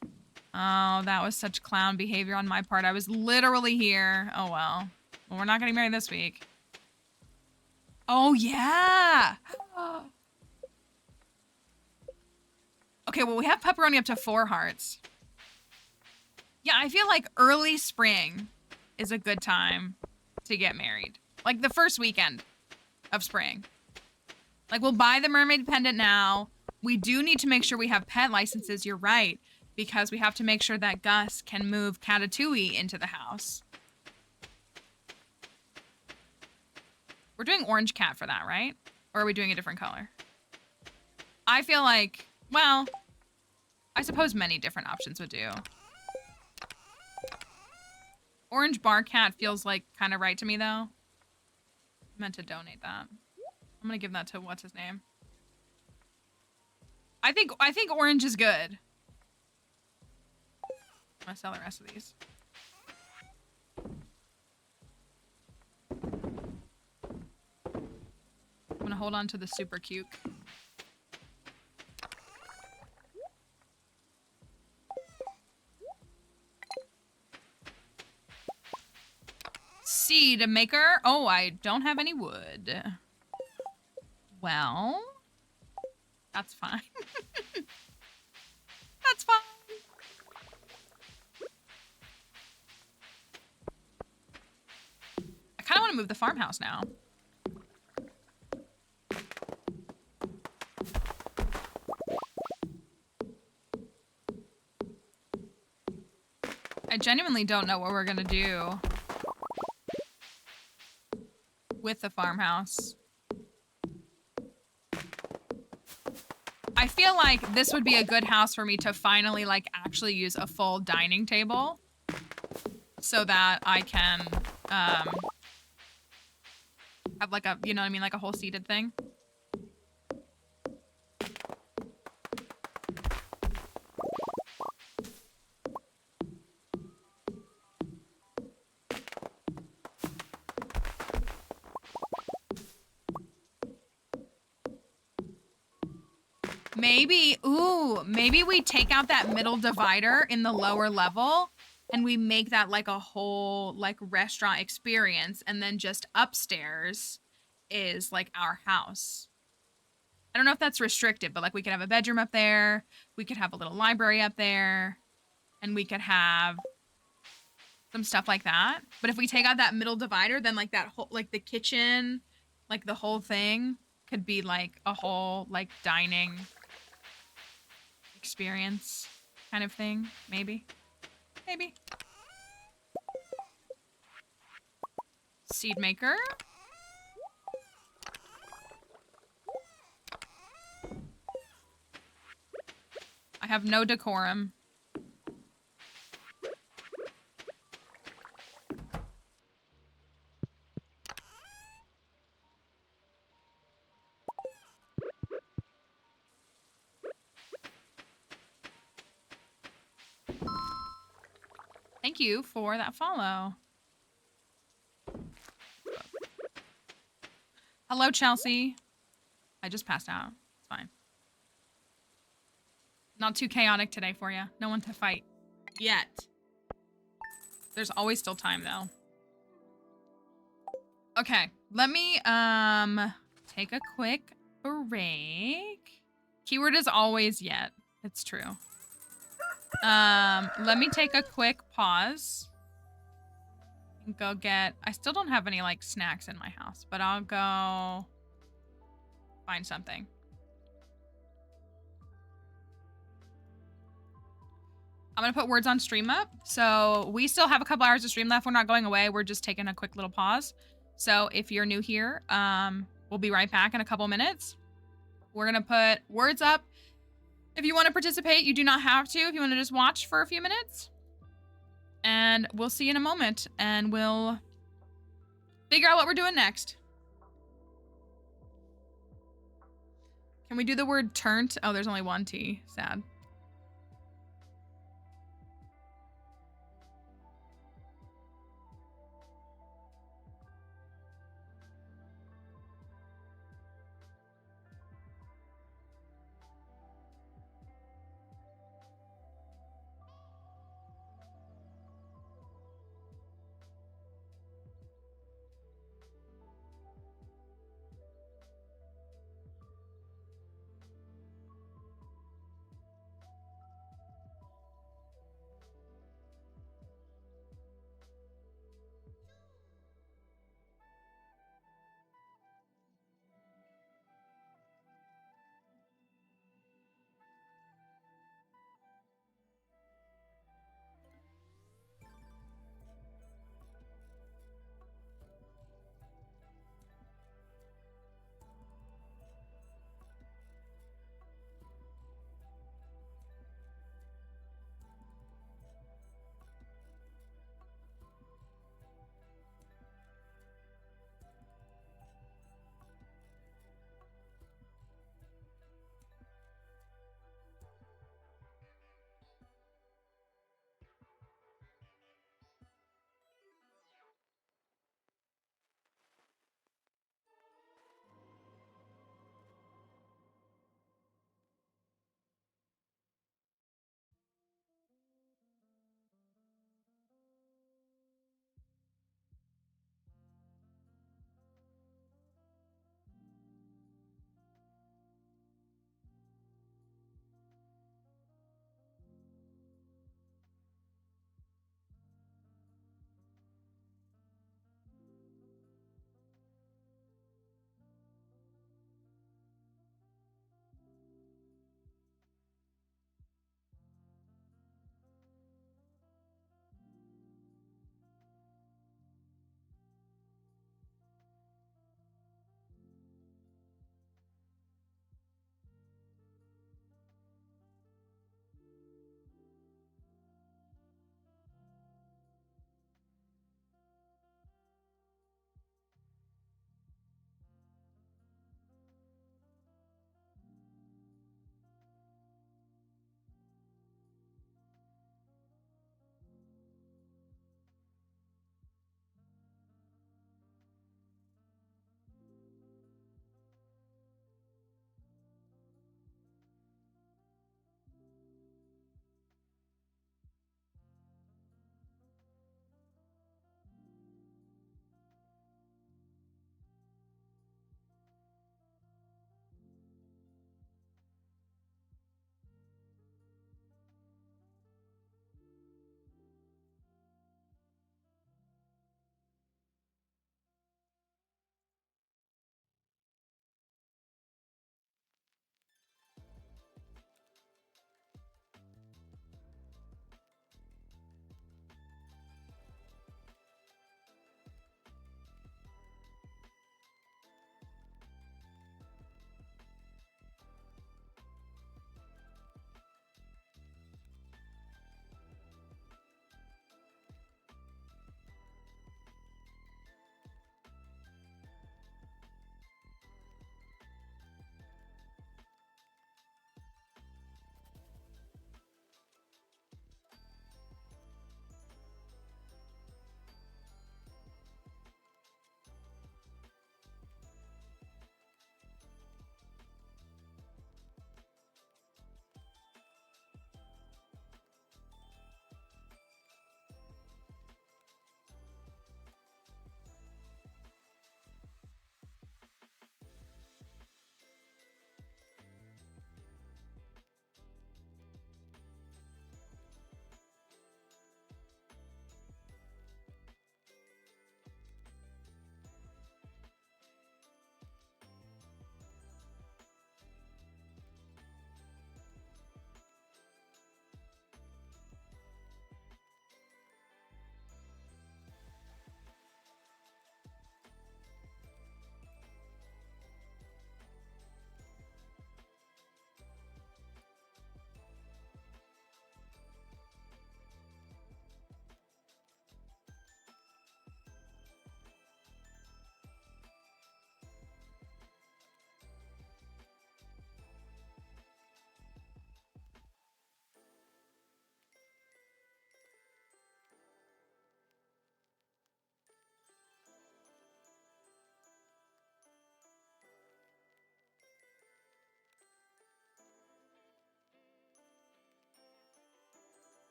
S2: Oh, that was such clown behavior on my part. I was literally here. Oh well. Well, we're not getting married this week. Oh yeah. Okay, well we have pepperoni up to 4 hearts. Yeah, I feel like early spring is a good time to get married. Like the first weekend of spring. Like we'll buy the mermaid pendant now. We do need to make sure we have pet licenses, you're right. Because we have to make sure that Gus can move Catatouille into the house. We're doing orange cat for that, right? Or are we doing a different color? I feel like, well, I suppose many different options would do. Orange bar cat feels like kind of right to me though. I meant to donate that. I'm gonna give that to what's his name. I think orange is good. I'm gonna sell the rest of these. I'm gonna hold on to the super cute. Seed maker. Oh, I don't have any wood. Well, that's fine. That's fine. I kind of want to move the farmhouse now. I genuinely don't know what we're gonna do with the farmhouse. I feel like this would be a good house for me to finally like actually use a full dining table so that I can have like a, you know what I mean, like a whole seated thing. Maybe we take out that middle divider in the lower level and we make that like a whole like restaurant experience, and then just upstairs is like our house. I don't know if that's restricted, but like we could have a bedroom up there, we could have a little library up there, and we could have some stuff like that. But if we take out that middle divider, then like that whole, like the kitchen, like the whole thing could be like a whole like dining experience kind of thing. Maybe. Seed maker. I have no decorum. Thank you for that follow. Hello, Chelsea. I just passed out. It's fine. Not too chaotic today for you. No one to fight. Yet. There's always still time, though. Okay. Let me, take a quick break. Keyword is always yet. It's true. Let me take a quick pause. Go get... I still don't have any, like, snacks in my house, but I'll go find something. I'm going to put words on stream up. So we still have a couple hours of stream left. We're not going away. We're just taking a quick little pause. So if you're new here, we'll be right back in a couple minutes. We're going to put words up. If you want to participate, you do not have to. If you want to just watch for a few minutes. And we'll see you in a moment. And we'll figure out what we're doing next. Can we do the word turnt? Oh, there's only one T. Sad.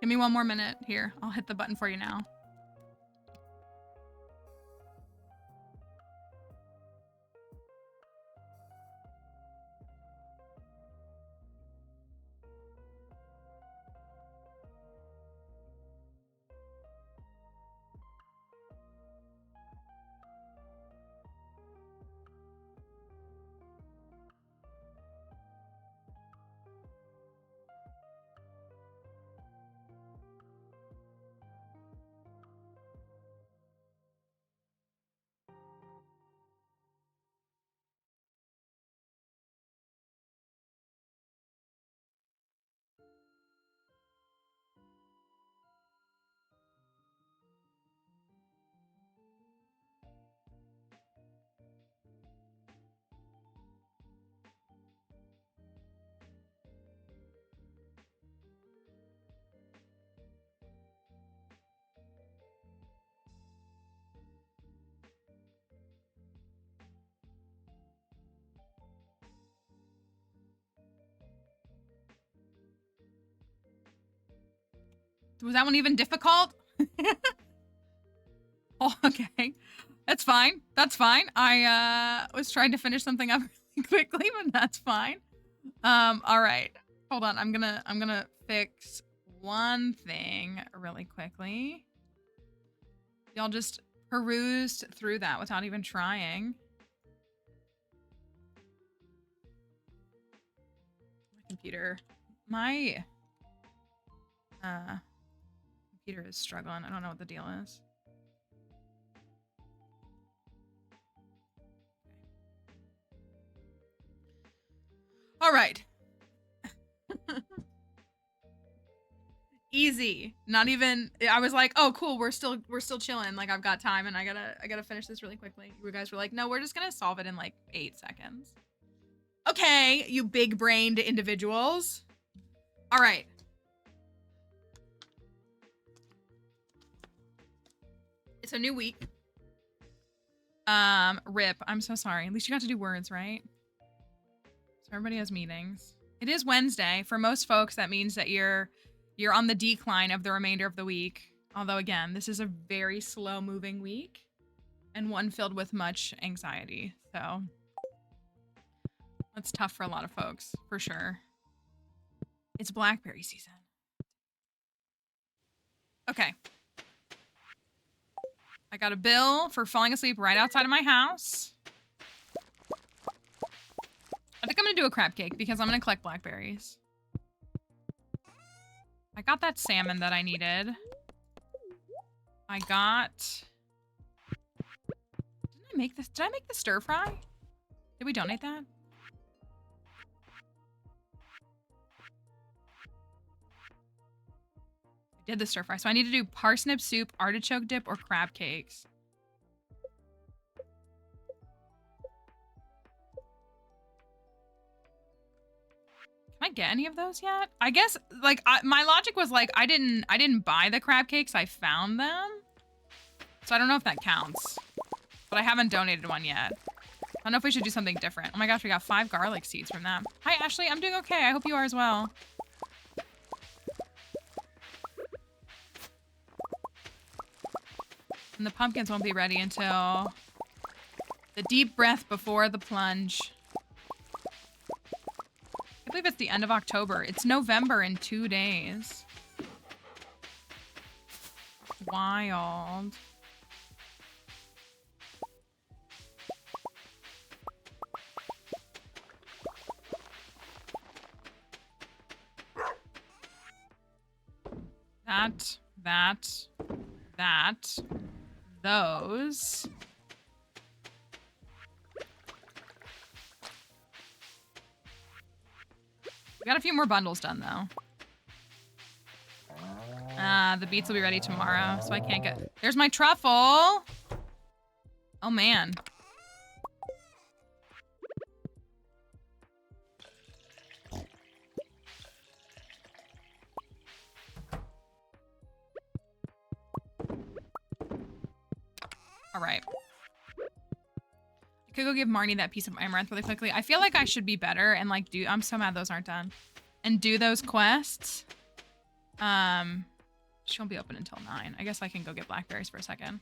S2: Give me one more minute. Here, I'll hit the button for you now. Was that one even difficult? Oh, okay. That's fine. That's fine. I was trying to finish something up really quickly, but that's fine. All right. Hold on. I'm gonna fix one thing really quickly. Y'all just perused through that without even trying. My computer is struggling. I don't know what the deal is. All right. Easy. Not even, I was like, oh cool, we're still chilling. Like I've got time and I gotta finish this really quickly. You guys were like, no, we're just gonna solve it in like 8 seconds. Okay, you big-brained individuals. All right. It's a new week. Rip. I'm so sorry. At least you got to do words, right? So everybody has meetings. It is Wednesday. For most folks, that means that you're on the decline of the remainder of the week. Although, again, this is a very slow-moving week and one filled with much anxiety. So that's tough for a lot of folks, for sure. It's blackberry season. Okay. I got a bill for falling asleep right outside of my house. I think I'm gonna do a crab cake because I'm gonna collect blackberries. I got that salmon that I needed. I got... Didn't I make this? Did I make the stir fry? Did we donate that? I did the stir fry. So I need to do parsnip soup, artichoke dip, or crab cakes. Can I get any of those yet? I guess like my logic was like I didn't buy the crab cakes, I found them. So I don't know if that counts. But I haven't donated one yet. I don't know if we should do something different. Oh my gosh, we got 5 garlic seeds from them. Hi Ashley, I'm doing okay. I hope you are as well. And the pumpkins won't be ready until the deep breath before the plunge. I believe it's the end of October. It's November in 2 days. Wild. Those. We got a few more bundles done, though. The beets will be ready tomorrow, so I can't get... There's my truffle! Oh, man. All right. I could go give Marnie that piece of amaranth really quickly. I feel like I should be better and like do... I'm so mad those aren't done. And do those quests. She won't be open until 9. I guess I can go get blackberries for a second.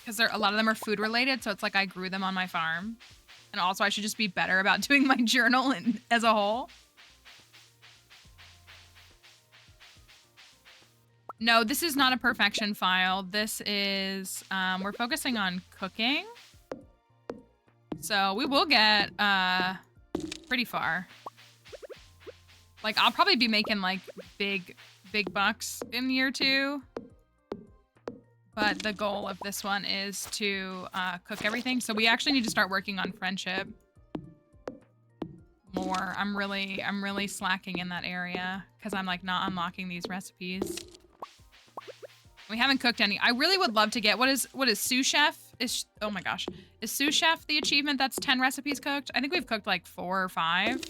S2: Because a lot of them are food related, so it's like I grew them on my farm. And also I should just be better about doing my journal as a whole. No, this is not a perfection file. This is, we're focusing on cooking. So we will get pretty far. Like, I'll probably be making, like, big bucks in year 2. But the goal of this one is to cook everything. So we actually need to start working on friendship more. I'm really slacking in that area because I'm, like, not unlocking these recipes. We haven't cooked any. I really would love to get, what is sous chef? Oh my gosh. Is sous chef the achievement that's 10 recipes cooked? I think we've cooked, like, 4 or 5.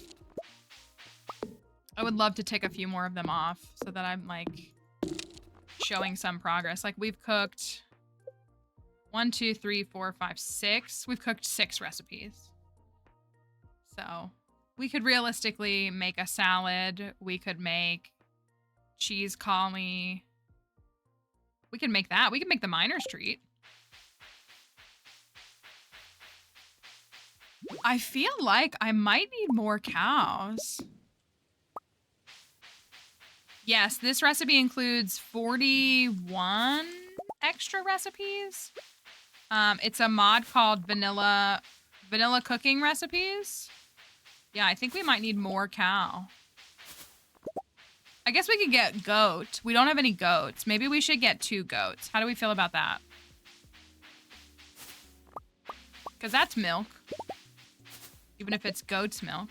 S2: I would love to tick a few more of them off so that I'm, like, showing some progress. Like, we've cooked 1, 2, 3, 4, 5, 6. We've cooked 6 recipes. So we could realistically make a salad. We could make cheese collie. We could make that. We could make the miner's treat. I feel like I might need more cows. Yes, this recipe includes 41 extra recipes. It's a mod called Vanilla Cooking Recipes. Yeah, I think we might need more cow. I guess we could get goat. We don't have any goats. Maybe we should get 2 goats. How do we feel about that? Because that's milk. Even if it's goat's milk.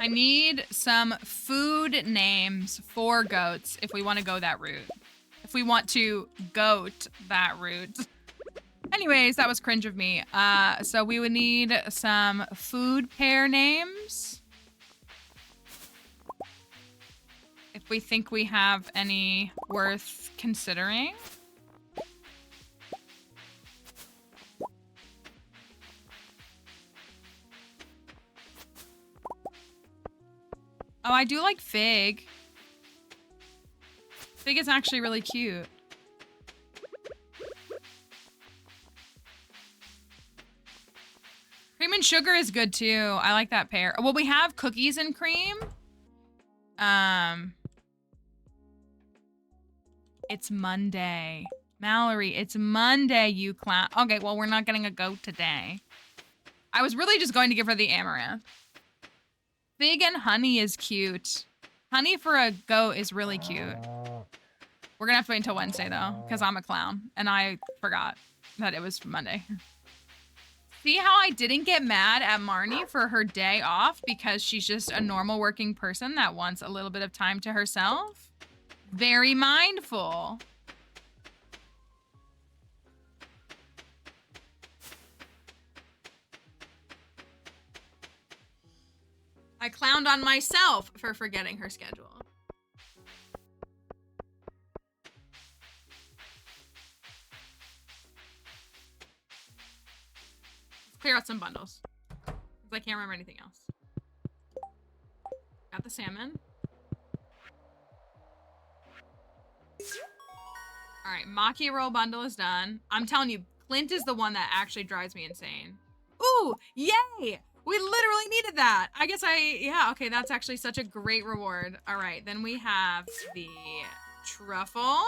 S2: I need some food names for goats if we want to go that route. If we want to goat that route. Anyways, that was cringe of me. So we would need some food pair names. If we think we have any worth considering. Oh, I do like Fig. Fig is actually really cute. Cream and sugar is good too. I like that pair. Well, we have cookies and cream. It's Monday. Mallory, it's Monday, you clown. Okay, well, we're not getting a goat today. I was really just going to give her the amaranth. Fig and honey is cute. Honey for a goat is really cute. We're gonna have to wait until Wednesday though, because I'm a clown and I forgot that it was Monday. See how I didn't get mad at Marnie for her day off because she's just a normal working person that wants a little bit of time to herself? Very mindful. I clowned on myself for forgetting her schedule. Let's clear out some bundles. Because I can't remember anything else. Got the salmon. Alright, Maki roll bundle is done. I'm telling you, Clint is the one that actually drives me insane. Ooh, yay! We literally needed that. I guess yeah, okay, that's actually such a great reward. All right, then we have the truffle.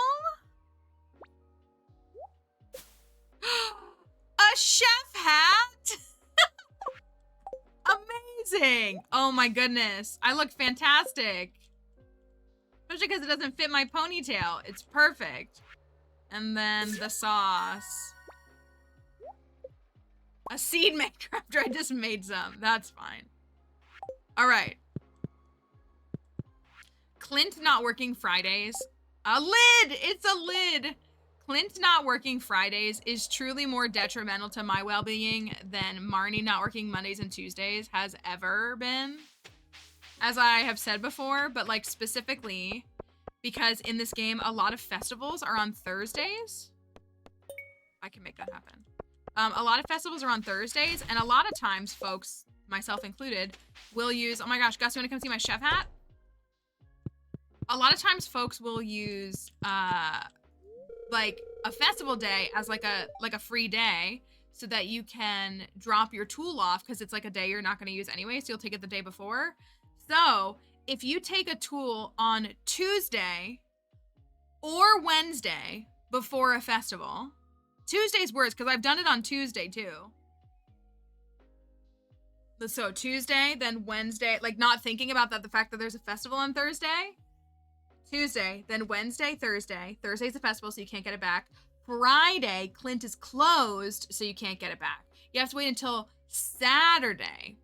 S2: A chef hat? Amazing. Oh my goodness. I look fantastic. Especially because it doesn't fit my ponytail. It's perfect. And then the sauce. A seed maker after I just made some. That's fine. All right. Clint not working Fridays. A lid! It's a lid! Clint not working Fridays is truly more detrimental to my well-being than Marnie not working Mondays and Tuesdays has ever been. As I have said before, but like specifically because in this game, a lot of festivals are on Thursdays. I can make that happen. A lot of festivals are on Thursdays, and a lot of times, folks, myself included, will use, oh my gosh, Gus, you wanna come see my chef hat? A lot of times folks will use like a festival day as like a free day so that you can drop your tool off because it's like a day you're not gonna use anyway, so you'll take it the day before. So if you take a tool on Tuesday or Wednesday before a festival, Tuesday's worse because I've done it on Tuesday too. So Tuesday, then Wednesday, like not thinking about that, the fact that there's a festival on Thursday. Tuesday, then Wednesday, Thursday. Thursday's a festival, so you can't get it back. Friday, Clint is closed, so you can't get it back. You have to wait until Saturday.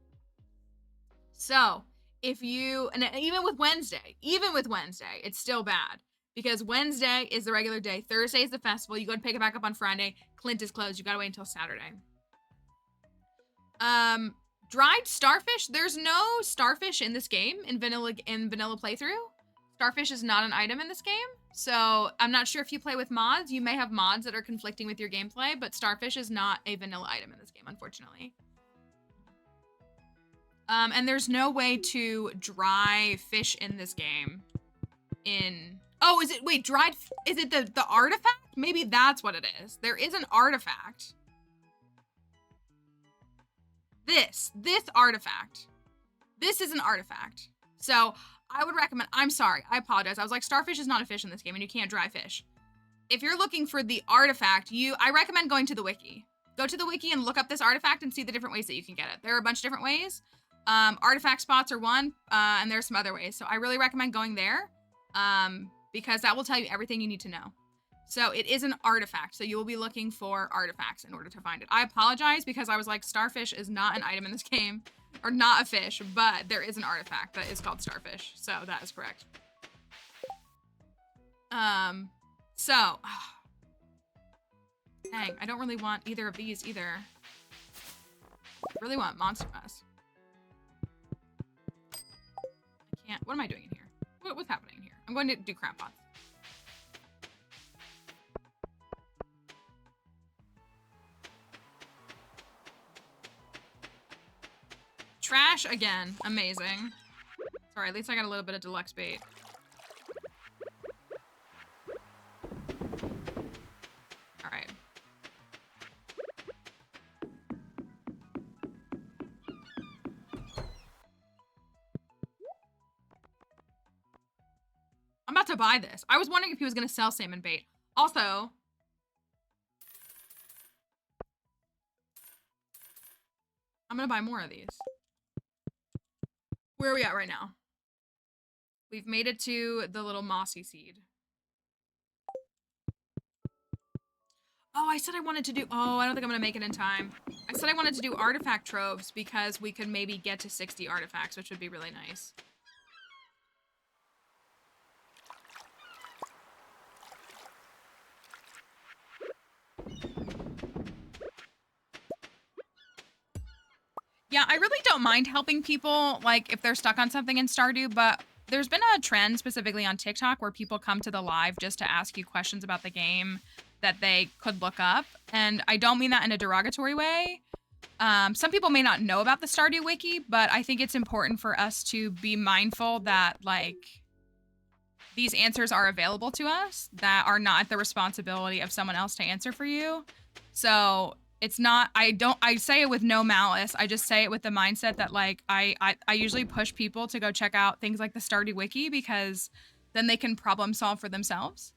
S2: So if you, and even with Wednesday, it's still bad. Because Wednesday is the regular day. Thursday is the festival. You go and pick it back up on Friday. Clint is closed. You gotta wait until Saturday. Dried starfish. There's no starfish in this game in vanilla playthrough. Starfish is not an item in this game. So I'm not sure if you play with mods. You may have mods that are conflicting with your gameplay, but starfish is not a vanilla item in this game, unfortunately. And there's no way to dry fish in this game. Oh, is it, wait, is it the artifact? Maybe that's what it is. There is an artifact. This artifact. This is an artifact. So I would recommend, I'm sorry, I apologize. I was like, starfish is not a fish in this game and you can't dry fish. If you're looking for the artifact, I recommend going to the wiki. Go to the wiki and look up this artifact and see the different ways that you can get it. There are a bunch of different ways. Artifact spots are one, and there's some other ways. So I really recommend going there. Because that will tell you everything you need to know. So it is an artifact. So you will be looking for artifacts in order to find it. I apologize because I was like, starfish is not an item in this game, or not a fish, but there is an artifact that is called starfish. So that is correct. Dang, I don't really want either of these either. I really want Monster Mass. I can't, what am I doing in here? What's happening here? I'm going to do crab pots. Trash again. Amazing. Sorry, at least I got a little bit of deluxe bait. All right. I'm about to buy this. I was wondering if he was going to sell salmon bait. Also, I'm going to buy more of these. Where are we at right now? We've made it to the little mossy seed. Oh, I said I wanted to do, oh, I don't think I'm going to make it in time. I said I wanted to do artifact troves because we could maybe get to 60 artifacts, which would be really nice. Yeah, I really don't mind helping people, like, if they're stuck on something in Stardew, but there's been a trend specifically on TikTok where people come to the live just to ask you questions about the game that they could look up, and I don't mean that in a derogatory way. Some people may not know about the Stardew Wiki, but I think it's important for us to be mindful that, like, these answers are available to us that are not the responsibility of someone else to answer for you. So it's not, I say it with no malice. I just say it with the mindset that, like, I usually push people to go check out things like the Stardew Wiki because then they can problem solve for themselves,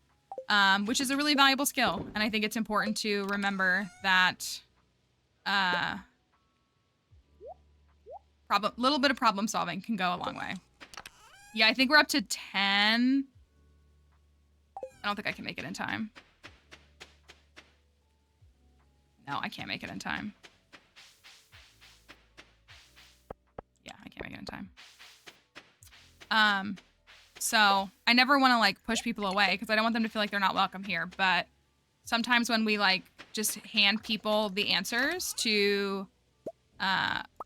S2: which is a really valuable skill. And I think it's important to remember that little bit of problem solving can go a long way. Yeah, I think we're up to 10. I don't think I can make it in time. No, I can't make it in time. Yeah, I can't make it in time. So I never want to like push people away because I don't want them to feel like they're not welcome here. But sometimes when we like just hand people the answers to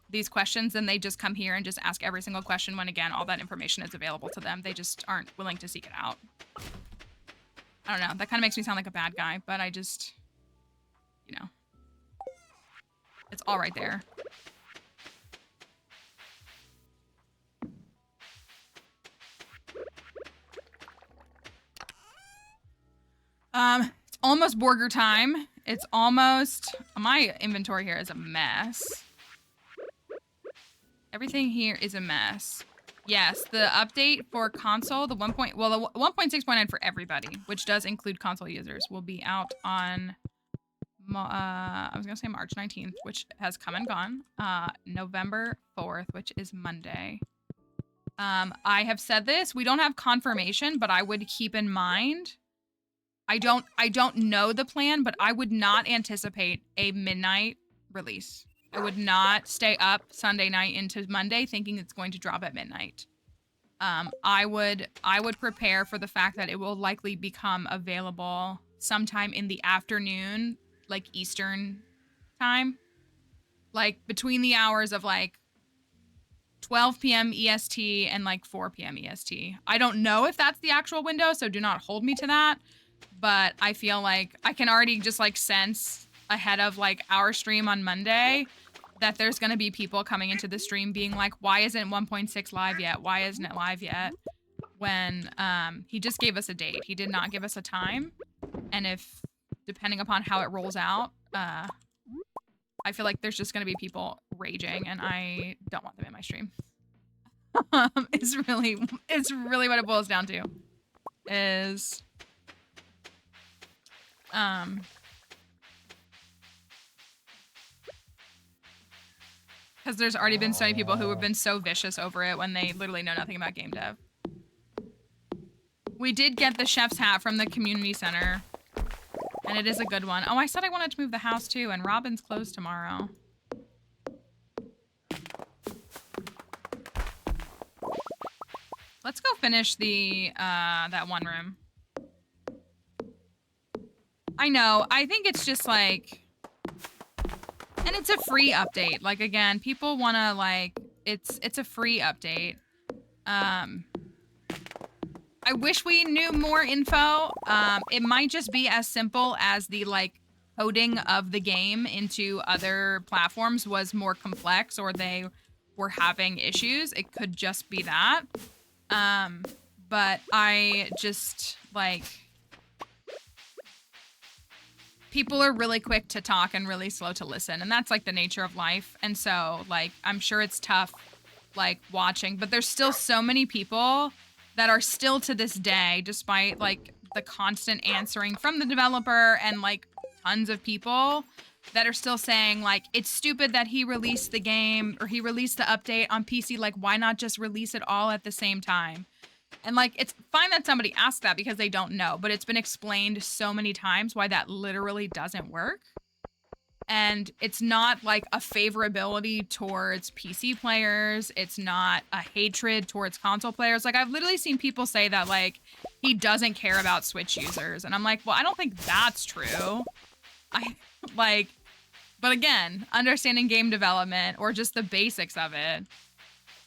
S2: these questions, then they just come here and just ask every single question when again all that information is available to them. They just aren't willing to seek it out. I don't know. That kind of makes me sound like a bad guy, but I just, you know, it's all right there. It's almost burger time. It's almost, my inventory here is a mess. Everything here is a mess. Yes, the update for console, the 1.6.9 for everybody, which does include console users, will be out on, I was gonna say March 19th, which has come and gone. November 4th, which is Monday. I have said this, we don't have confirmation, but I would keep in mind, I don't know the plan, but I would not anticipate a midnight release. I would not stay up Sunday night into Monday thinking it's going to drop at midnight. I would prepare for the fact that it will likely become available sometime in the afternoon, like Eastern time. Like between the hours of like 12 p.m. EST and like 4 p.m. EST. I don't know if that's the actual window, so do not hold me to that. But I feel like I can already just like sense ahead of like our stream on Monday that there's going to be people coming into the stream being like, why isn't 1.6 live yet? Why isn't it live yet? When he just gave us a date. He did not give us a time. And if, depending upon how it rolls out, I feel like there's just going to be people raging and I don't want them in my stream. It's really what it boils down to. Is... because there's already been so many people who have been so vicious over it when they literally know nothing about game dev. We did get the chef's hat from the community center, and it is a good one. Oh, I said I wanted to move the house too, and Robin's closed tomorrow. Let's go finish the that one room. I know. I think it's just like, and it's a free update. Like again, people want to like it's a free update. I wish we knew more info. It might just be as simple as the like coding of the game into other platforms was more complex, or they were having issues. It could just be that. But I just like, people are really quick to talk and really slow to listen, and that's like the nature of life. And so like, I'm sure it's tough like watching, but there's still so many people that are still to this day, despite like the constant answering from the developer and like tons of people that are still saying like, it's stupid that he released the game or he released the update on PC. Like, why not just release it all at the same time? And like, it's fine that somebody asked that because they don't know, but it's been explained so many times why that literally doesn't work. And it's not like a favorability towards PC players. It's not a hatred towards console players. Like, I've literally seen people say that like, he doesn't care about Switch users. And I'm like, well, I don't think that's true. But again, understanding game development or just the basics of it.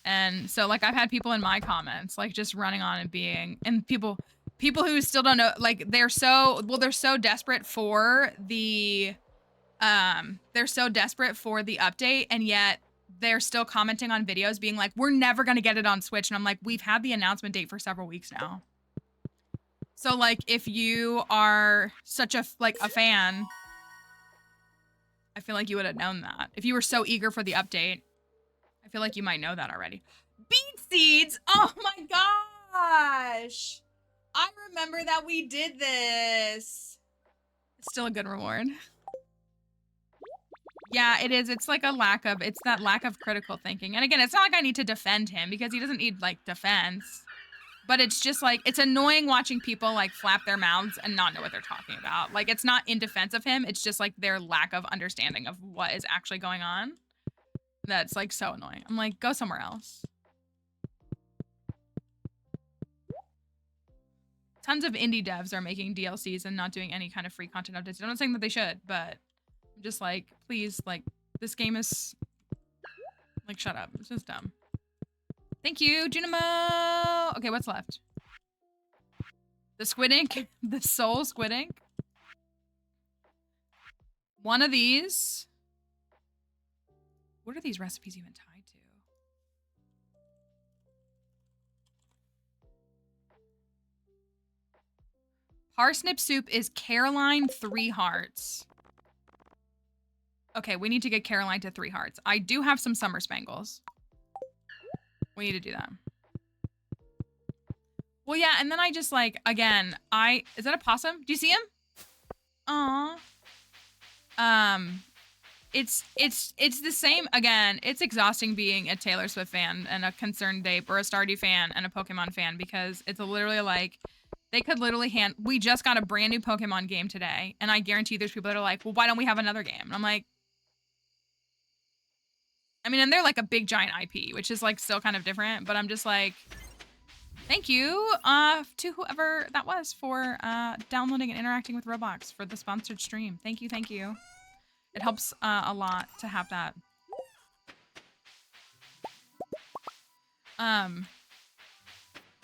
S2: And so like, I've had people in my comments, like just running on and being, and people who still don't know, like they're so desperate for the, update, and yet they're still commenting on videos being like, we're never going to get it on Switch. And I'm like, we've had the announcement date for several weeks now. So like, if you are such a fan, I feel like you would have known that. If you were so eager for the update, I feel like you might know that already. Beet seeds! Oh my gosh! I remember that we did this. It's still a good reward. Yeah, it is. It's like it's that lack of critical thinking. And again, it's not like I need to defend him because he doesn't need like defense. But it's just like, it's annoying watching people like flap their mouths and not know what they're talking about. Like, it's not in defense of him. It's just like their lack of understanding of what is actually going on. That's like so annoying. I'm like, go somewhere else. Tons of indie devs are making DLCs and not doing any kind of free content updates. I'm not saying that they should, but I'm just like, please, like, this game is like, shut up. It's just dumb. Thank you, Junimo. Okay, what's left? The squid ink, the soul squid ink. One of these. What are these recipes even tied to? Parsnip soup is Caroline 3 hearts. Okay, we need to get Caroline to 3 hearts. I do have some summer spangles. We need to do that. Well, yeah, and then I just like, again, is that a possum? Do you see him? Aw. It's the same, again, it's exhausting being a Taylor Swift fan and a Concerned Ape or a Stardew fan and a Pokemon fan because it's literally like, they could literally we just got a brand new Pokemon game today, and I guarantee there's people that are like, well, why don't we have another game? And I'm like, I mean, and they're like a big giant IP, which is like still kind of different, but I'm just like, thank you to whoever that was for downloading and interacting with Roblox for the sponsored stream. Thank you, thank you. It helps a lot to have that.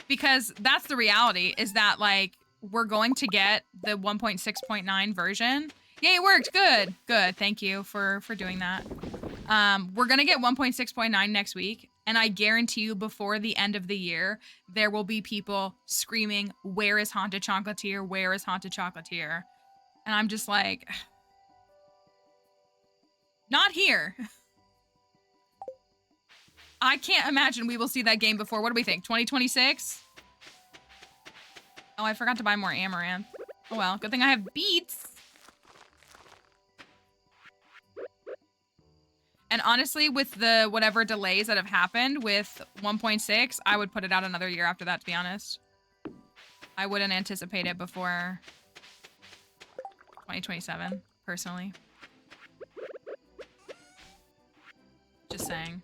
S2: Because that's the reality, is that like we're going to get the 1.6.9 version. Yay, it worked. Good. Good. Thank you for doing that. We're going to get 1.6.9 next week, and I guarantee you before the end of the year, there will be people screaming, "Where is Haunted Chocolatier? Where is Haunted Chocolatier?" And I'm just like, not here. I can't imagine we will see that game before, what do we think, 2026? Oh, I forgot to buy more amaranth. Oh well, good thing I have beets. And honestly, with the whatever delays that have happened with 1.6, I would put it out another year after that, to be honest. I wouldn't anticipate it before 2027, personally. Just saying.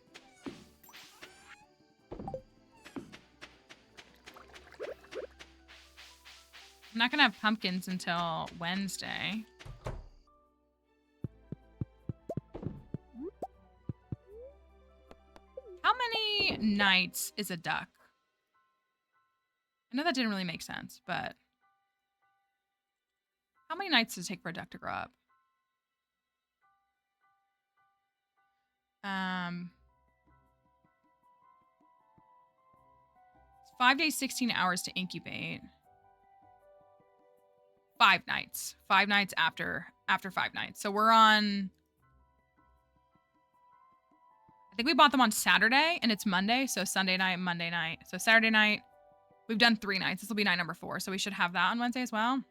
S2: I'm not gonna have pumpkins until Wednesday. How many nights is a duck? I know that didn't really make sense, but how many nights does it take for a duck to grow up? It's 5 days, 16 hours to incubate. 5 nights. 5 nights after 5 nights. So we're on, I think we bought them on Saturday and it's Monday. So Sunday night, Monday night. So Saturday night, we've done 3 nights. This will be night number 4. So we should have that on Wednesday as well.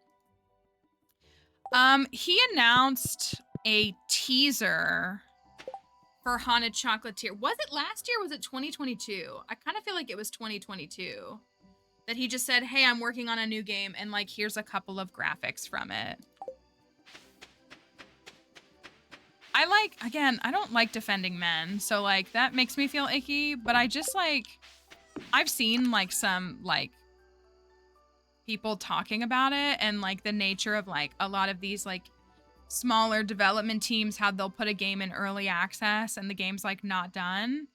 S2: He announced a teaser for Haunted Chocolatier. Was it last year or was it 2022? I kind of feel like it was 2022. That he just said, hey, I'm working on a new game and like, here's a couple of graphics from it. I like, again, I don't like defending men. So like that makes me feel icky, but I just like, I've seen like some like people talking about it and like the nature of like a lot of these like smaller development teams, how they'll put a game in early access and the game's like not done.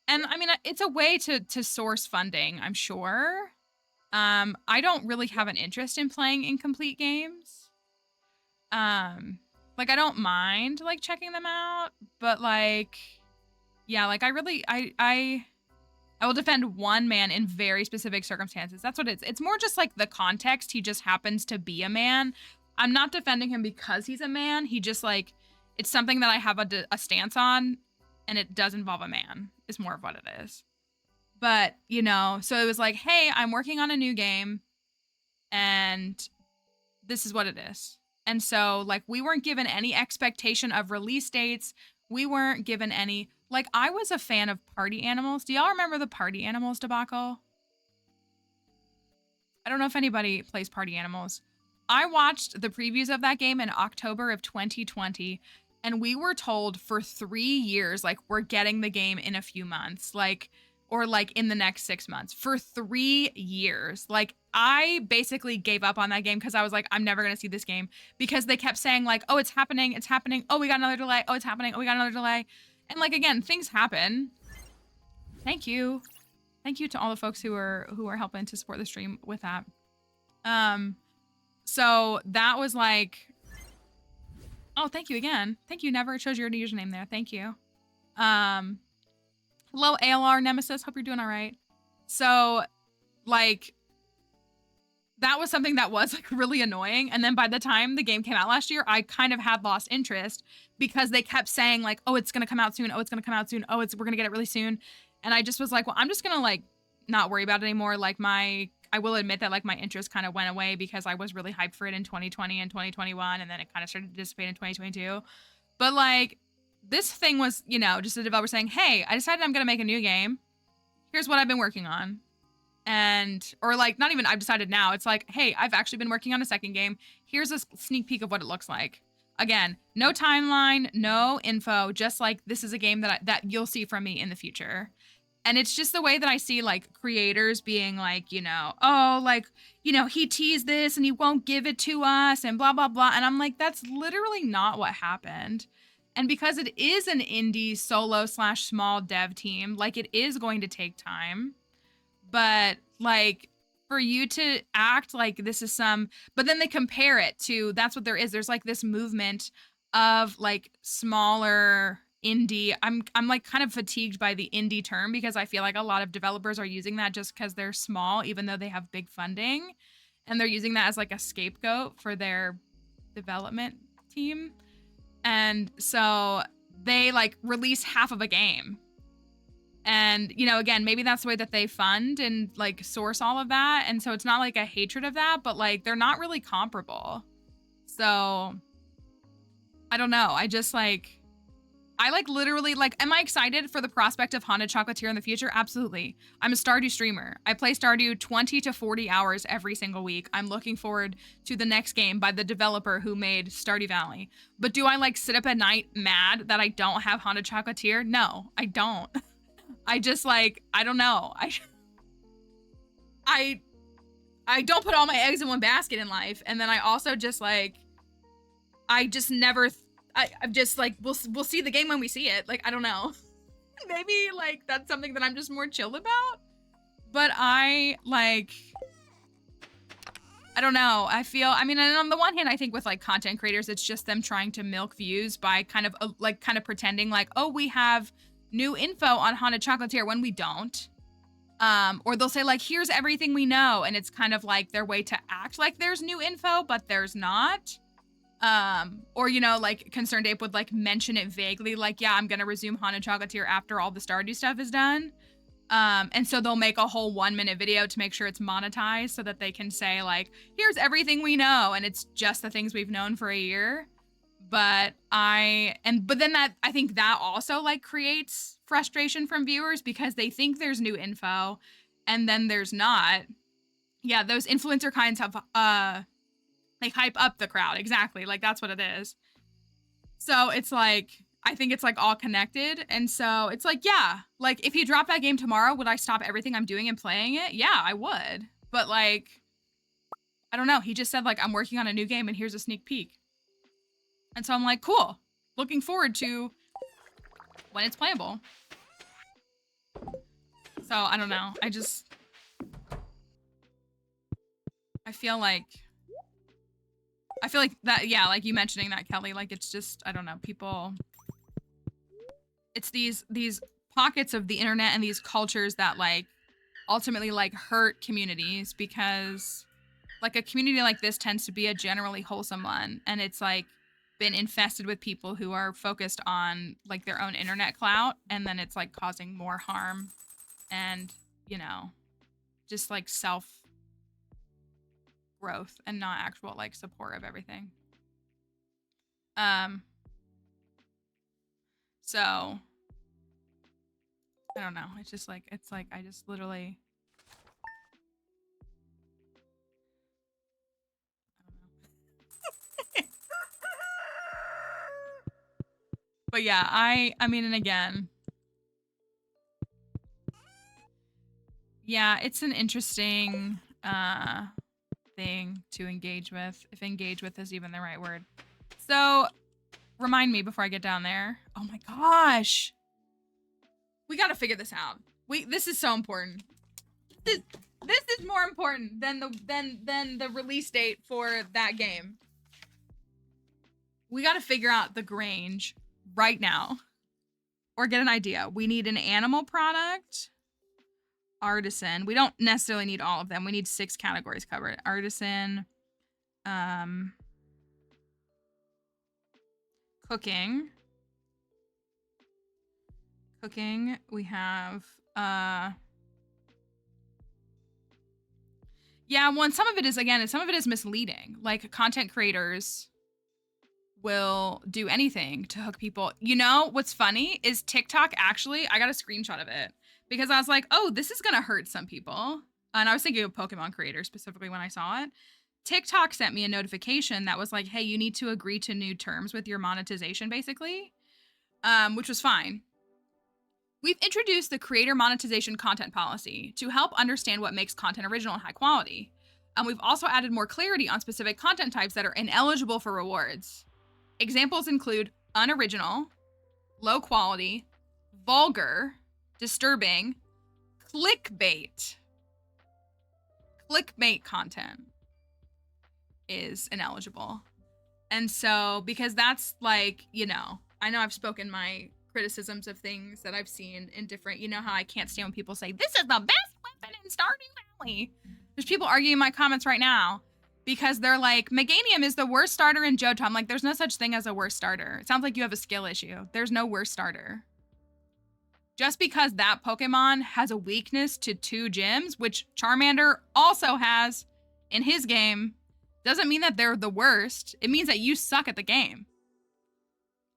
S2: And I mean, it's a way to source funding, I'm sure. I don't really have an interest in playing incomplete games. Like I don't mind like checking them out, but like, yeah, like I will defend one man in very specific circumstances. That's what it's more just like the context. He just happens to be a man. I'm not defending him because he's a man. He just like, it's something that I have a stance on, and it does involve a man is more of what it is. But, you know, so it was like, hey, I'm working on a new game and this is what it is. And so like, we weren't given any expectation of release dates. We weren't given any, like I was a fan of Party Animals. Do y'all remember the Party Animals debacle? I don't know if anybody plays Party Animals. I watched the previews of that game in October of 2020, and we were told for 3 years, like, we're getting the game in a few months, like, or like in the next 6 months. For 3 years. Like, I basically gave up on that game because I was like, I'm never going to see this game, because they kept saying, like, oh, it's happening. It's happening. Oh, we got another delay. Oh, it's happening. Oh, we got another delay. And like, again, things happen. Thank you. Thank you to all the folks who are helping to support the stream with that. So that was like, oh, thank you again. Thank you, Never. It shows your username there. Thank you. Hello, ALR Nemesis. Hope you're doing all right. So, like, that was something that was like really annoying. And then by the time the game came out last year, I kind of had lost interest because they kept saying like, oh, it's going to come out soon. Oh, it's going to come out soon. Oh, we're going to get it really soon. And I just was like, well, I'm just going to like not worry about it anymore. Like I will admit that like my interest kind of went away because I was really hyped for it in 2020 and 2021. And then it kind of started to dissipate in 2022. But like this thing was, you know, just a developer saying, hey, I decided I'm going to make a new game. Here's what I've been working on. And, or like, not even I've decided now. It's like, hey, I've actually been working on a second game. Here's a sneak peek of what it looks like. Again, no timeline, no info, just like this is a game that you'll see from me in the future. And it's just the way that I see like creators being like, you know, oh, like, you know, he teased this and he won't give it to us and blah, blah, blah. And I'm like, that's literally not what happened. And because it is an indie solo/small dev team, like it is going to take time. But like for you to act like this is but then they compare it to, that's what there is. There's like this movement of like smaller indie. I'm like kind of fatigued by the indie term because I feel like a lot of developers are using that just because they're small, even though they have big funding, and they're using that as like a scapegoat for their development team. And so they like release half of a game. And, you know, again, maybe that's the way that they fund and like source all of that. And so it's not like a hatred of that, but like they're not really comparable. So I don't know. I just like, I like literally like, am I excited for the prospect of Haunted Chocolatier in the future? Absolutely. I'm a Stardew streamer. I play Stardew 20 to 40 hours every single week. I'm looking forward to the next game by the developer who made Stardew Valley. But do I like sit up at night mad that I don't have Haunted Chocolatier? No, I don't. I just like, I don't know. I don't put all my eggs in one basket in life. And then I also just like, I just never, I'm just like, we'll see the game when we see it. Like, I don't know. Maybe like that's something that I'm just more chill about. But I like, I don't know. I feel, I mean, and on the one hand, I think with like content creators, it's just them trying to milk views by kind of pretending like, oh, we have new info on Haunted Chocolatier when we don't. Or they'll say like, here's everything we know. And it's kind of like their way to act like there's new info, but there's not. Or, you know, like Concerned Ape would like mention it vaguely, like, yeah, I'm going to resume Haunted Chocolatier after all the Stardew stuff is done. And so they'll make a whole 1-minute video to make sure it's monetized so that they can say like, here's everything we know. And it's just the things we've known for a year. But then that, I think that also like creates frustration from viewers because they think there's new info and then there's not. Yeah, those influencer kinds have, they hype up the crowd. Exactly. Like that's what it is. So it's like, I think it's like all connected. And so it's like, yeah, like if you drop that game tomorrow, would I stop everything I'm doing and playing it? Yeah, I would. But like, I don't know. He just said like, I'm working on a new game and here's a sneak peek. And so I'm like, cool. Looking forward to when it's playable. So I don't know. I feel like that, yeah, like you mentioning that, Kelly, like it's just, I don't know, people, it's these pockets of the internet and these cultures that like ultimately like hurt communities because like a community like this tends to be a generally wholesome one. And it's like been infested with people who are focused on like their own internet clout. And then it's like causing more harm and, you know, just like self growth and not actual like support of everything. So I don't know. It's like I just literally But yeah, I mean, and again, yeah, it's an interesting thing to engage with, if engage with is even the right word. So remind me before I get down there. Oh my gosh. We got to figure this out. This is so important. This is more important than the release date for that game. We got to figure out the Grange right now, or get an idea. We need an animal product, artisan. We don't necessarily need all of them. We need 6 categories covered. Artisan, cooking. We have yeah, well, and some of it is misleading. Like, content creators will do anything to hook people. You know, what's funny is TikTok actually, I got a screenshot of it because I was like, oh, this is gonna hurt some people. And I was thinking of Pokemon creators specifically when I saw it. TikTok sent me a notification that was like, hey, you need to agree to new terms with your monetization, basically, which was fine. We've introduced the creator monetization content policy to help understand what makes content original and high quality. And we've also added more clarity on specific content types that are ineligible for rewards. Examples include unoriginal, low quality, vulgar, disturbing, clickbait. Clickbait content is ineligible. And so, because that's like, you know, I know I've spoken my criticisms of things that I've seen in different, you know how I can't stand when people say, this is the best weapon in Stardew Valley. There's people arguing in my comments right now because they're like, Meganium is the worst starter in Johto. I'm like, there's no such thing as a worst starter. It sounds like you have a skill issue. There's no worst starter. Just because that Pokemon has a weakness to 2 gyms, which Charmander also has in his game, doesn't mean that they're the worst. It means that you suck at the game.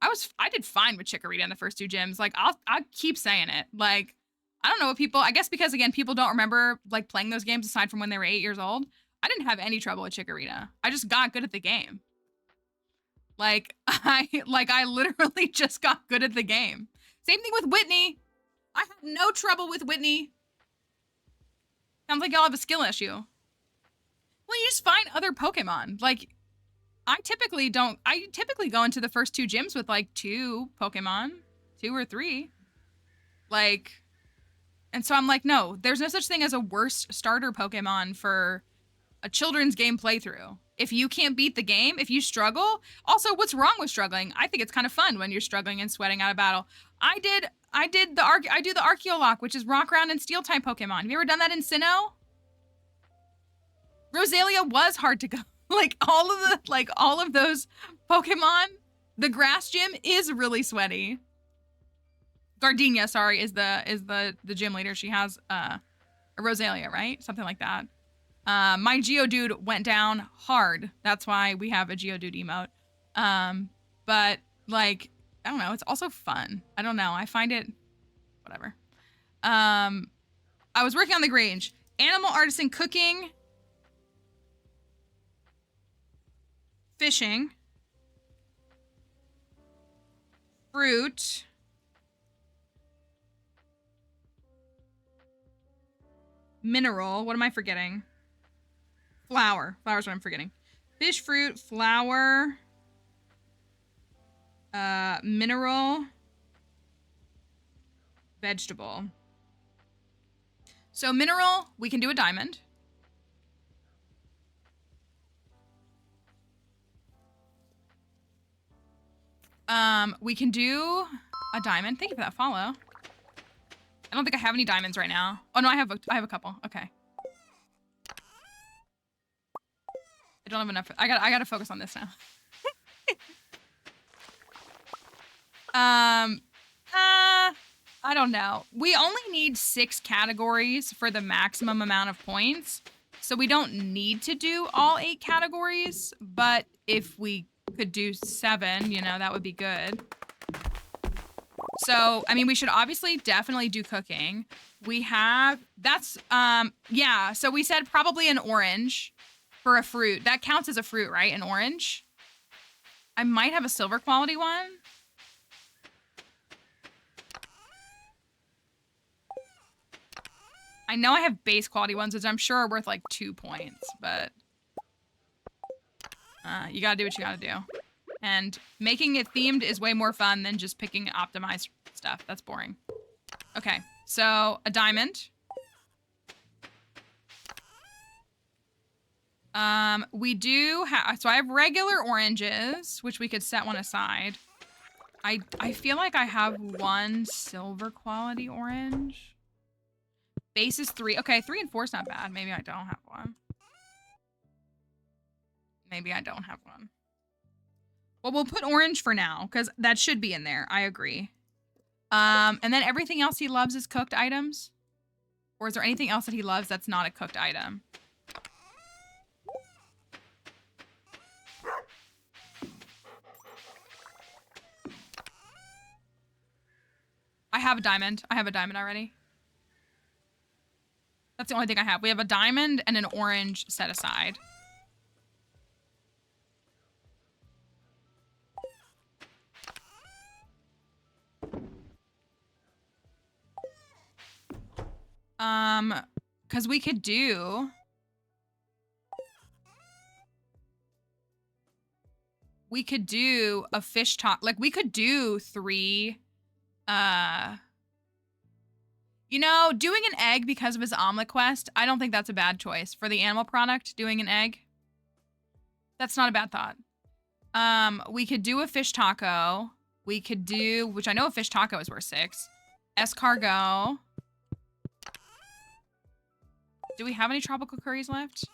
S2: I did fine with Chikorita in the first 2 gyms. Like, I'll keep saying it. Like, I don't know what people, I guess because, again, people don't remember, like, playing those games aside from when they were 8 years old. I didn't have any trouble with Chikorita. I just got good at the game. Like, I literally just got good at the game. Same thing with Whitney. I had no trouble with Whitney. Sounds like y'all have a skill issue. Well, you just find other Pokemon. Like, I typically go into the first 2 gyms with like 2 Pokemon, 2 or 3. Like, and so I'm like, no, there's no such thing as a worst starter Pokemon for a children's game playthrough. If you can't beat the game, if you struggle, also what's wrong with struggling? I think it's kind of fun when you're struggling and sweating out of battle. I do the Archeolock, which is rock ground and steel type Pokemon. Have you ever done that in Sinnoh? Rosalia was hard to go. Like all of those Pokemon, the grass gym is really sweaty. Gardenia, sorry, is the gym leader. She has a Rosalia, right? Something like that. My Geodude went down hard. That's why we have a Geodude emote. But like, I don't know, it's also fun. I don't know. I find it whatever. I was working on the Grange. Animal artisan cooking. Fishing, fruit, mineral. What am I forgetting? Flower. Flower's what I'm forgetting. Fish, fruit, flower, mineral, vegetable. So mineral, we can do a diamond. We can do a diamond. Thank you for that follow. I don't think I have any diamonds right now. Oh no, I have a couple. Okay. I don't have enough. I gotta focus on this now. I don't know. We only need 6 categories for the maximum amount of points. So we don't need to do all 8 categories, but if we could do 7, you know, that would be good. So, I mean, we should obviously definitely do cooking. We have, yeah, so we said probably an orange for a fruit. That counts as a fruit, right? An orange. I might have a silver quality one. I know I have base quality ones, which I'm sure are worth like 2 points, but you gotta do what you gotta do. And making it themed is way more fun than just picking optimized stuff. That's boring. Okay, so a diamond. We do have, so I have regular oranges, which we could set one aside. I feel like I have one silver quality orange. Base is 3. Okay, 3 and 4 is not bad. Maybe I don't have one. Maybe I don't have one. Well, we'll put orange for now, because that should be in there. I agree. And then everything else he loves is cooked items? Or is there anything else that he loves that's not a cooked item? I have a diamond. I have a diamond already. That's the only thing I have. We have a diamond and an orange set aside. Because we could do... We could do a fish taco. Like, we could do 3... You know, doing an egg because of his omelet quest, I don't think that's a bad choice. For the animal product, doing an egg, that's not a bad thought. We could do a fish taco. We could do, which I know a fish taco is worth 6. Escargot. Do we have any tropical curries left?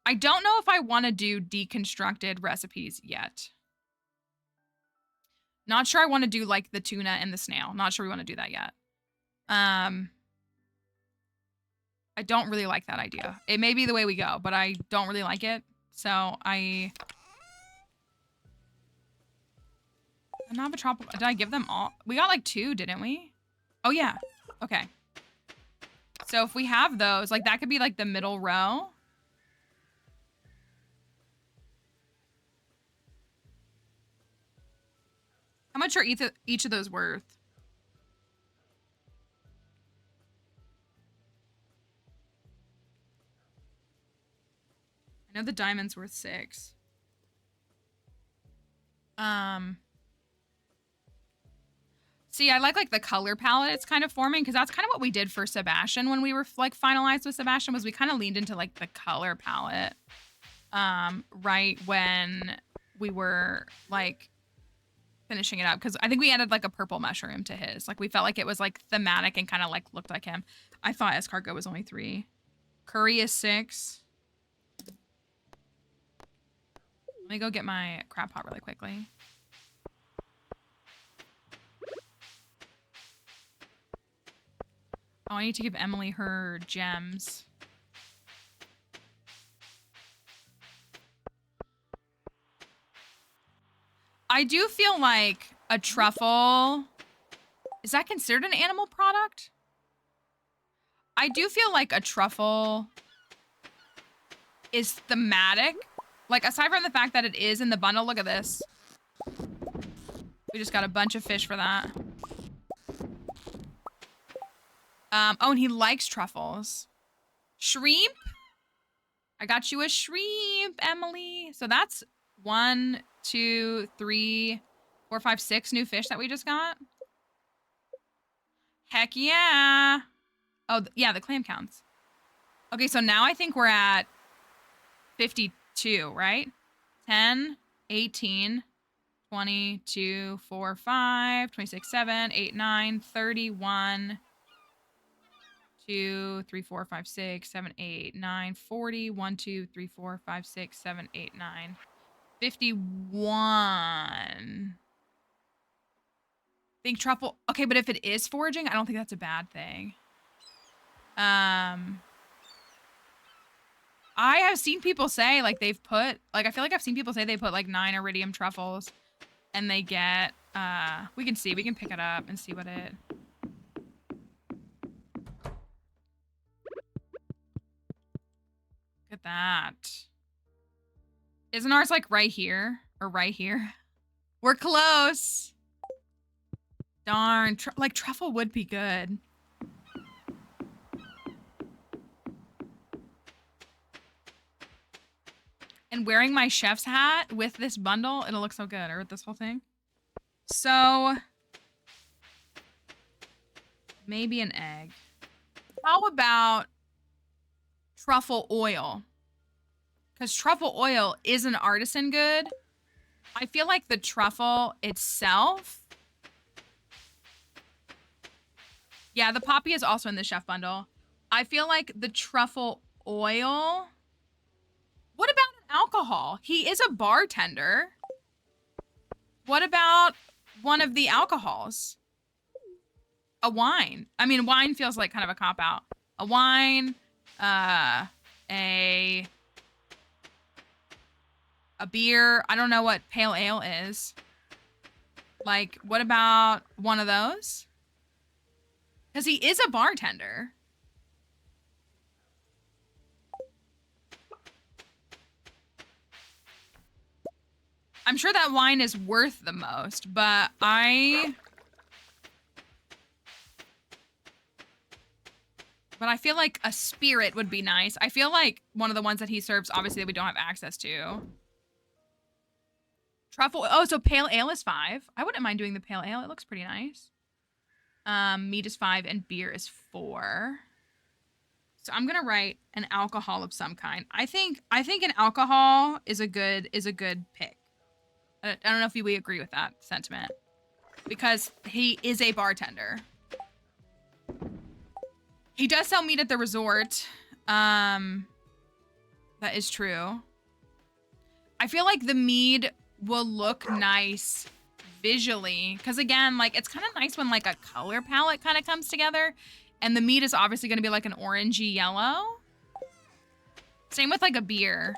S2: I don't know if I want to do deconstructed recipes yet. Not sure I want to do like the tuna and the snail. Not sure we want to do that yet. I don't really like that idea. It may be the way we go, but I don't really like it. So I don't have a tropical. Did I give them all? We got like 2, didn't we? Oh yeah. Okay. So if we have those, like that could be like the middle row. How much are each of those worth? I know the diamond's worth 6. See, I like the color palette it's kind of forming, because that's kind of what we did for Sebastian when we were like finalized with Sebastian, was we kind of leaned into like the color palette right when we were like finishing it up, because I think we added like a purple mushroom to his. Like we felt like it was like thematic and kind of like looked like him. I thought escargot was only 3. Curry is 6. Let me go get my crab pot really quickly. Oh, I need to give Emily her gems. I do feel like a truffle... Is that considered an animal product? I do feel like a truffle is thematic. Like, aside from the fact that it is in the bundle, look at this. We just got a bunch of fish for that. Oh, and he likes truffles. Shrimp? I got you a shrimp, Emily. So that's 1, 2, 3, 4, 5, 6 new fish that we just got. Heck yeah. Oh, yeah, the clam counts. Okay, so now I think we're at 52, right? 10, 18, 20, 2, 4, 5, 26, 7, 8, 9, 31, 2, 3, 4, 5, 6, 7, 8, 9, 40, 1, 2, 3, 4, 5, 6, 7, 8, 9, 51. Think truffle. Okay, but if it is foraging, I don't think that's a bad thing. I have seen people say like they've put like I feel like I've seen people say they put like 9 iridium truffles and they get we can see, we can pick it up and see what it. Look at that. Isn't ours like right here or right here? We're close. Darn, like truffle would be good. And wearing my chef's hat with this bundle, it'll look so good, or with this whole thing. So, maybe an egg. How about truffle oil? Because truffle oil is an artisan good. I feel like the truffle itself... Yeah, the poppy is also in the chef bundle. I feel like the truffle oil... What about an alcohol? He is a bartender. What about one of the alcohols? A wine. I mean, wine feels like kind of a cop-out. A wine, a beer. I don't know what pale ale is. Like, what about one of those? Because he is a bartender. I'm sure that wine is worth the most, but I feel like a spirit would be nice. I feel like one of the ones that he serves, obviously, that we don't have access to. Truffle. Oh, so pale ale is 5. I wouldn't mind doing the pale ale. It looks pretty nice. Meat is 5 and beer is 4. So I'm gonna write an alcohol of some kind. I think an alcohol is a good pick. I don't know if we agree with that sentiment, because he is a bartender. He does sell meat at the resort. That is true. I feel like the mead will look nice visually, because again, like, it's kind of nice when like a color palette kind of comes together, and the meat is obviously going to be like an orangey yellow. Same with like a beer.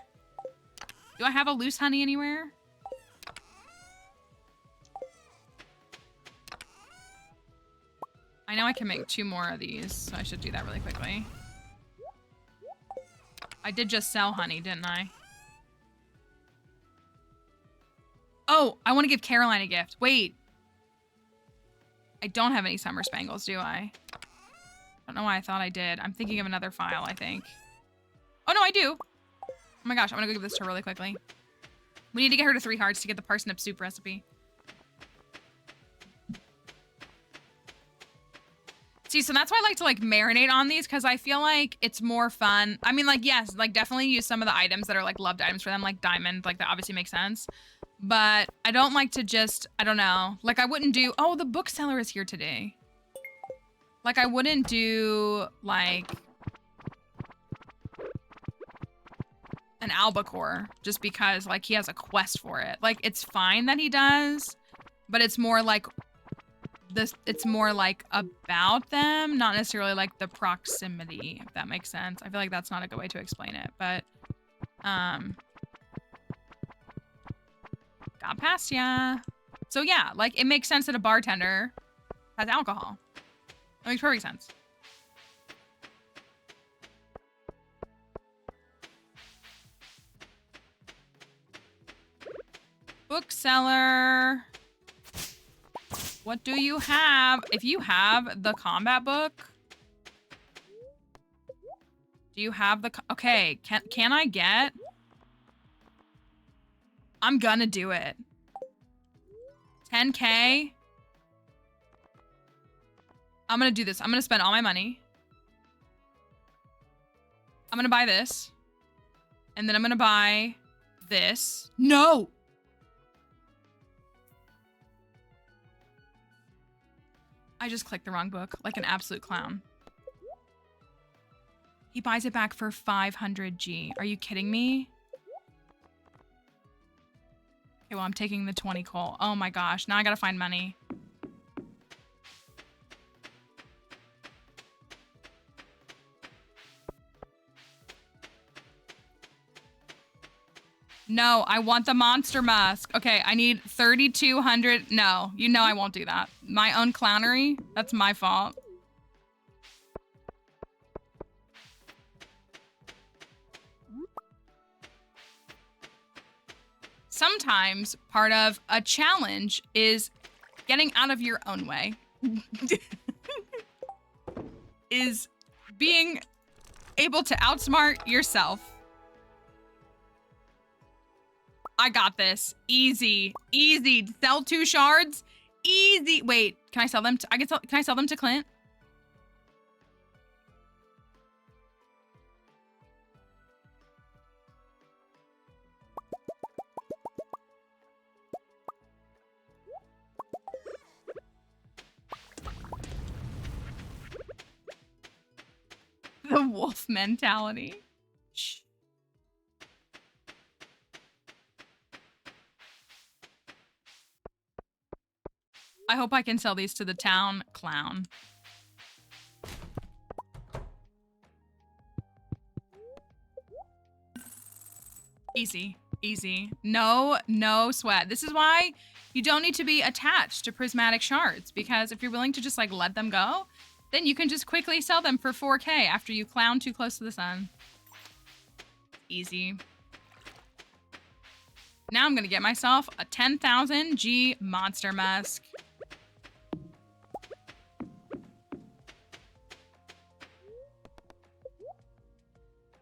S2: Do I have a loose honey anywhere? I know I can make 2 more of these, so I should do that really quickly. I did just sell honey, didn't I? Oh, I want to give Caroline a gift. Wait. I don't have any summer spangles, do I? I don't know why I thought I did. I'm thinking of another file, I think. Oh, no, I do. Oh my gosh, I'm gonna go give this to her really quickly. We need to get her to 3 hearts to get the parsnip soup recipe. See, so that's why I like to like marinate on these, because I feel like it's more fun. I mean, like, yes, like definitely use some of the items that are like loved items for them, like diamond, like that obviously makes sense. But I don't like to just, I don't know, like I wouldn't do, oh, the bookseller is here today. Like I wouldn't do like an albacore just because like he has a quest for it. Like it's fine that he does, but it's more like it's more like about them, not necessarily like the proximity, if that makes sense. I feel like that's not a good way to explain it, but got past ya. So yeah, like it makes sense that a bartender has alcohol. That makes perfect sense. Bookseller. What do you have? If you have the combat book, do you have the, okay, can I get, I'm gonna do it. 10K. I'm gonna do this. I'm gonna spend all my money. I'm gonna buy this. And then I'm gonna buy this. No! I just clicked the wrong book, like an absolute clown. He buys it back for 500G. Are you kidding me? Okay, well, I'm taking the 20 coal. Oh my gosh, now I gotta find money. No, I want the monster musk. Okay, I need 3,200. No, you know I won't do that. My own clownery, that's my fault. Sometimes part of a challenge is Getting out of your own way is being able to outsmart yourself. I got this. Easy. Easy. Sell 2 shards. Easy. Wait, can I sell them to, can I sell them to Clint? The wolf mentality. Shh. I hope I can sell these to the town clown. Easy, easy. No sweat. This is why you don't need to be attached to prismatic shards, because if you're willing to just like let them go, then you can just quickly sell them for 4K after you clown too close to the sun. Easy. Now I'm gonna get myself a 10,000 G monster musk.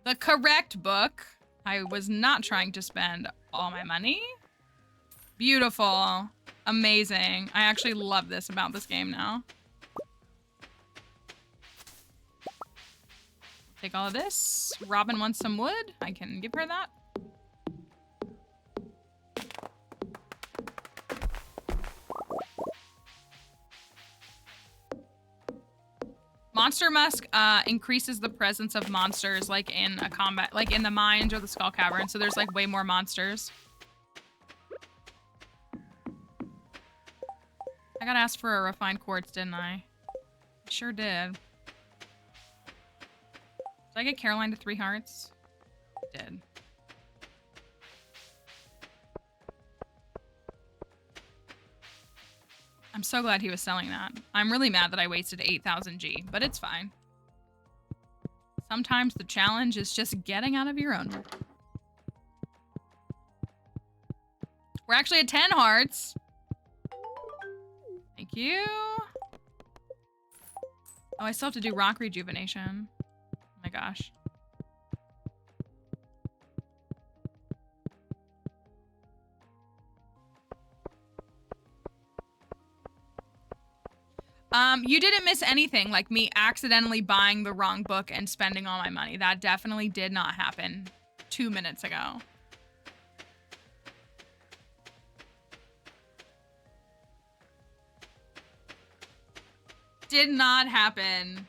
S2: The correct book. I was not trying to spend all my money. Beautiful. Amazing. I actually love this about this game now. Take all of this. Robin wants some wood. I can give her that. Monster Musk increases the presence of monsters like in a combat, like in the mines or the Skull Cavern. So there's like way more monsters. I got asked for a refined quartz, didn't I? I sure did. Did I get Caroline to 3 hearts? I did. I'm so glad he was selling that. I'm really mad that I wasted 8,000 G, but it's fine. Sometimes the challenge is just getting out of your own way. We're actually at 10 hearts. Thank you. Oh, I still have to do rock rejuvenation. Oh my gosh. You didn't miss anything, like me accidentally buying the wrong book and spending all my money. That definitely did not happen 2 minutes ago. Did not happen.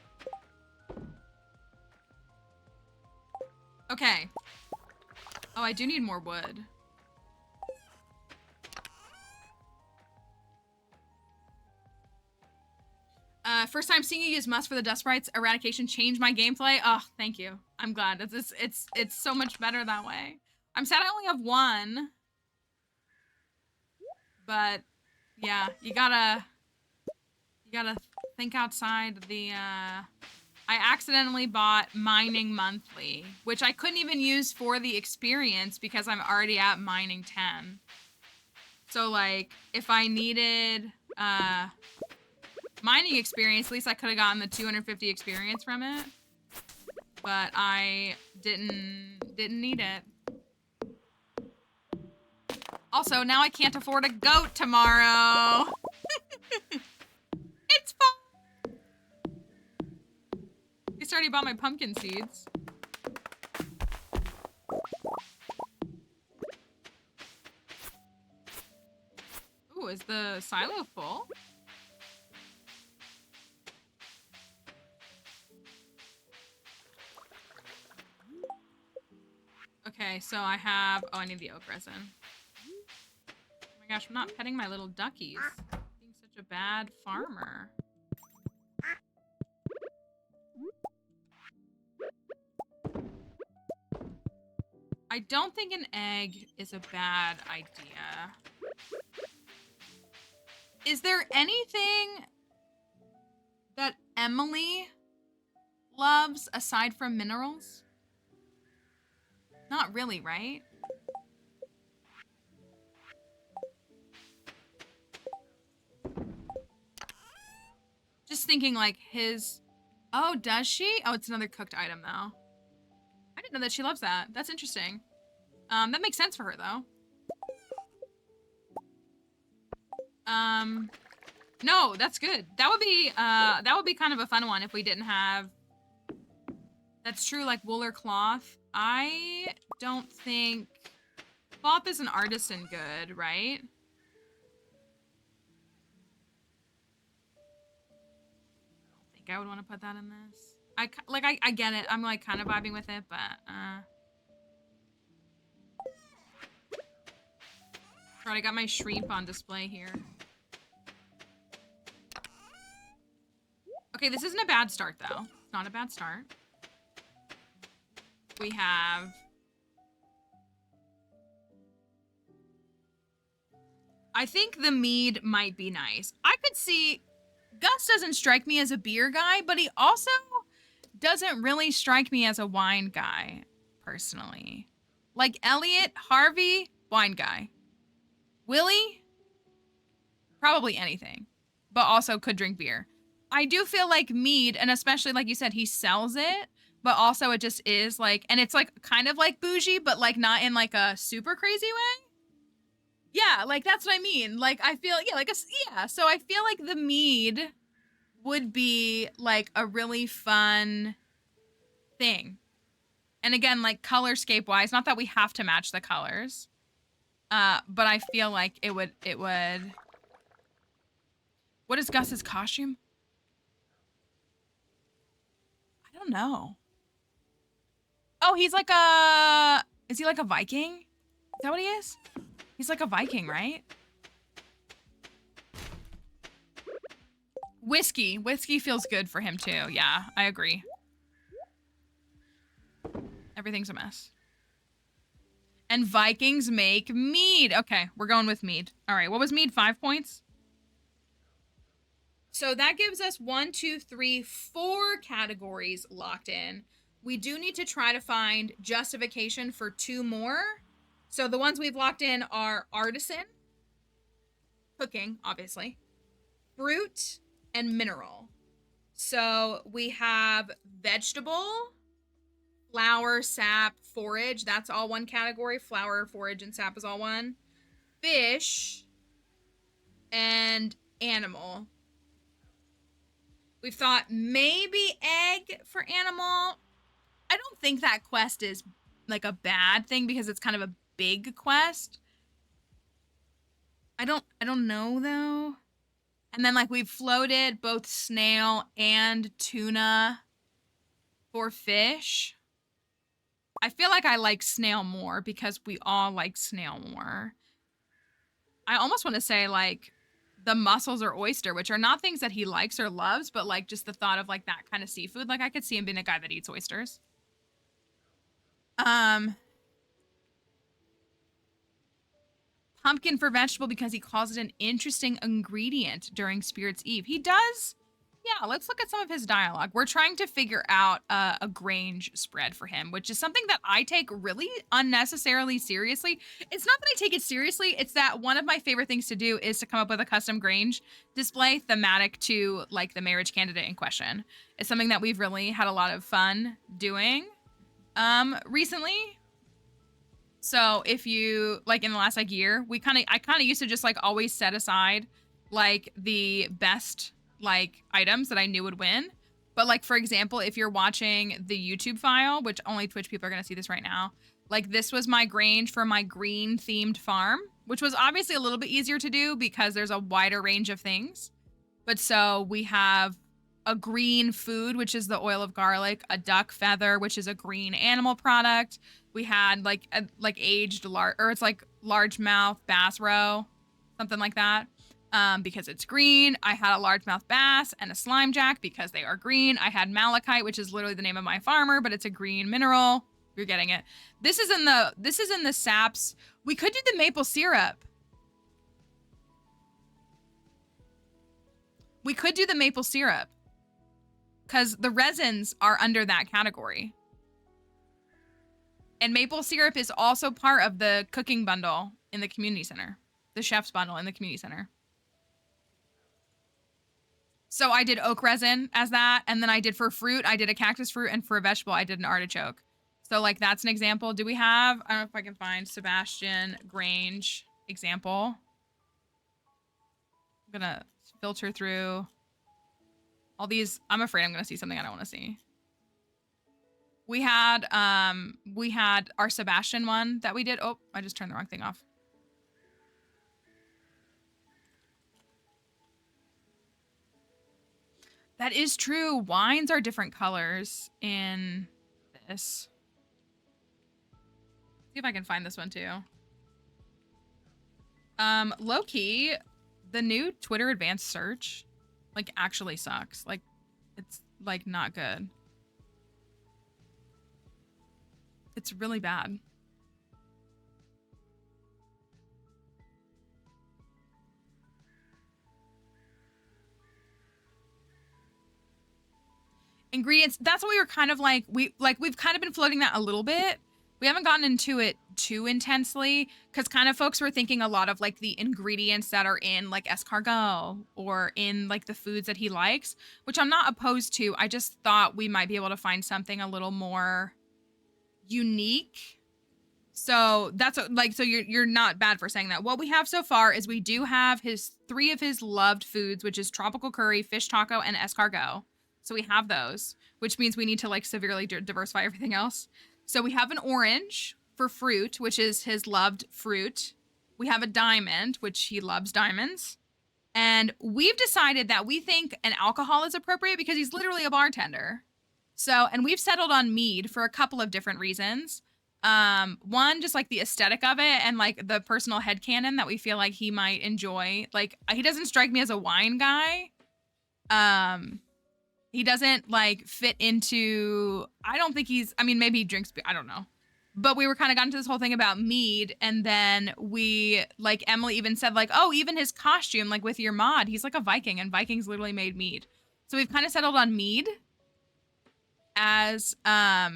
S2: Okay. Oh, I do need more wood. First time seeing you use Must for the Dust Sprites eradication changed my gameplay. Oh, thank you. I'm glad. It's so much better that way. I'm sad I only have 1. But yeah, you gotta think outside the I accidentally bought Mining Monthly, which I couldn't even use for the experience because I'm already at Mining 10. So like if I needed mining experience, at least I could have gotten the 250 experience from it. But I didn't need it. Also, now I can't afford a goat tomorrow. It's fine. I already bought my pumpkin seeds. Ooh, is the silo full? Okay, so I have... Oh, I need the oak resin. Oh my gosh, I'm not petting my little duckies. Being such a bad farmer. I don't think an egg is a bad idea. Is there anything that Emily loves aside from minerals? Not really, right? was thinking like his... Oh, does she? Oh, it's another cooked item though. I didn't know that she loves that. That's interesting. That makes sense for her though. No, that's good. That would be kind of a fun one if we didn't have... That's true, like wool or cloth. I don't think... Cloth is an artisan good, right? I think I would want to put that in this. I get it. I'm like kind of vibing with it, but Right, I got my shrimp on display here. Okay, this isn't a bad start though. It's not a bad start. We have... I think the mead might be nice. I could see... Gus doesn't strike me as a beer guy, but he also doesn't really strike me as a wine guy, personally. Like Elliot, Harvey, wine guy. Willie, probably anything, but also could drink beer. I do feel like mead, and especially like you said, he sells it, but also it just is like, and it's like kind of like bougie, but like not in like a super crazy way. Yeah, like that's what I mean. Like I feel, yeah, like yeah. So I feel like the mead would be like a really fun thing. And again, like colorscape wise, not that we have to match the colors, but I feel like it would. What is Gus's costume? I don't know. Oh, he's like is he like a Viking? Is that what he is? He's like a Viking, right? Whiskey. Whiskey feels good for him too. Yeah, I agree. Everything's a mess. And Vikings make mead. Okay, we're going with mead. All right, what was mead? 5 points? So that gives us 1, 2, 3, 4 categories locked in. We do need to try to find justification for 2 more. So the ones we've locked in are artisan, cooking, obviously, fruit, and mineral. So we have vegetable, flower, sap, forage. That's all one category. Flower, forage, and sap is all one. Fish, and animal. We've thought maybe egg for animal. I don't think that quest is like a bad thing because it's kind of a big quest. I don't know though. And then like we've floated both snail and tuna for fish. I feel like I like snail more because we all like snail more. I almost want to say like the mussels or oyster, which are not things that he likes or loves, but like just the thought of like that kind of seafood. Like I could see him being a guy that eats oysters. Pumpkin for vegetable because he calls it an interesting ingredient during Spirit's Eve. He does. Yeah, let's look at some of his dialogue. We're trying to figure out a Grange spread for him, which is something that I take really unnecessarily seriously. It's not that I take it seriously. It's that one of my favorite things to do is to come up with a custom Grange display thematic to like the marriage candidate in question. It's something that we've really had a lot of fun doing recently. So if you like in the last like year, I kind of used to just like always set aside like the best like items that I knew would win. But like, for example, if you're watching the YouTube file, which only Twitch people are going to see this right now, like this was my Grange for my green themed farm, which was obviously a little bit easier to do because there's a wider range of things. But so we have a green food, which is the oil of garlic, a duck feather, which is a green animal product. We had like aged it's like largemouth bass roe, something like that. Because it's green. I had a largemouth bass and a slime jack because they are green. I had malachite, which is literally the name of my farmer, but it's a green mineral. You're getting it. This is in the saps. We could do the maple syrup. We could do the maple syrup because the resins are under that category. And maple syrup is also part of the cooking bundle in the community center, the chef's bundle in the community center. So I did oak resin as that. And then I did for fruit, I did a cactus fruit. And for a vegetable, I did an artichoke. So like that's an example. Do we have, I don't know if I can find Sebastian Grange example. I'm gonna filter through all these. I'm afraid I'm gonna see something I don't want to see. We had our Sebastian one that we did. Oh, I just turned the wrong thing off. That is true. Wines are different colors in this. See if I can find this one too. Low key, the new Twitter advanced search like actually sucks. Like it's like not good. It's really bad. Ingredients, that's what we were kind of like, we've kind of been floating that a little bit. We haven't gotten into it too intensely because kind of folks were thinking a lot of like the ingredients that are in like escargot or in like the foods that he likes, which I'm not opposed to. I just thought we might be able to find something a little more unique. So that's like, so you're not bad for saying that. What we have so far is we do have three of his loved foods, which is tropical curry, fish taco, and escargot. So we have those, which means we need to like severely diversify everything else. So we have an orange for fruit, which is his loved fruit. We have a diamond, which he loves diamonds. And we've decided that we think an alcohol is appropriate because he's literally a bartender. So, and we've settled on mead for a couple of different reasons. One, just like the aesthetic of it and like the personal headcanon that we feel like he might enjoy. Like he doesn't strike me as a wine guy. He doesn't like fit into, I don't think I mean, maybe he drinks beer, I don't know. But we were kind of got into this whole thing about mead. And then we, like Emily even said like, oh, even his costume, like with your mod, he's like a Viking and Vikings literally made mead. So we've kind of settled on mead as, yeah,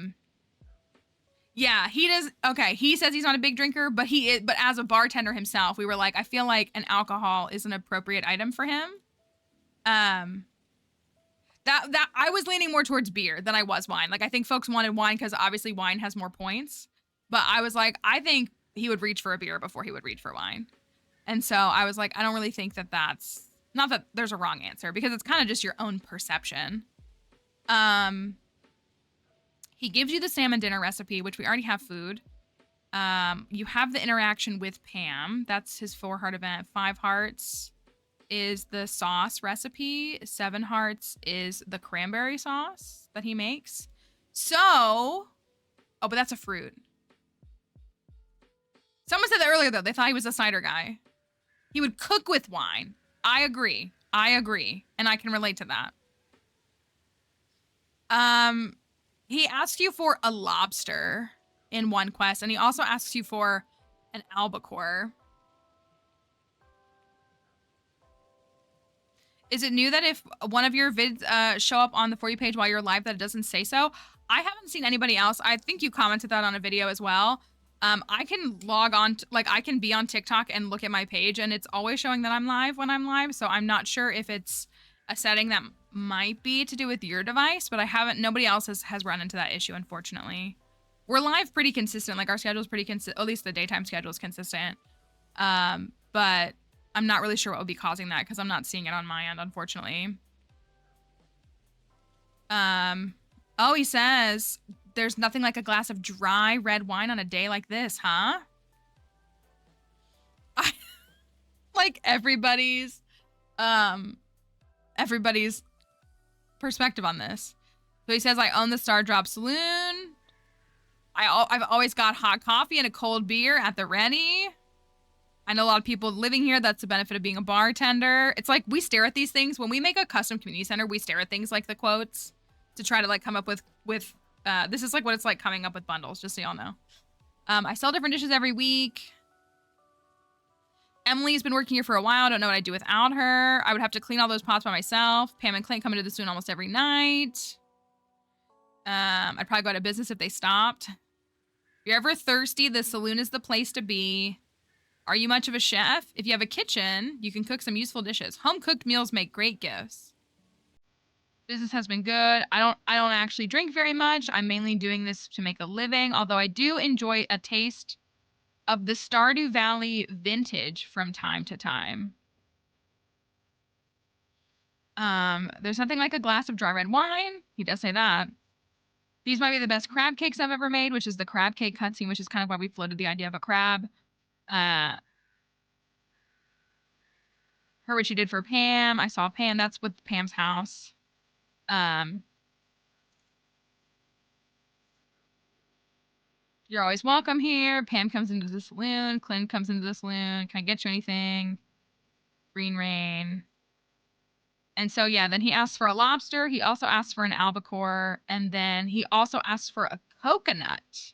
S2: he does. Okay. He says he's not a big drinker, but he is, but as a bartender himself, we were like, I feel like an alcohol is an appropriate item for him. That I was leaning more towards beer than I was wine. Like I think folks wanted wine because obviously wine has more points. But I was like, I think he would reach for a beer before he would reach for wine. And so I was like, I don't really think that that's, not that there's a wrong answer because it's kind of just your own perception. He gives you the salmon dinner recipe, which we already have food. You have the interaction with Pam. That's his 4-heart event. 5 hearts is the sauce recipe. 7 hearts is the cranberry sauce that he makes. So, oh, but that's a fruit. Someone said that earlier, though. They thought he was a cider guy. He would cook with wine. I agree. And I can relate to that. He asks you for a lobster in one quest, and he also asks you for an albacore. Is it new that if one of your vids show up on the For You page while you're live that it doesn't say so? I haven't seen anybody else. I think you commented that on a video as well. I can log on, I can be on TikTok and look at my page and it's always showing that I'm live when I'm live. So I'm not sure if it's a setting that might be to do with your device, but nobody else has run into that issue, unfortunately. We're live pretty consistent. Like our schedule is pretty consistent, at least the daytime schedule is consistent. But I'm not really sure what would be causing that because I'm not seeing it on my end, unfortunately. Oh, he says there's nothing like a glass of dry red wine on a day like this, huh? Like everybody's perspective on this. So he says, I own the Star Drop Saloon. I've always got hot coffee and a cold beer at the ready. I know a lot of people living here. That's the benefit of being a bartender. It's like we stare at these things. When we make a custom community center, we stare at things like the quotes to try to like come up with this is like what it's like coming up with bundles, just so y'all know. I sell different dishes every week. Emily's been working here for a while. I don't know what I'd do without her. I would have to clean all those pots by myself. Pam and Clint come into the saloon almost every night. I'd probably go out of business if they stopped. If you're ever thirsty, the saloon is the place to be. Are you much of a chef? If you have a kitchen, you can cook some useful dishes. Home-cooked meals make great gifts. Business has been good. I don't actually drink very much. I'm mainly doing this to make a living, although I do enjoy a taste of the Stardew Valley vintage from time to time. There's nothing like a glass of dry red wine. He does say that. These might be the best crab cakes I've ever made, which is the crab cake cutscene, which is kind of why we floated the idea of a crab. Heard what she did for Pam. I saw Pam. That's with Pam's house. You're always welcome here. Pam comes into the saloon. Clint comes into the saloon. Can I get you anything? Green Rain. And so, yeah, then he asks for a lobster. He also asks for an albacore. And then he also asks for a coconut.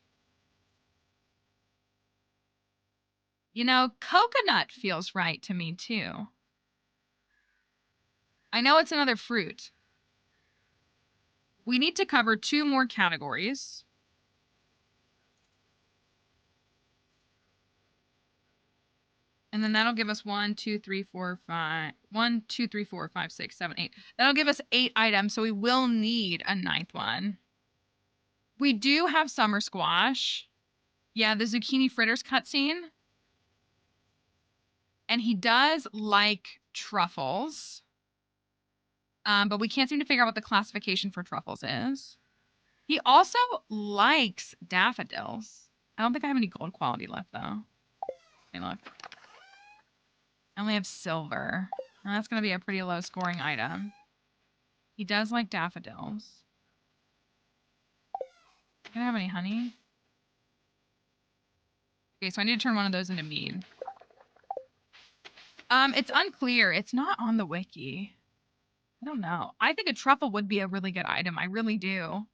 S2: You know, coconut feels right to me, too. I know it's another fruit. We need to cover 2 more categories. And then that'll give us 1, 2, 3, 4, 5. 1, 2, 3, 4, 5, 6, 7, 8. That'll give us 8 items, so we will need a 9th one. We do have summer squash. Yeah, the zucchini fritters cutscene. And he does like truffles. But we can't seem to figure out what the classification for truffles is. He also likes daffodils. I don't think I have any gold quality left, though. Hey, look. I only have silver. Now, that's going to be a pretty low scoring item. He does like daffodils. Can I have any honey? Okay, so I need to turn one of those into mead. It's unclear. It's not on the wiki. I don't know. I think a truffle would be a really good item. I really do.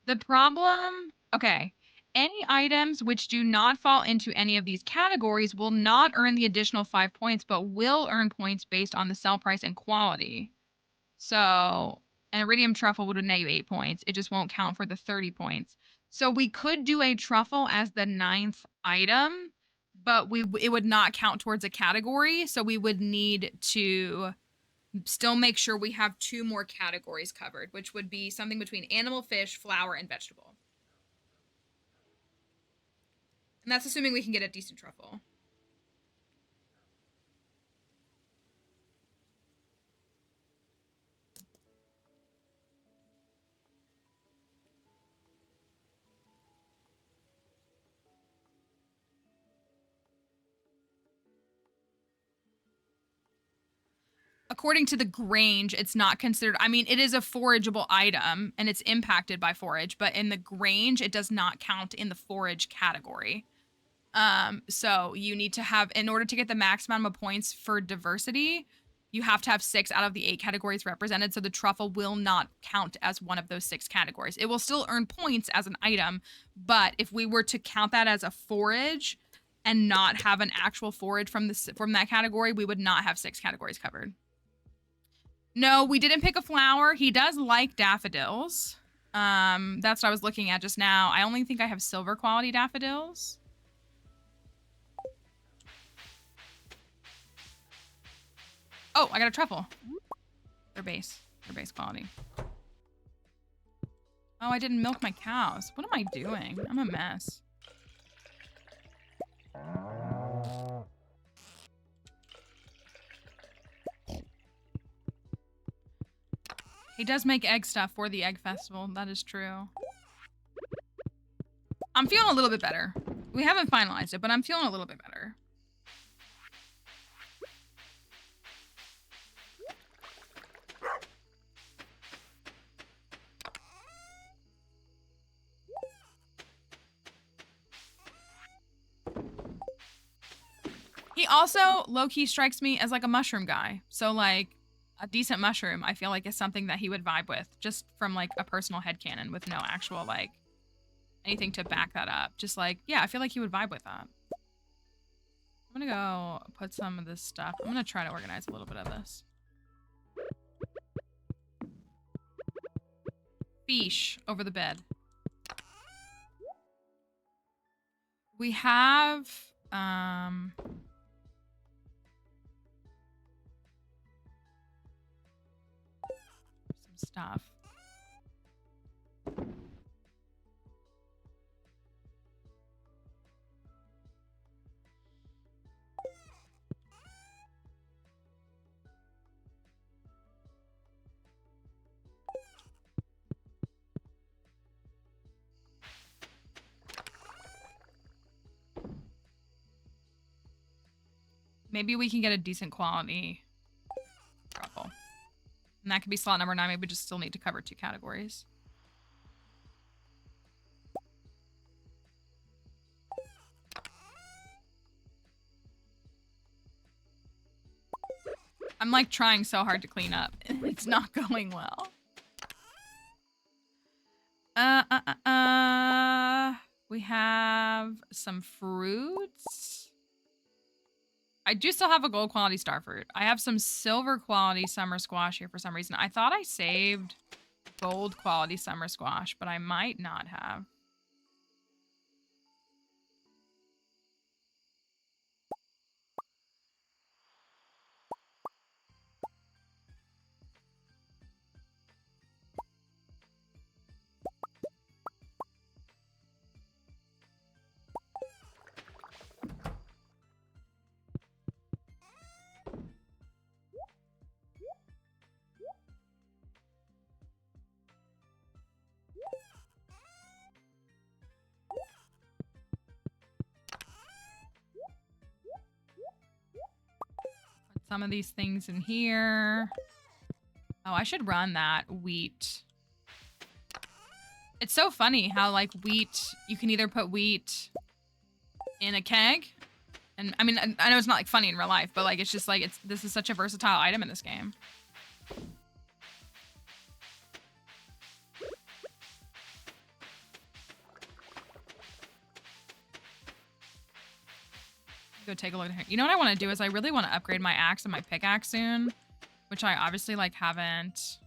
S2: The problem, okay. Any items which do not fall into any of these categories will not earn the additional 5 points, but will earn points based on the sell price and quality. So, an iridium truffle would net you 8 points. It just won't count for the 30 points. So we could do a truffle as the 9th item, but it would not count towards a category. So we would need to still make sure we have 2 more categories covered, which would be something between animal, fish, flower, and vegetable. And that's assuming we can get a decent truffle. According to the Grange, it's not considered, I mean, it is a forageable item and it's impacted by forage, but in the Grange, it does not count in the forage category. So you need to have, in order to get the max amount of points for diversity, you have to have 6 out of the 8 categories represented. So the truffle will not count as one of those 6 categories. It will still earn points as an item, but if we were to count that as a forage and not have an actual forage from that category, we would not have 6 categories covered. No, we didn't pick a flower. He does like daffodils. That's what I was looking at just now. I only think I have silver quality daffodils. Oh, I got a truffle. They're base quality. Oh, I didn't milk my cows. What am I doing? I'm a mess. He does make egg stuff for the egg festival. That is true. I'm feeling a little bit better. We haven't finalized it, but I'm feeling a little bit better. He also low-key strikes me as like a mushroom guy. So like a decent mushroom, I feel like is something that he would vibe with just from like a personal headcanon with no actual like anything to back that up. Just like, yeah, I feel like he would vibe with that. I'm gonna go put some of this stuff. I'm gonna try to organize a little bit of this. Fish over the bed. We have some stuff. Maybe we can get a decent quality truffle. And that could be slot number 9. Maybe we just still need to cover 2 categories. I'm like trying so hard to clean up. It's not going well. We have some fruits. I do still have a gold quality star fruit. I have some silver quality summer squash here for some reason. I thought I saved gold quality summer squash, but I might not have. Some of these things in here. Oh, I should run that wheat. It's so funny how, like, wheat, you can either put wheat in a keg. And, I mean, I know it's not, like, funny in real life, but, like, it's just, like, this is such a versatile item in this game. Go take a look at here. You know what I want to do is I really want to upgrade my axe and my pickaxe soon, which I obviously like haven't.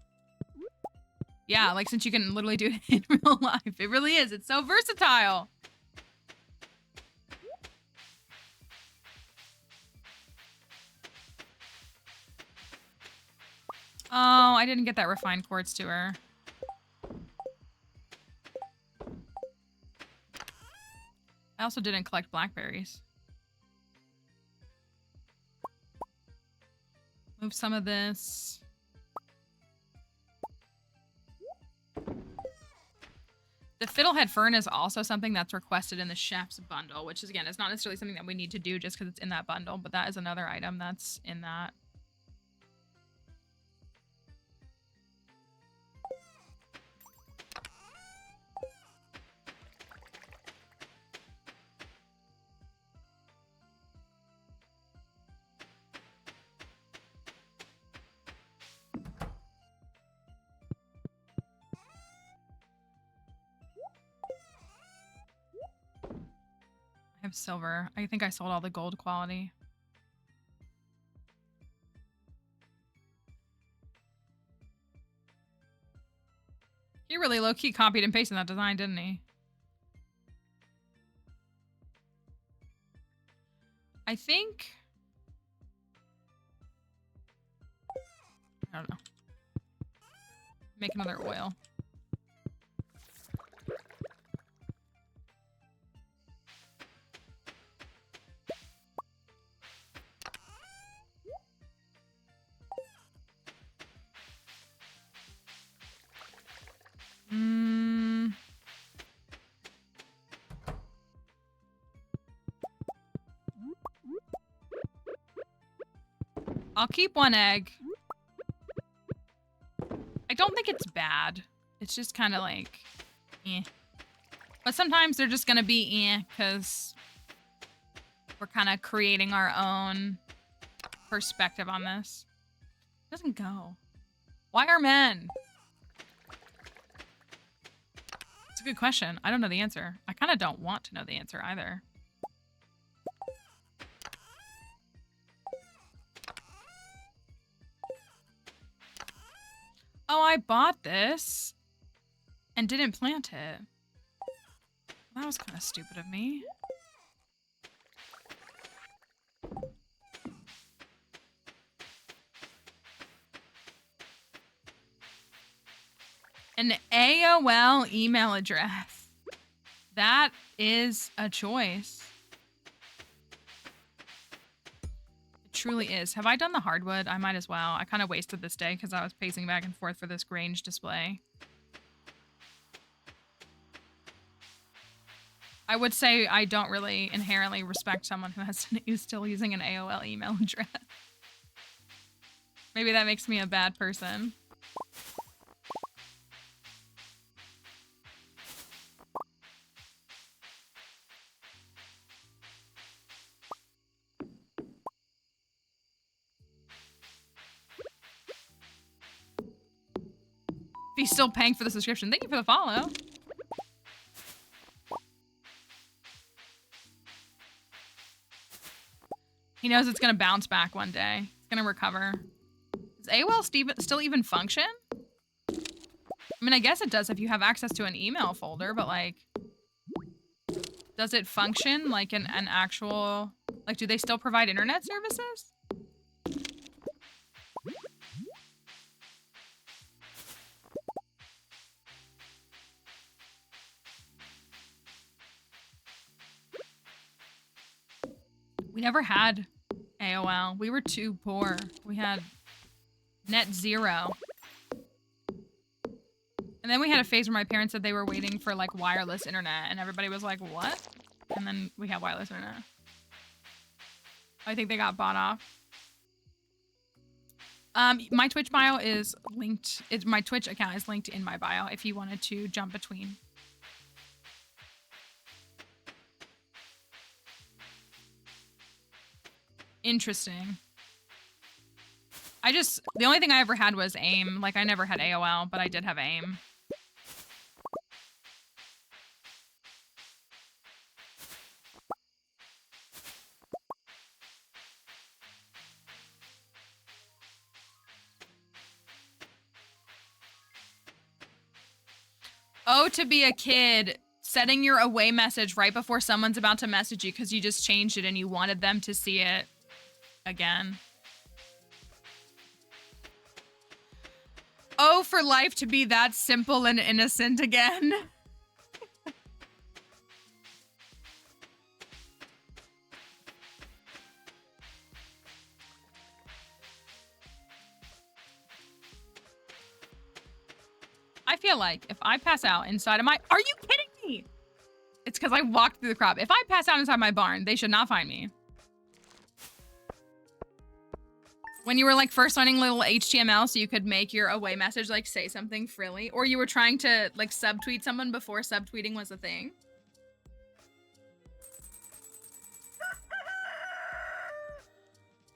S2: Yeah, like since you can literally do it in real life. It really is. It's so versatile. Oh, I didn't get that refined quartz to her. I also didn't collect blackberries. Move some of this. The fiddlehead fern is also something that's requested in the chef's bundle, which is, again, it's not necessarily something that we need to do just because it's in that bundle, but that is another item that's in that. I have silver. I think I sold all the gold quality. He really low-key copied and pasted that design, didn't he? I think... I don't know. Make another oil. I'll keep one egg. I don't think it's bad. It's just kind of like, eh. But sometimes they're just gonna be eh, because we're kind of creating our own perspective on this. It doesn't go. Why are men? It's a good question. I don't know the answer. I kind of don't want to know the answer either. Oh, I bought this. And didn't plant it. That was kind of stupid of me. An AOL email address. That is a choice. It truly is. Have I done the hardwood? I might as well. I kind of wasted this day because I was pacing back and forth for this Grange display. I would say I don't really inherently respect someone who's still using an AOL email address. Maybe that makes me a bad person. If he's still paying for the subscription, thank you for the follow. He knows it's gonna bounce back one day. It's gonna recover. Does AOL still even function? I mean, I guess it does if you have access to an email folder, but like, does it function like an actual, like, do they still provide internet services? We never had AOL. We were too poor. We had net zero. And then we had a phase where my parents said they were waiting for like wireless internet and everybody was like, what? And then we had wireless internet. I think they got bought off. My Twitch bio is linked. My Twitch account is linked in my bio if you wanted to jump between. Interesting. The only thing I ever had was AIM. Like, I never had AOL, but I did have AIM. Oh, to be a kid, setting your away message right before someone's about to message you because you just changed it and you wanted them to see it again. Oh, for life to be that simple and innocent again. I feel like if I pass out inside of my... Are you kidding me? It's because I walked through the crop. If I pass out inside my barn, they should not find me. When you were like first learning little HTML so you could make your away message like say something frilly, or you were trying to like subtweet someone before subtweeting was a thing.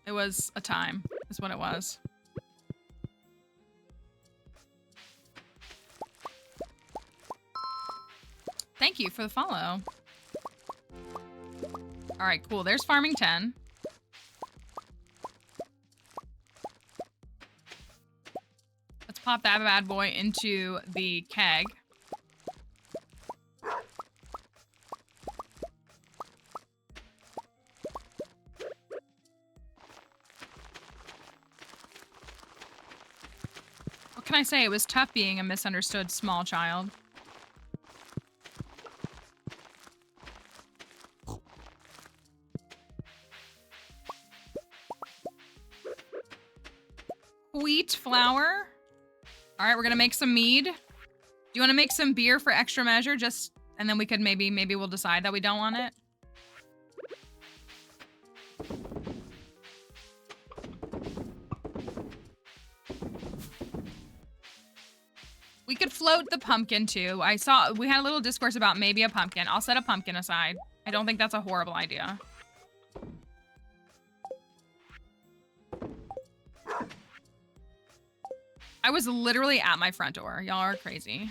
S2: It was a time, is what it was. Thank you for the follow. All right, cool. There's farming 10. Let's pop that bad boy into the keg. What can I say? It was tough being a misunderstood small child. Wheat flour. All right, we're gonna make some mead. Do you want to make some beer for extra measure? Just, and then we could maybe we'll decide that we don't want it. We could float the pumpkin too. We had a little discourse about maybe a pumpkin. I'll set a pumpkin aside. I don't think that's a horrible idea. I was literally at my front door. Y'all are crazy.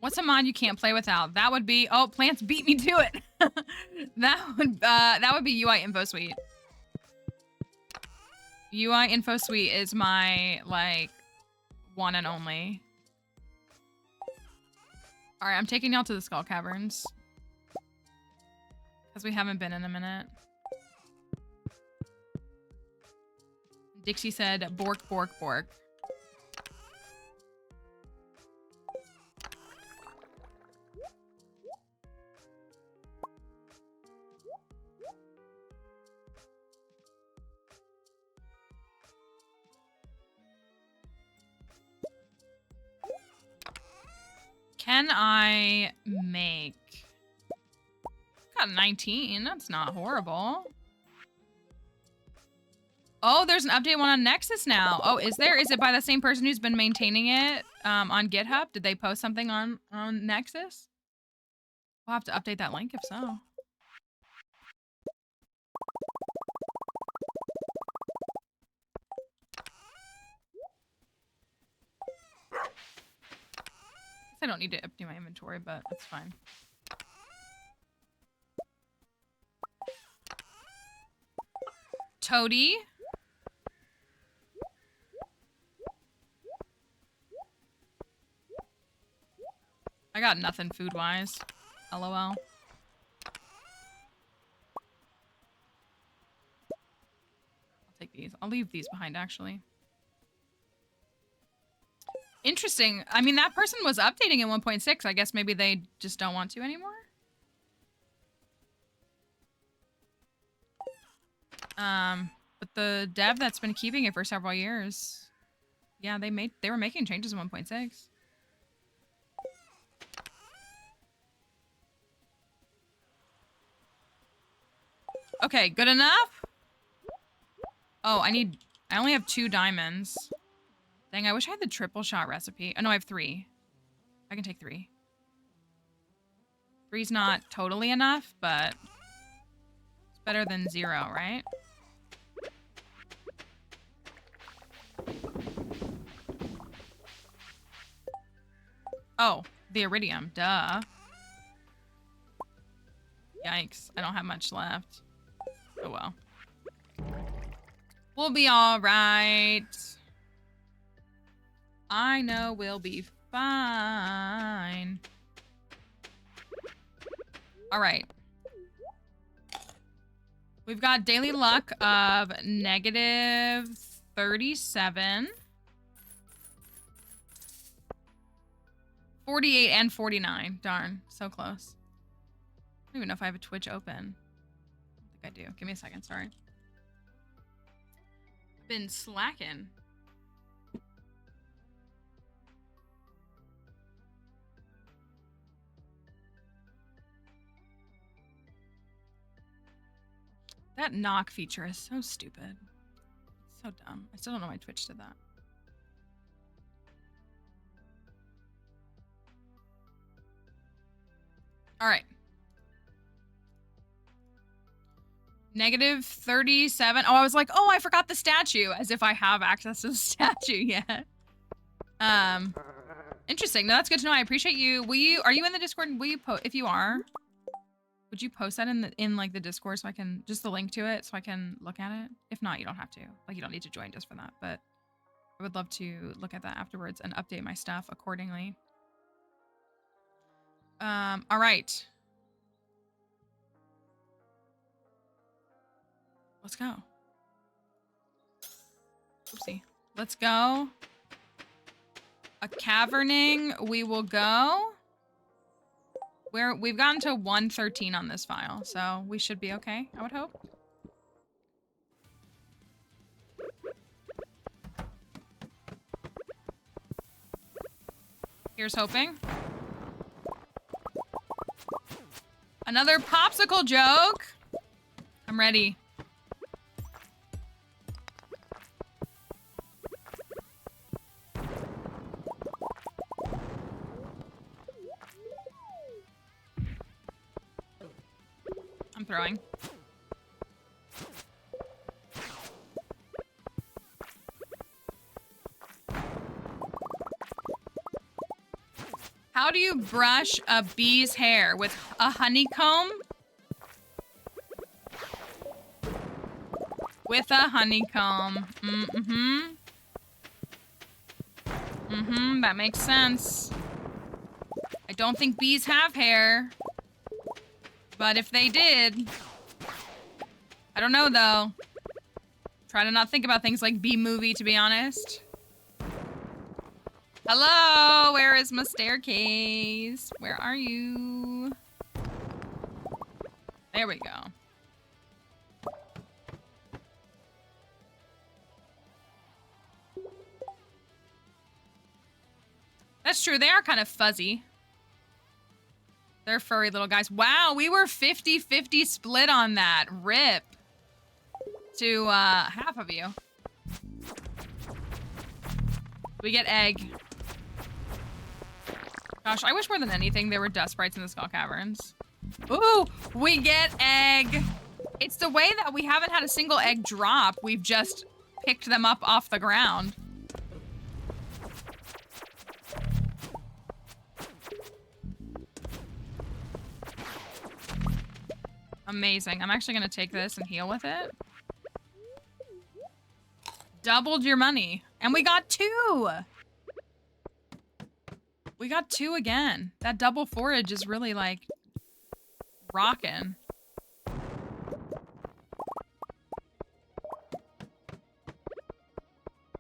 S2: What's a mod you can't play without? That would be, oh, plants beat me to it. that would be UI Info Suite. UI Info Suite is my, like, one and only. All right, I'm taking y'all to the Skull Caverns. Because we haven't been in a minute. Dixie said, bork, bork, bork. Can I make... Got 19. That's not horrible. Oh, there's an update one on Nexus now. Oh, is there? Is it by the same person who's been maintaining it on GitHub? Did they post something on Nexus? We'll have to update that link if so. I don't need to empty my inventory, but that's fine. Toady. I got nothing food-wise. LOL. I'll take these. I'll leave these behind, actually. Interesting. I mean, that person was updating in 1.6. I guess maybe they just don't want to anymore. But the dev that's been keeping it for several years, yeah, they were making changes in 1.6. Okay, good enough? Oh, I only have 2 diamonds. Dang, I wish I had the triple shot recipe. Oh, no, I have 3. I can take 3. 3's not totally enough, but it's better than 0, right? Oh, the iridium, duh. Yikes, I don't have much left. Oh well. We'll be all right. I know we'll be fine. All right. We've got daily luck of -37. 48 and 49. Darn, so close. I don't even know if I have a Twitch open. I don't think I do. Give me a second, sorry. Been slacking. That knock feature is so stupid. It's so dumb. I still don't know why Twitch did that. All right. -37. Oh, I was like, oh, I forgot the statue, as if I have access to the statue yet. Interesting. No, that's good to know. I appreciate you. Are you in the Discord? Will you if you are, would you post that in like the Discord so I can just the link to it so I can look at it? If not, you don't have to. Like, you don't need to join just for that, but I would love to look at that afterwards and update my stuff accordingly. All right. Let's go. Oopsie. Let's go. A caverning. We will go. We've gotten to 113 on this file, so we should be okay, I would hope. Here's hoping. Another popsicle joke. I'm ready. I'm throwing. How do you brush a bee's hair? With a honeycomb? With a honeycomb. That makes sense. I don't think bees have hair. But if they did... I don't know, though. Try to not think about things like Bee Movie, to be honest. Hello, where is my staircase? Where are you? There we go. That's true, they are kind of fuzzy. They're furry little guys. Wow, we were 50-50 split on that. RIP. To, half of you. We get egg. Gosh, I wish more than anything there were dust sprites in the Skull Caverns. Ooh, we get egg. It's the way that we haven't had a single egg drop. We've just picked them up off the ground. Amazing. I'm actually gonna take this and heal with it. Doubled your money. And we got 2! We got 2 again. That double forage is really, like, rocking.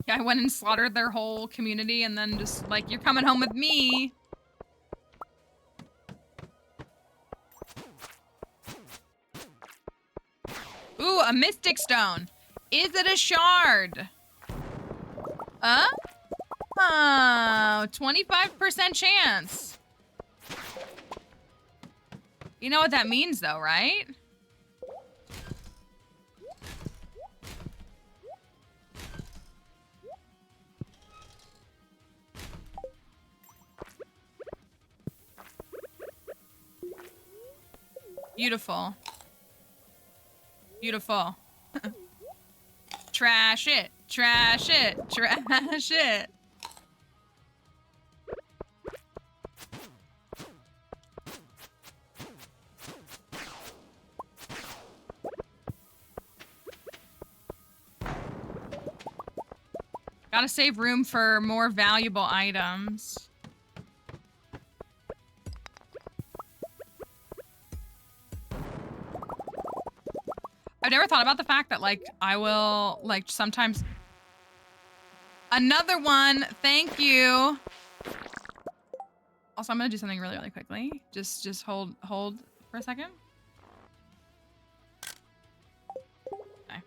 S2: Yeah, I went and slaughtered their whole community and then just, like, you're coming home with me. Ooh, a Mystic Stone. Is it a shard? Oh, 25% chance. You know what that means though, right? Beautiful. Beautiful. Trash it, trash it, trash it. Gotta save room for more valuable items. I've never thought about the fact that, like, I will, like, sometimes... Another one! Thank you! Also, I'm gonna do something really, really quickly. Just hold for a second. Okay.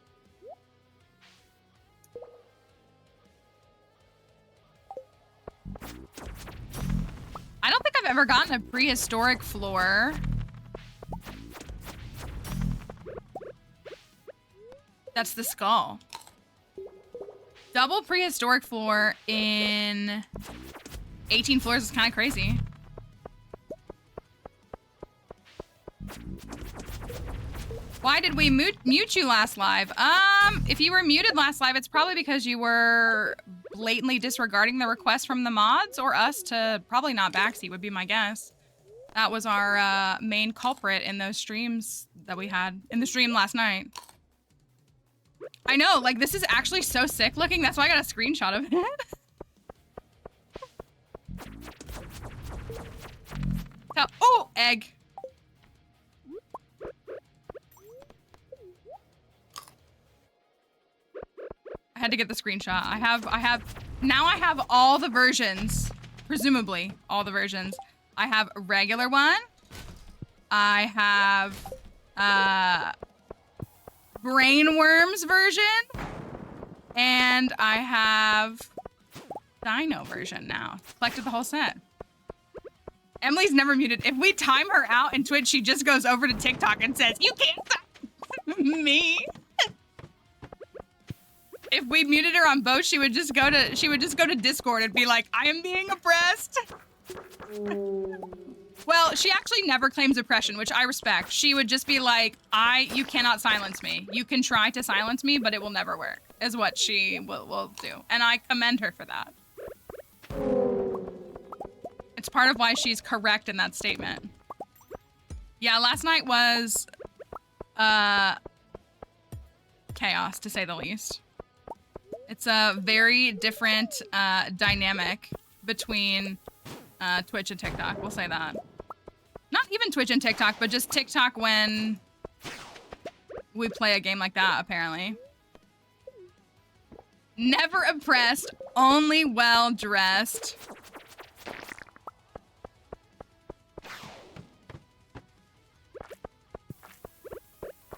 S2: I don't think I've ever gotten a prehistoric floor. That's the skull. Double prehistoric floor in 18 floors is kind of crazy. Why did we mute you last live? If you were muted last live, it's probably because you were blatantly disregarding the request from the mods or us to probably not backseat would be my guess. That was our main culprit in those streams that we had in the stream last night. I know, like, this is actually so sick looking. That's why I got a screenshot of it. So, oh, egg. I had to get the screenshot. Now I have all the versions. Presumably, all the versions. I have a regular one. I have, Brainworms version, and I have Dino version now. Collected the whole set. Emily's never muted. If we time her out in Twitch, she just goes over to TikTok and says, "You can't stop me." If we muted her on both, she would just go to Discord and be like, "I am being oppressed." Well, she actually never claims oppression, which I respect. She would just be like, you cannot silence me. You can try to silence me, but it will never work, is what she will do. And I commend her for that. it's part of why she's correct in that statement. Yeah, last night was chaos, to say the least. It's a very different dynamic between Twitch and TikTok, we'll say that. Not even Twitch and TikTok, but just TikTok when we play a game like that, apparently. Never oppressed, only well-dressed.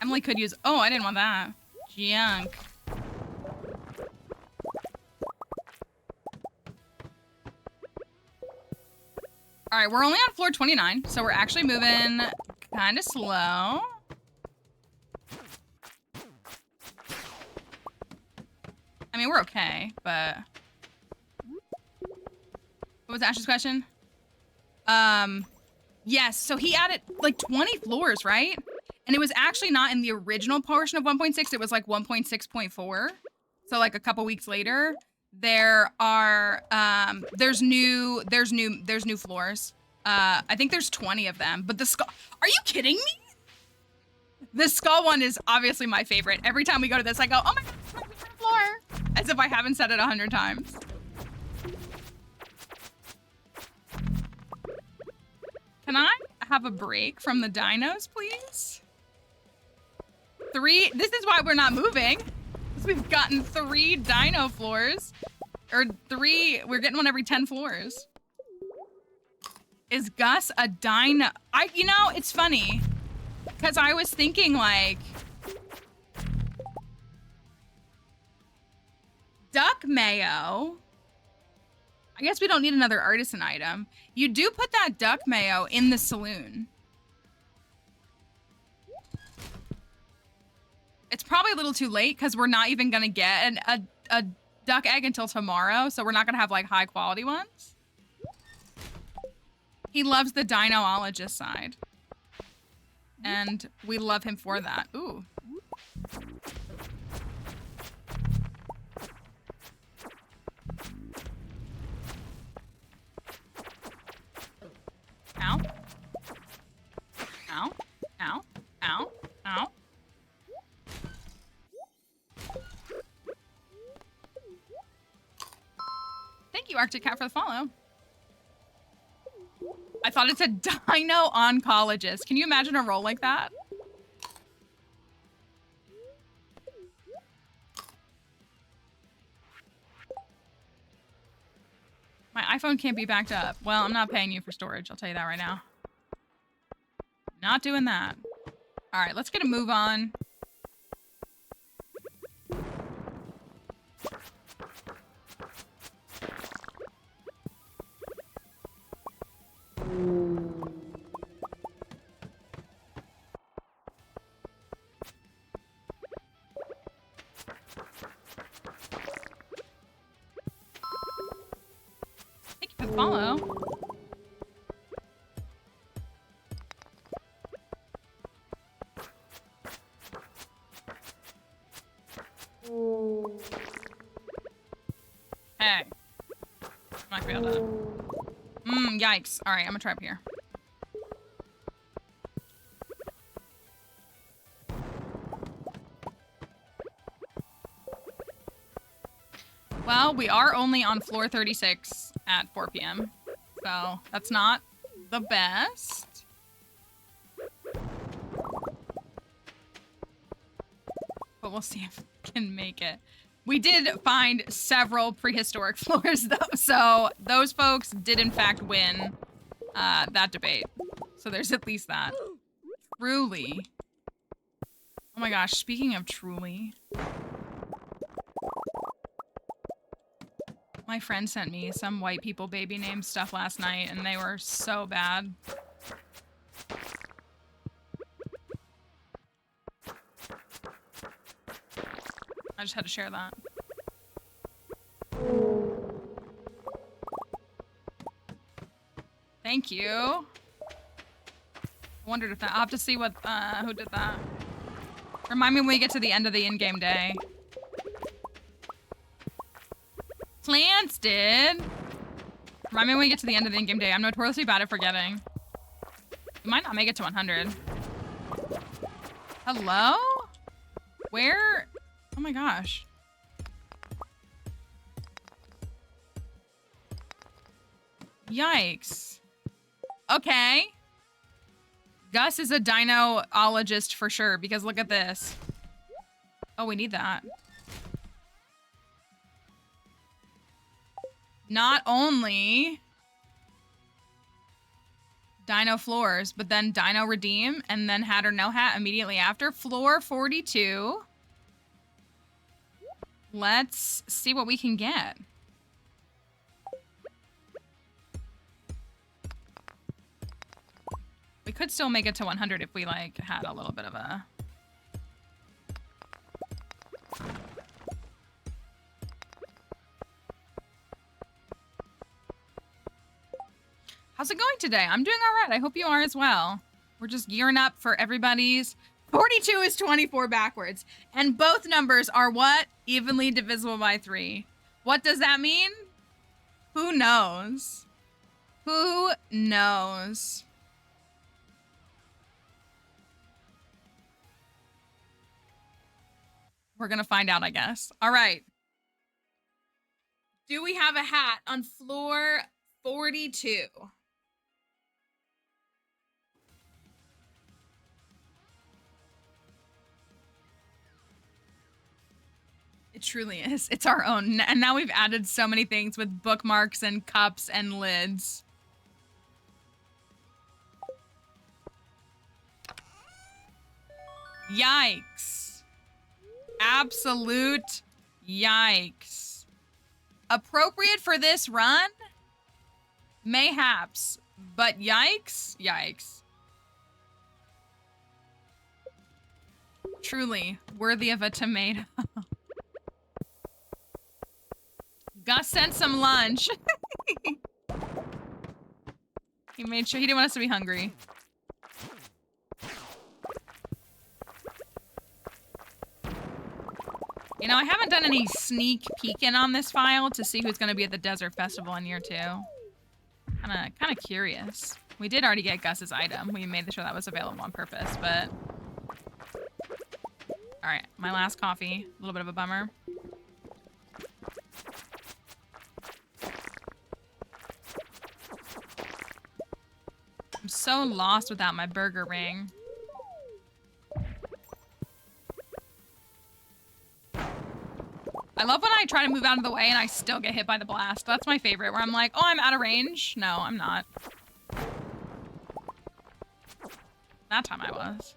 S2: Emily could use... Oh, I didn't want that. Junk. All right, we're only on floor 29, so we're actually moving kind of slow. I mean, we're okay, but... What was Ash's question? Yes, so he added like 20 floors, right? And it was actually not in the original portion of 1.6, it was like 1.6.4. So like a couple weeks later, there are there's new floors. I think there's 20 of them, but the skull, are you kidding me? The skull one is obviously my favorite. Every time we go to this, I go, oh my god, it's my favorite floor. As if I haven't said it 100 times. Can I have a break from the dinos, please? 3, this is why we're not moving. Because we've gotten 3 dino floors. Or 3, we're getting one every 10 floors. Is Gus a dino? You know, it's funny. Because I was thinking like... Duck mayo. I guess we don't need another artisan item. You do put that duck mayo in the saloon. It's probably a little too late because we're not even gonna get a duck egg until tomorrow, so we're not gonna have like high quality ones. He loves the dinoologist side. And we love him for that. Ooh. Ow. Ow. Ow. Ow. Ow. Thank you, Arctic Cat, for the follow. I thought it said dino oncologist. Can you imagine a role like that? My iPhone can't be backed up. Well, I'm not paying you for storage. I'll tell you that right now. Not doing that. All right, let's get a move on. Thank you for the follow. Hey. I'm not gonna be able to... Yikes. All right, I'm gonna try up here. Well, we are only on floor 36 at 4 p.m. So that's not the best. But we'll see if we can make it. We did find several prehistoric floors, though, so those folks did, in fact, win that debate. So there's at least that. Truly. Oh my gosh, speaking of truly. My friend sent me some white people baby name stuff last night, and they were so bad. I just had to share that. Thank you. I wondered if that... I'll have to see what, who did that. Remind me when we get to the end of the in-game day. Plants did. Remind me when we get to the end of the in-game day. I'm notoriously bad at forgetting. We might not make it to 100. Hello? Where? Oh my gosh. Yikes. Okay. Gus is a dinoologist for sure, because look at this. Oh, we need that. Not only Dino Floors, but then Dino Redeem, and then Hat or No Hat immediately after. Floor 42. Let's see what we can get. We could still make it to 100 if we, like, had a little bit of a... How's it going today? I'm doing all right. I hope you are as well. We're just gearing up for everybody's... 42 is 24 backwards. And both numbers are what? Evenly divisible by 3. What does that mean? Who knows? Who knows? We're gonna find out, I guess. All right. Do we have a hat on floor 42? It truly is. It's our own. And now we've added so many things with bookmarks and cups and lids. Yikes. Absolute yikes. Appropriate for this run? Mayhaps. But yikes? Yikes. Truly worthy of a tomato. Gus sent some lunch. He made sure he didn't want us to be hungry. You know, I haven't done any sneak peeking on this file to see who's going to be at the Desert Festival in year 2. Kind of curious. We did already get Gus's item. We made sure that was available on purpose, but... All right, my last coffee. A little bit of a bummer. I'm so lost without my burger ring. I love when I try to move out of the way and I still get hit by the blast. That's my favorite, where I'm like, oh, I'm out of range. No, I'm not. That time I was.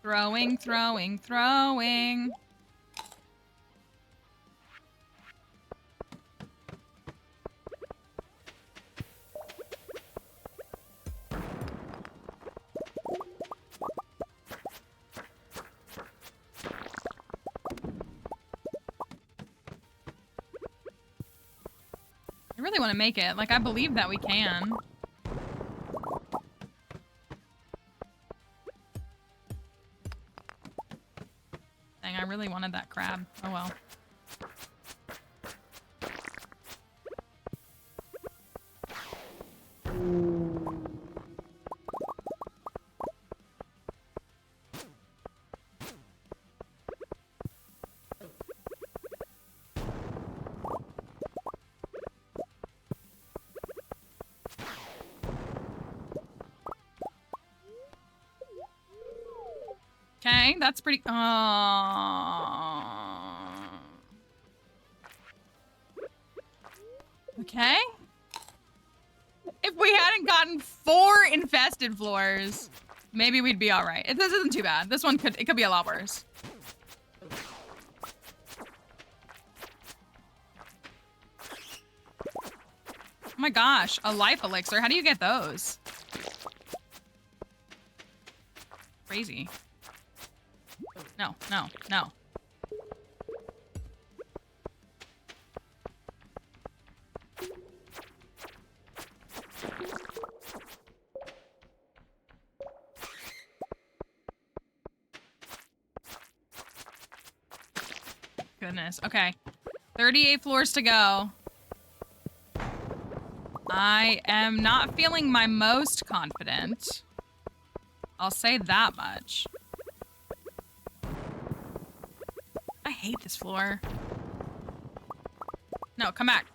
S2: Throwing, throwing, throwing. I really want to make it. Like, I believe that we can. Dang, I really wanted that crab. Oh well. Okay, that's pretty... Okay. If we hadn't gotten 4 infested floors, maybe we'd be all right. This isn't too bad. This one could be a lot worse. Oh my gosh, a life elixir. How do you get those? Crazy. No, no, no. Goodness. Okay. 38 floors to go. I am not feeling my most confident. I'll say that much. I hate this floor. No, come back.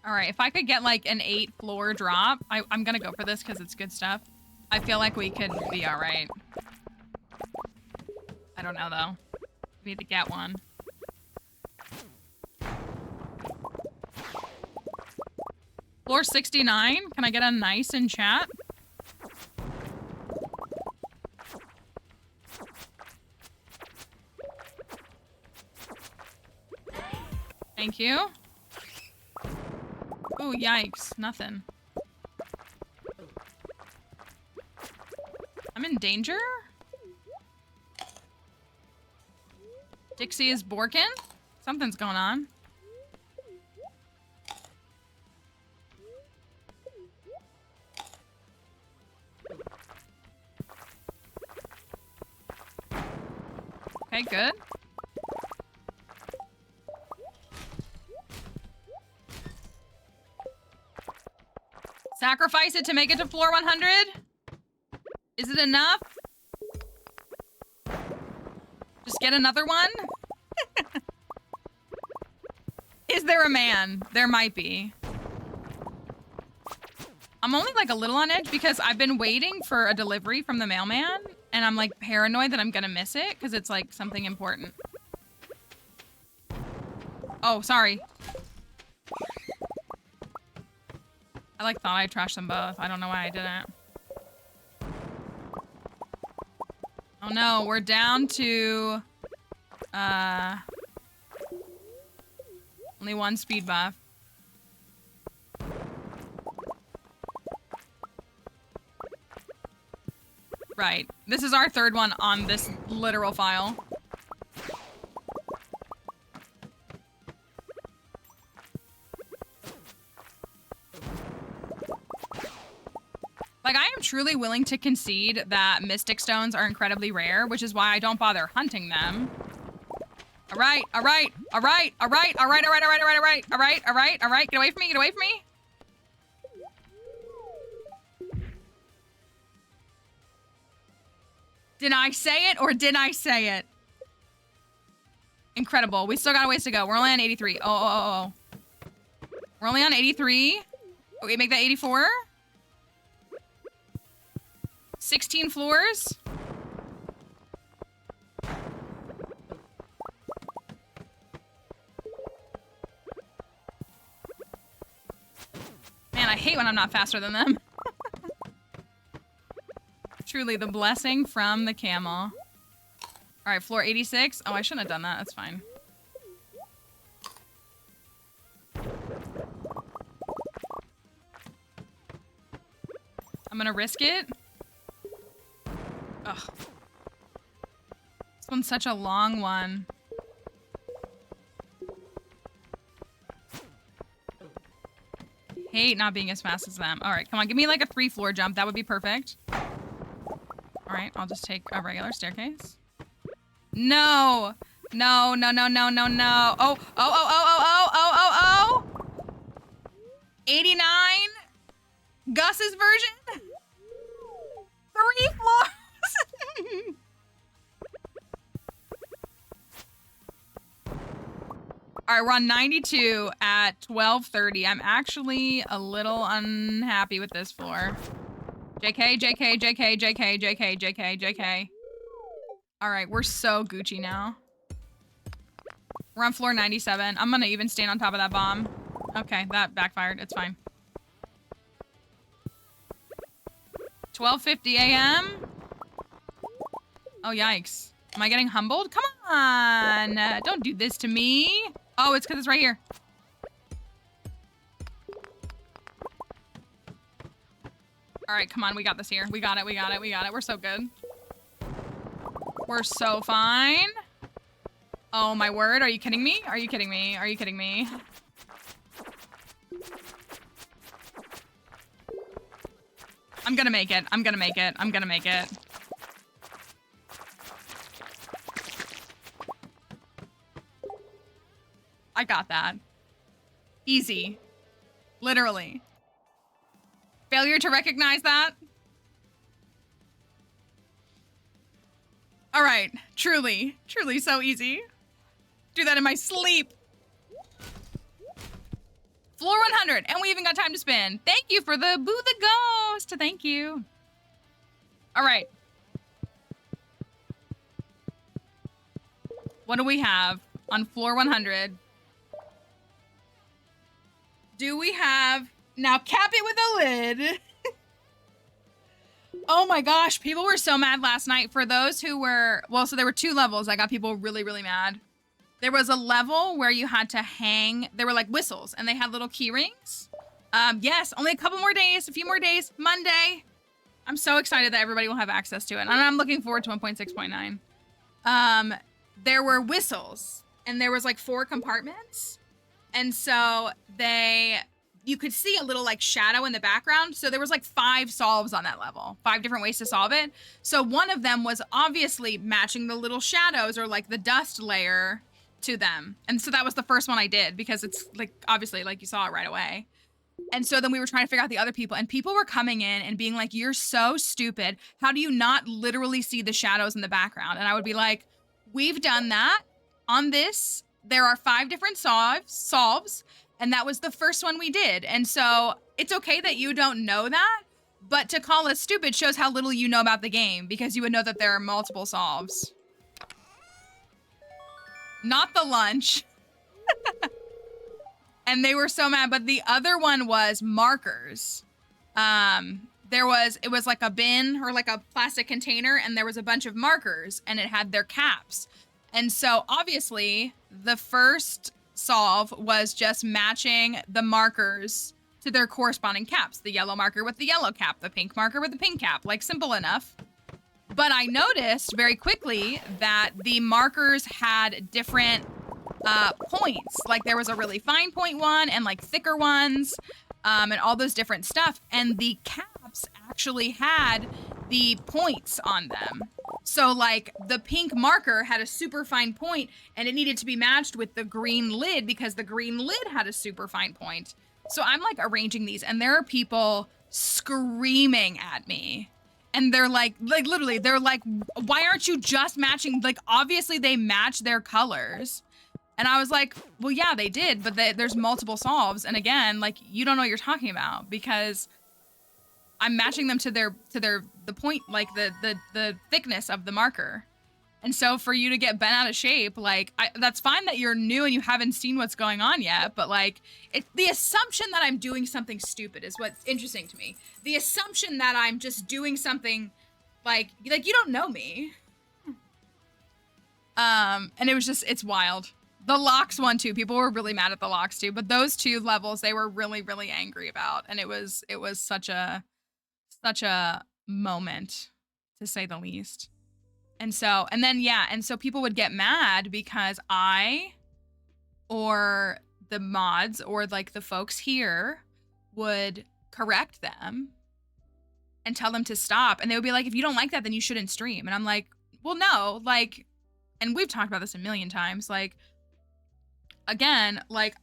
S2: All right, if I could get like an 8 floor drop, I'm gonna go for this because it's good stuff. I feel like we could be all right. I don't know though. We need to get one. Floor 69, can I get a nice in chat? Thank you. Oh, yikes. Nothing. I'm in danger? Dixie is borking? Something's going on. Okay, good. Sacrifice it to make it to floor 100? Is it enough? Just get another one? Is there a man? There might be. I'm only like a little on edge because I've been waiting for a delivery from the mailman and I'm like paranoid that I'm gonna miss it because it's like something important. Oh, sorry. I like thought I trashed them both. I don't know why I didn't. Oh no, we're down to only 1 speed buff. Right. This is our 3rd one on this literal file. Like, I am truly willing to concede that Mystic Stones are incredibly rare, which is why I don't bother hunting them. All right, all right, all right, all right, all right, all right, all right, all right, all right, all right, all right, all right. Get away from me, get away from me. Did I say it or did I say it? Incredible. We still got a ways to go. We're only on 83. Oh. We're only on 83. Okay, make that 84. 16 floors. Man, I hate when I'm not faster than them. Truly the blessing from the camel. All right, floor 86. Oh, I shouldn't have done that. That's fine. I'm gonna risk it. Ugh. This one's such a long one. Hate not being as fast as them. All right, come on, give me like a 3 floor jump. That would be perfect. All right, I'll just take a regular staircase. No, no, no, no, no, no, no. Oh, oh, oh, oh, oh, oh, oh, oh, oh. 89. Gus's version. 3 floors. All right, we're on 92 at 12:30. I'm actually a little unhappy with this floor. JK, JK, JK, JK, JK, JK, JK. All right, we're so Gucci now. We're on floor 97. I'm gonna even stand on top of that bomb. Okay, that backfired. It's fine. 12:50 a.m. Oh, yikes. Am I getting humbled? Come on. Don't do this to me. Oh, it's because it's right here. All right, come on. We got this here. We got it. We got it. We got it. We're so good. We're so fine. Oh, my word. Are you kidding me? Are you kidding me? Are you kidding me? I'm gonna make it. I'm gonna make it. I'm gonna make it. I got that. Easy. Literally. Failure to recognize that? All right. Truly. Truly so easy. Do that in my sleep. Floor 100. And we even got time to spin. Thank you for the Boo the Ghost. Thank you. All right. What do we have on floor 100? Do we have... Now cap it with a lid. Oh my gosh, people were so mad last night. For those who were... Well, so there were 2 levels. I got people really, really mad. There was a level where you had to hang... They were like whistles, and they had little key rings. Yes, only a couple more days. A few more days. Monday. I'm so excited that everybody will have access to it. And I'm looking forward to 1.6.9. There were whistles, and there was like 4 compartments. And so you could see a little like shadow in the background. So there was like 5 solves on that level, 5 different ways to solve it. So one of them was obviously matching the little shadows or like the dust layer to them. And so that was the first one I did because it's like, obviously like you saw it right away. And so then we were trying to figure out the other people, and people were coming in and being like, you're so stupid. How do you not literally see the shadows in the background? And I would be like, we've done that on this. There are 5 different solves, and that was the first one we did. And so it's okay that you don't know that, but to call us stupid shows how little you know about the game, because you would know that there are multiple solves. Not the lunch. And they were so mad, but the other one was markers. It was like a bin or like a plastic container, and there was a bunch of markers, and it had their caps. And so obviously the first solve was just matching the markers to their corresponding caps. The yellow marker with the yellow cap, the pink marker with the pink cap, like simple enough. But I noticed very quickly that the markers had different points. Like there was a really fine point one and like thicker ones, and all those different stuff. And the caps actually had the points on them. So like the pink marker had a super fine point, and it needed to be matched with the green lid because the green lid had a super fine point. So I'm like arranging these, and there are people screaming at me. And they're like literally, they're like, why aren't you just matching? Like obviously they match their colors. And I was like, well, yeah, they did, but there's multiple solves. And again, like you don't know what you're talking about, because I'm matching them to the point, like the thickness of the marker. And so for you to get bent out of shape, like that's fine that you're new and you haven't seen what's going on yet, but like the assumption that I'm doing something stupid is what's interesting to me. The assumption that I'm just doing something like you don't know me. And it was just, it's wild. The locks one too. People were really mad at the locks too, but those 2 levels they were really, really angry about. And it was such a moment, to say the least. And so people would get mad because I or the mods or like the folks here would correct them and tell them to stop. And they would be like, if you don't like that, then you shouldn't stream. And I'm like, well, no, like, and we've talked about this a million times. Like, again, like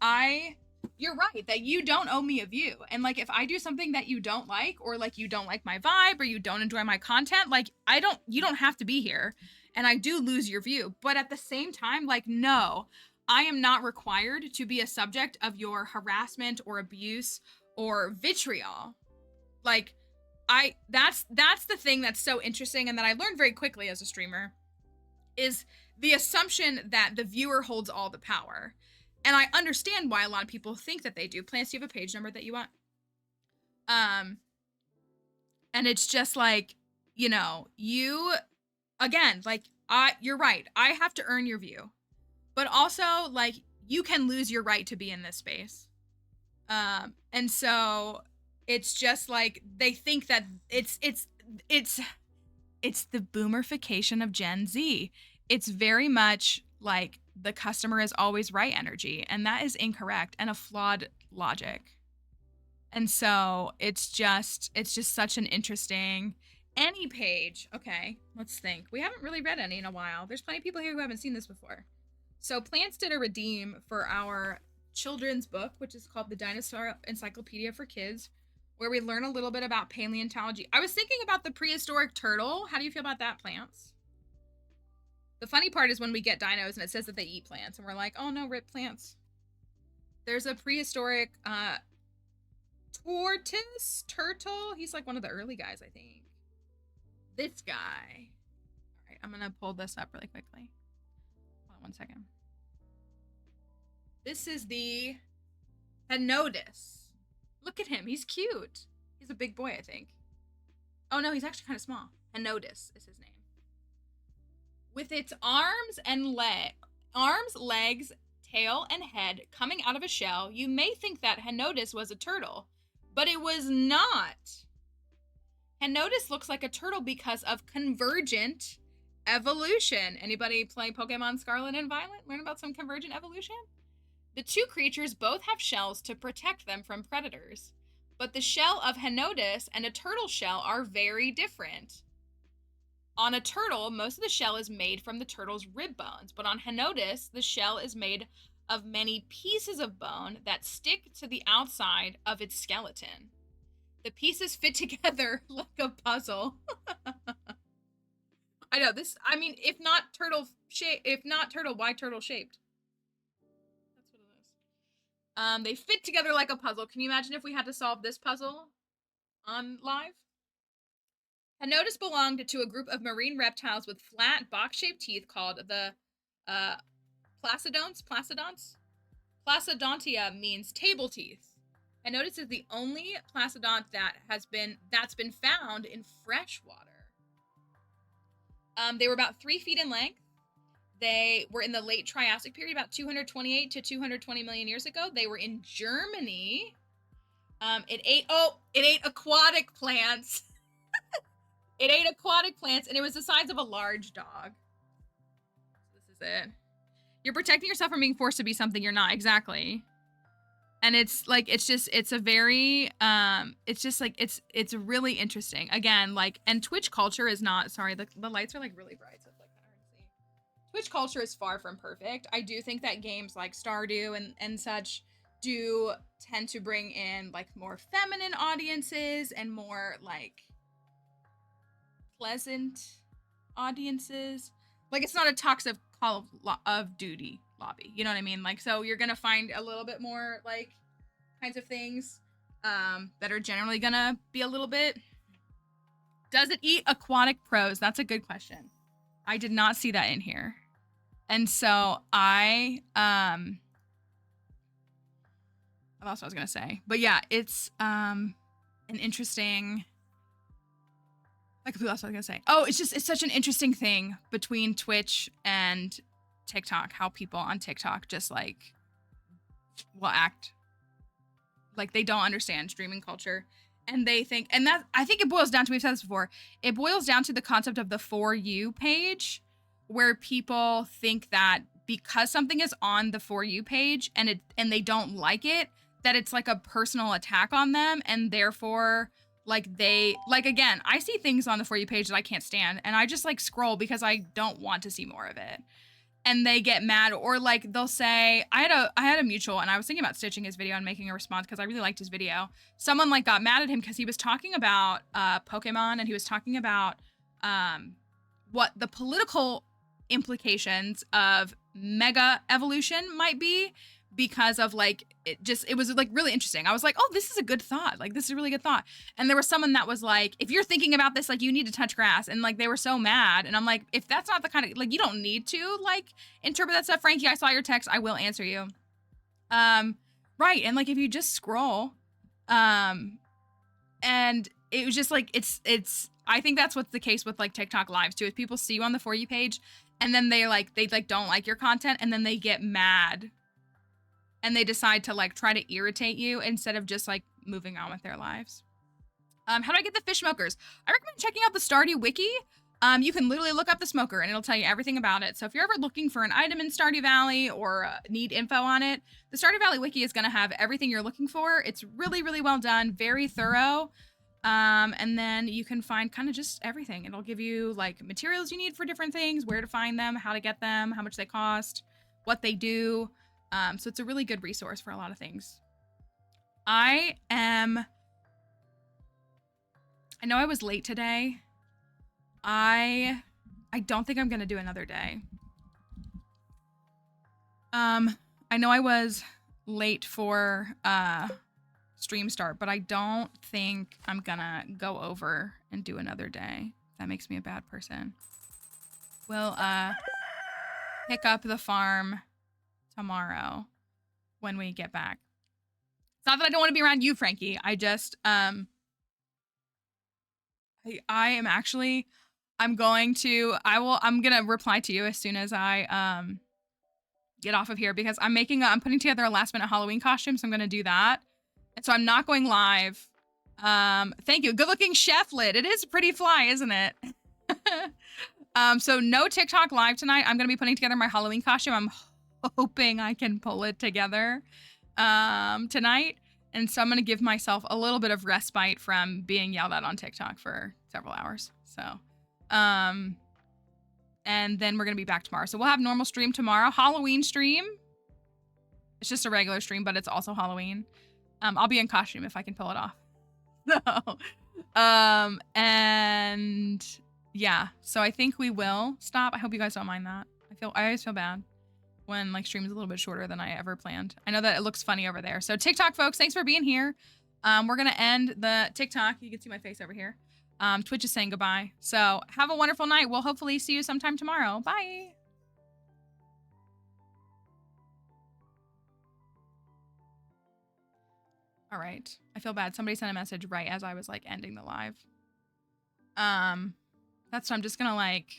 S2: you're right that you don't owe me a view. And like, if I do something that you don't like, or like you don't like my vibe, or you don't enjoy my content, like you don't have to be here, and I do lose your view. But at the same time, like, no, I am not required to be a subject of your harassment or abuse or vitriol. Like that's the thing that's so interesting. And that I learned very quickly as a streamer is the assumption that the viewer holds all the power. And I understand why a lot of people think that they do. Plants, do you have a page number that you want? And it's just like, you know, you, again, like, you're right. I have to earn your view. But also, like, you can lose your right to be in this space. And so it's just like, they think that it's the boomerification of Gen Z. It's very much like the customer is always right energy, and that is incorrect and a flawed logic. And so it's just such an interesting, any page. Okay, let's think. We haven't really read any in a while. There's plenty of people here who haven't seen this before. So Plants did a redeem for our children's book, which is called The Dinosaur Encyclopedia for Kids, where we learn a little bit about paleontology. I was thinking about the prehistoric turtle. How do you feel about that, Plants? The funny part is when we get dinos and it says that they eat plants, and we're like, oh no, rip plants. There's a prehistoric turtle. He's like one of the early guys, I think. This guy. All right, I'm gonna pull this up really quickly. Hold on one second. This is the Henodus. Look at him. He's cute. He's a big boy, I think. Oh no, he's actually kind of small. Henodus is his name. With its arms, legs, tail, and head coming out of a shell, you may think that Henodus was a turtle, but it was not. Henodus looks like a turtle because of convergent evolution. Anybody play Pokemon Scarlet and Violet? Learn about some convergent evolution? The two creatures both have shells to protect them from predators, but the shell of Henodus and a turtle shell are very different. On a turtle, most of the shell is made from the turtle's rib bones, but on Henodus, the shell is made of many pieces of bone that stick to the outside of its skeleton. The pieces fit together like a puzzle. I know this. I mean, if not turtle, why turtle shaped? That's what it is. They fit together like a puzzle. Can you imagine if we had to solve this puzzle on live? Henodus belonged to a group of marine reptiles with flat, box-shaped teeth called the placidonts. Placidontia means table teeth. Henodus is the only placidont that's been found in fresh water. They were about 3 feet in length. They were in the late Triassic period, about 228 to 220 million years ago. They were in Germany. It ate aquatic plants. It ate aquatic plants, and it was the size of a large dog. This is it. You're protecting yourself from being forced to be something you're not. Exactly. And it's like, it's a very, it's really interesting. Again, like, and Twitch culture is not, sorry, the lights are like really bright, so it's like kind of hard to see. Twitch culture is far from perfect. I do think that games like Stardew and such do tend to bring in like more feminine audiences and more like pleasant audiences. Like, it's not a toxic Call of Duty lobby, you know what I mean? Like, so you're gonna find a little bit more like kinds of things that are generally gonna be a little bit. Does it eat aquatic pros? That's a good question. I did not see that in here, and so what else I was gonna say, but yeah, it's an interesting. Like, who else was I gonna say? Oh, it's such an interesting thing between Twitch and TikTok, how people on TikTok just like will act like they don't understand streaming culture, and they think, and that, I think it boils down to, we've said this before, it boils down to the concept of the For You page, where people think that because something is on the For You page and they don't like it, that it's like a personal attack on them, and therefore like they, like, again, I see things on the For You page that I can't stand, and I just like scroll because I don't want to see more of it. And they get mad, or like they'll say, I had a mutual, and I was thinking about stitching his video and making a response because I really liked his video. Someone like got mad at him because he was talking about Pokemon, and he was talking about what the political implications of mega evolution might be because of like, it was like really interesting. I was like, oh, this is a good thought. Like, this is a really good thought. And there was someone that was like, if you're thinking about this, like, you need to touch grass. And like, they were so mad. And I'm like, if that's not the kind of, like, you don't need to like interpret that stuff. Frankie, I saw your text. I will answer you. Right. And like, if you just scroll, and it was just like, I think that's what's the case with like TikTok lives too, is people see you on the For You page and then they don't like your content and then they get mad and they decide to like try to irritate you instead of just like moving on with their lives. How do I get the fish smokers? I recommend checking out the Stardew wiki. You can literally look up the smoker and it'll tell you everything about it. So if you're ever looking for an item in Stardew Valley or need info on it, the Stardew Valley wiki is going to have everything you're looking for. It's really, really well done, very thorough. And then you can find kind of just everything. It'll give you like materials you need for different things, where to find them, how to get them, how much they cost, what they do. So it's a really good resource for a lot of things. I know I was late today. I don't think I'm going to do another day. I know I was late for, stream start, but I don't think I'm gonna go over and do another day. That makes me a bad person. We'll pick up the farm tomorrow when we get back. It's not that I don't want to be around you, Frankie. I just I'm gonna reply to you as soon as I get off of here, because I'm putting together a last minute Halloween costume, so I'm gonna do that. And so I'm not going live. Thank you. Good looking chef lid. It is a pretty fly, isn't it? So no TikTok live tonight. I'm going to be putting together my Halloween costume. I'm hoping I can pull it together tonight. And so I'm going to give myself a little bit of respite from being yelled at on TikTok for several hours. So, and then we're going to be back tomorrow. So we'll have normal stream tomorrow. Halloween stream. It's just a regular stream, but it's also Halloween. I'll be in costume if I can pull it off. So, and yeah, so I think we will stop. I hope you guys don't mind that. I always feel bad when like stream is a little bit shorter than I ever planned. I know that it looks funny over there. So TikTok folks, thanks for being here. We're going to end the TikTok. You can see my face over here. Twitch is saying goodbye. So have a wonderful night. We'll hopefully see you sometime tomorrow. Bye. All right. I feel bad. Somebody sent a message right as I was like ending the live. That's I'm just gonna like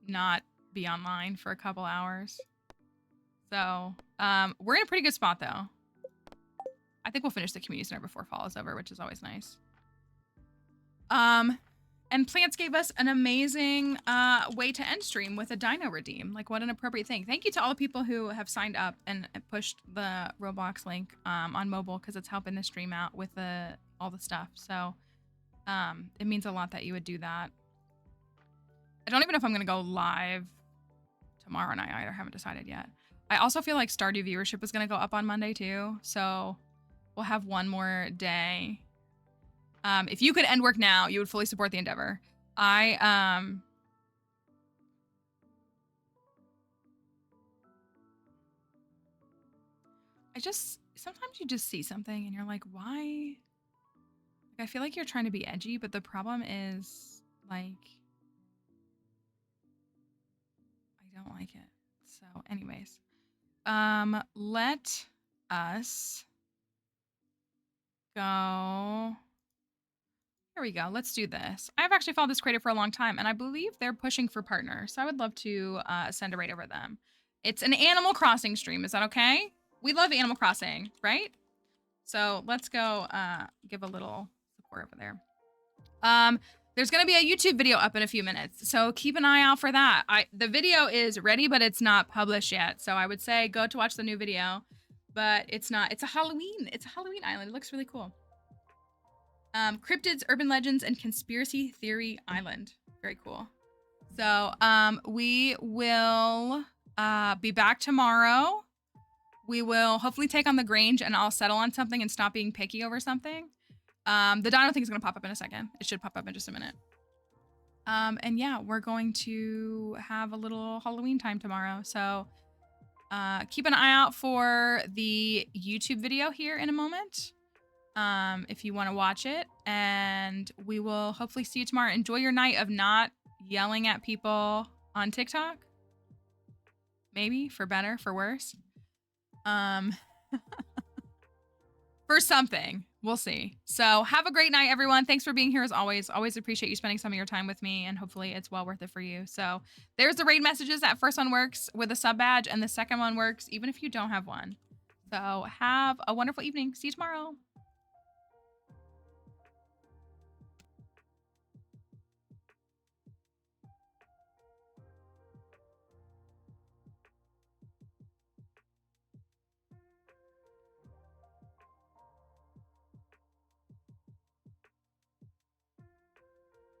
S2: not be online for a couple hours. So, we're in a pretty good spot though. I think we'll finish the community center before fall is over, which is always nice. And Plants gave us an amazing way to end stream with a dino redeem. Like, what an appropriate thing. Thank you to all the people who have signed up and pushed the Roblox link on mobile, because it's helping the stream out with all the stuff. So it means a lot that you would do that. I don't even know if I'm going to go live tomorrow night either. I haven't decided yet. I also feel like Stardew viewership is going to go up on Monday too. So we'll have one more day. If you could end work now, you would fully support the endeavor. Sometimes you just see something and you're like, why? Like, I feel like you're trying to be edgy, but the problem is like, I don't like it. So anyways, let us go. Here we go. Let's do this. I've actually followed this creator for a long time, and I believe they're pushing for partners. So I would love to send a raid over them. It's an Animal Crossing stream. Is that okay? We love Animal Crossing, right? So let's go give a little support over there. There's going to be a YouTube video up in a few minutes, so keep an eye out for that. The video is ready, but it's not published yet. So I would say go to watch the new video, but it's not. It's a Halloween island. It looks really cool. Cryptids, urban legends, and conspiracy theory island. Very cool. So we will be back tomorrow. We will hopefully take on the Grange, and I'll settle on something and stop being picky over something. The dino thing is going to pop up in a second. It should pop up in just a minute. And yeah, we're going to have a little Halloween time tomorrow. So Keep an eye out for the YouTube video here in a moment. If you want to watch it, and we will hopefully see you tomorrow. Enjoy your night of not yelling at people on TikTok. Maybe for better, for worse. For something. We'll see. So have a great night, everyone. Thanks for being here as always. Always appreciate you spending some of your time with me, and hopefully it's well worth it for you. So there's the raid messages. That first one works with a sub badge, and the second one works even if you don't have one. So have a wonderful evening. See you tomorrow.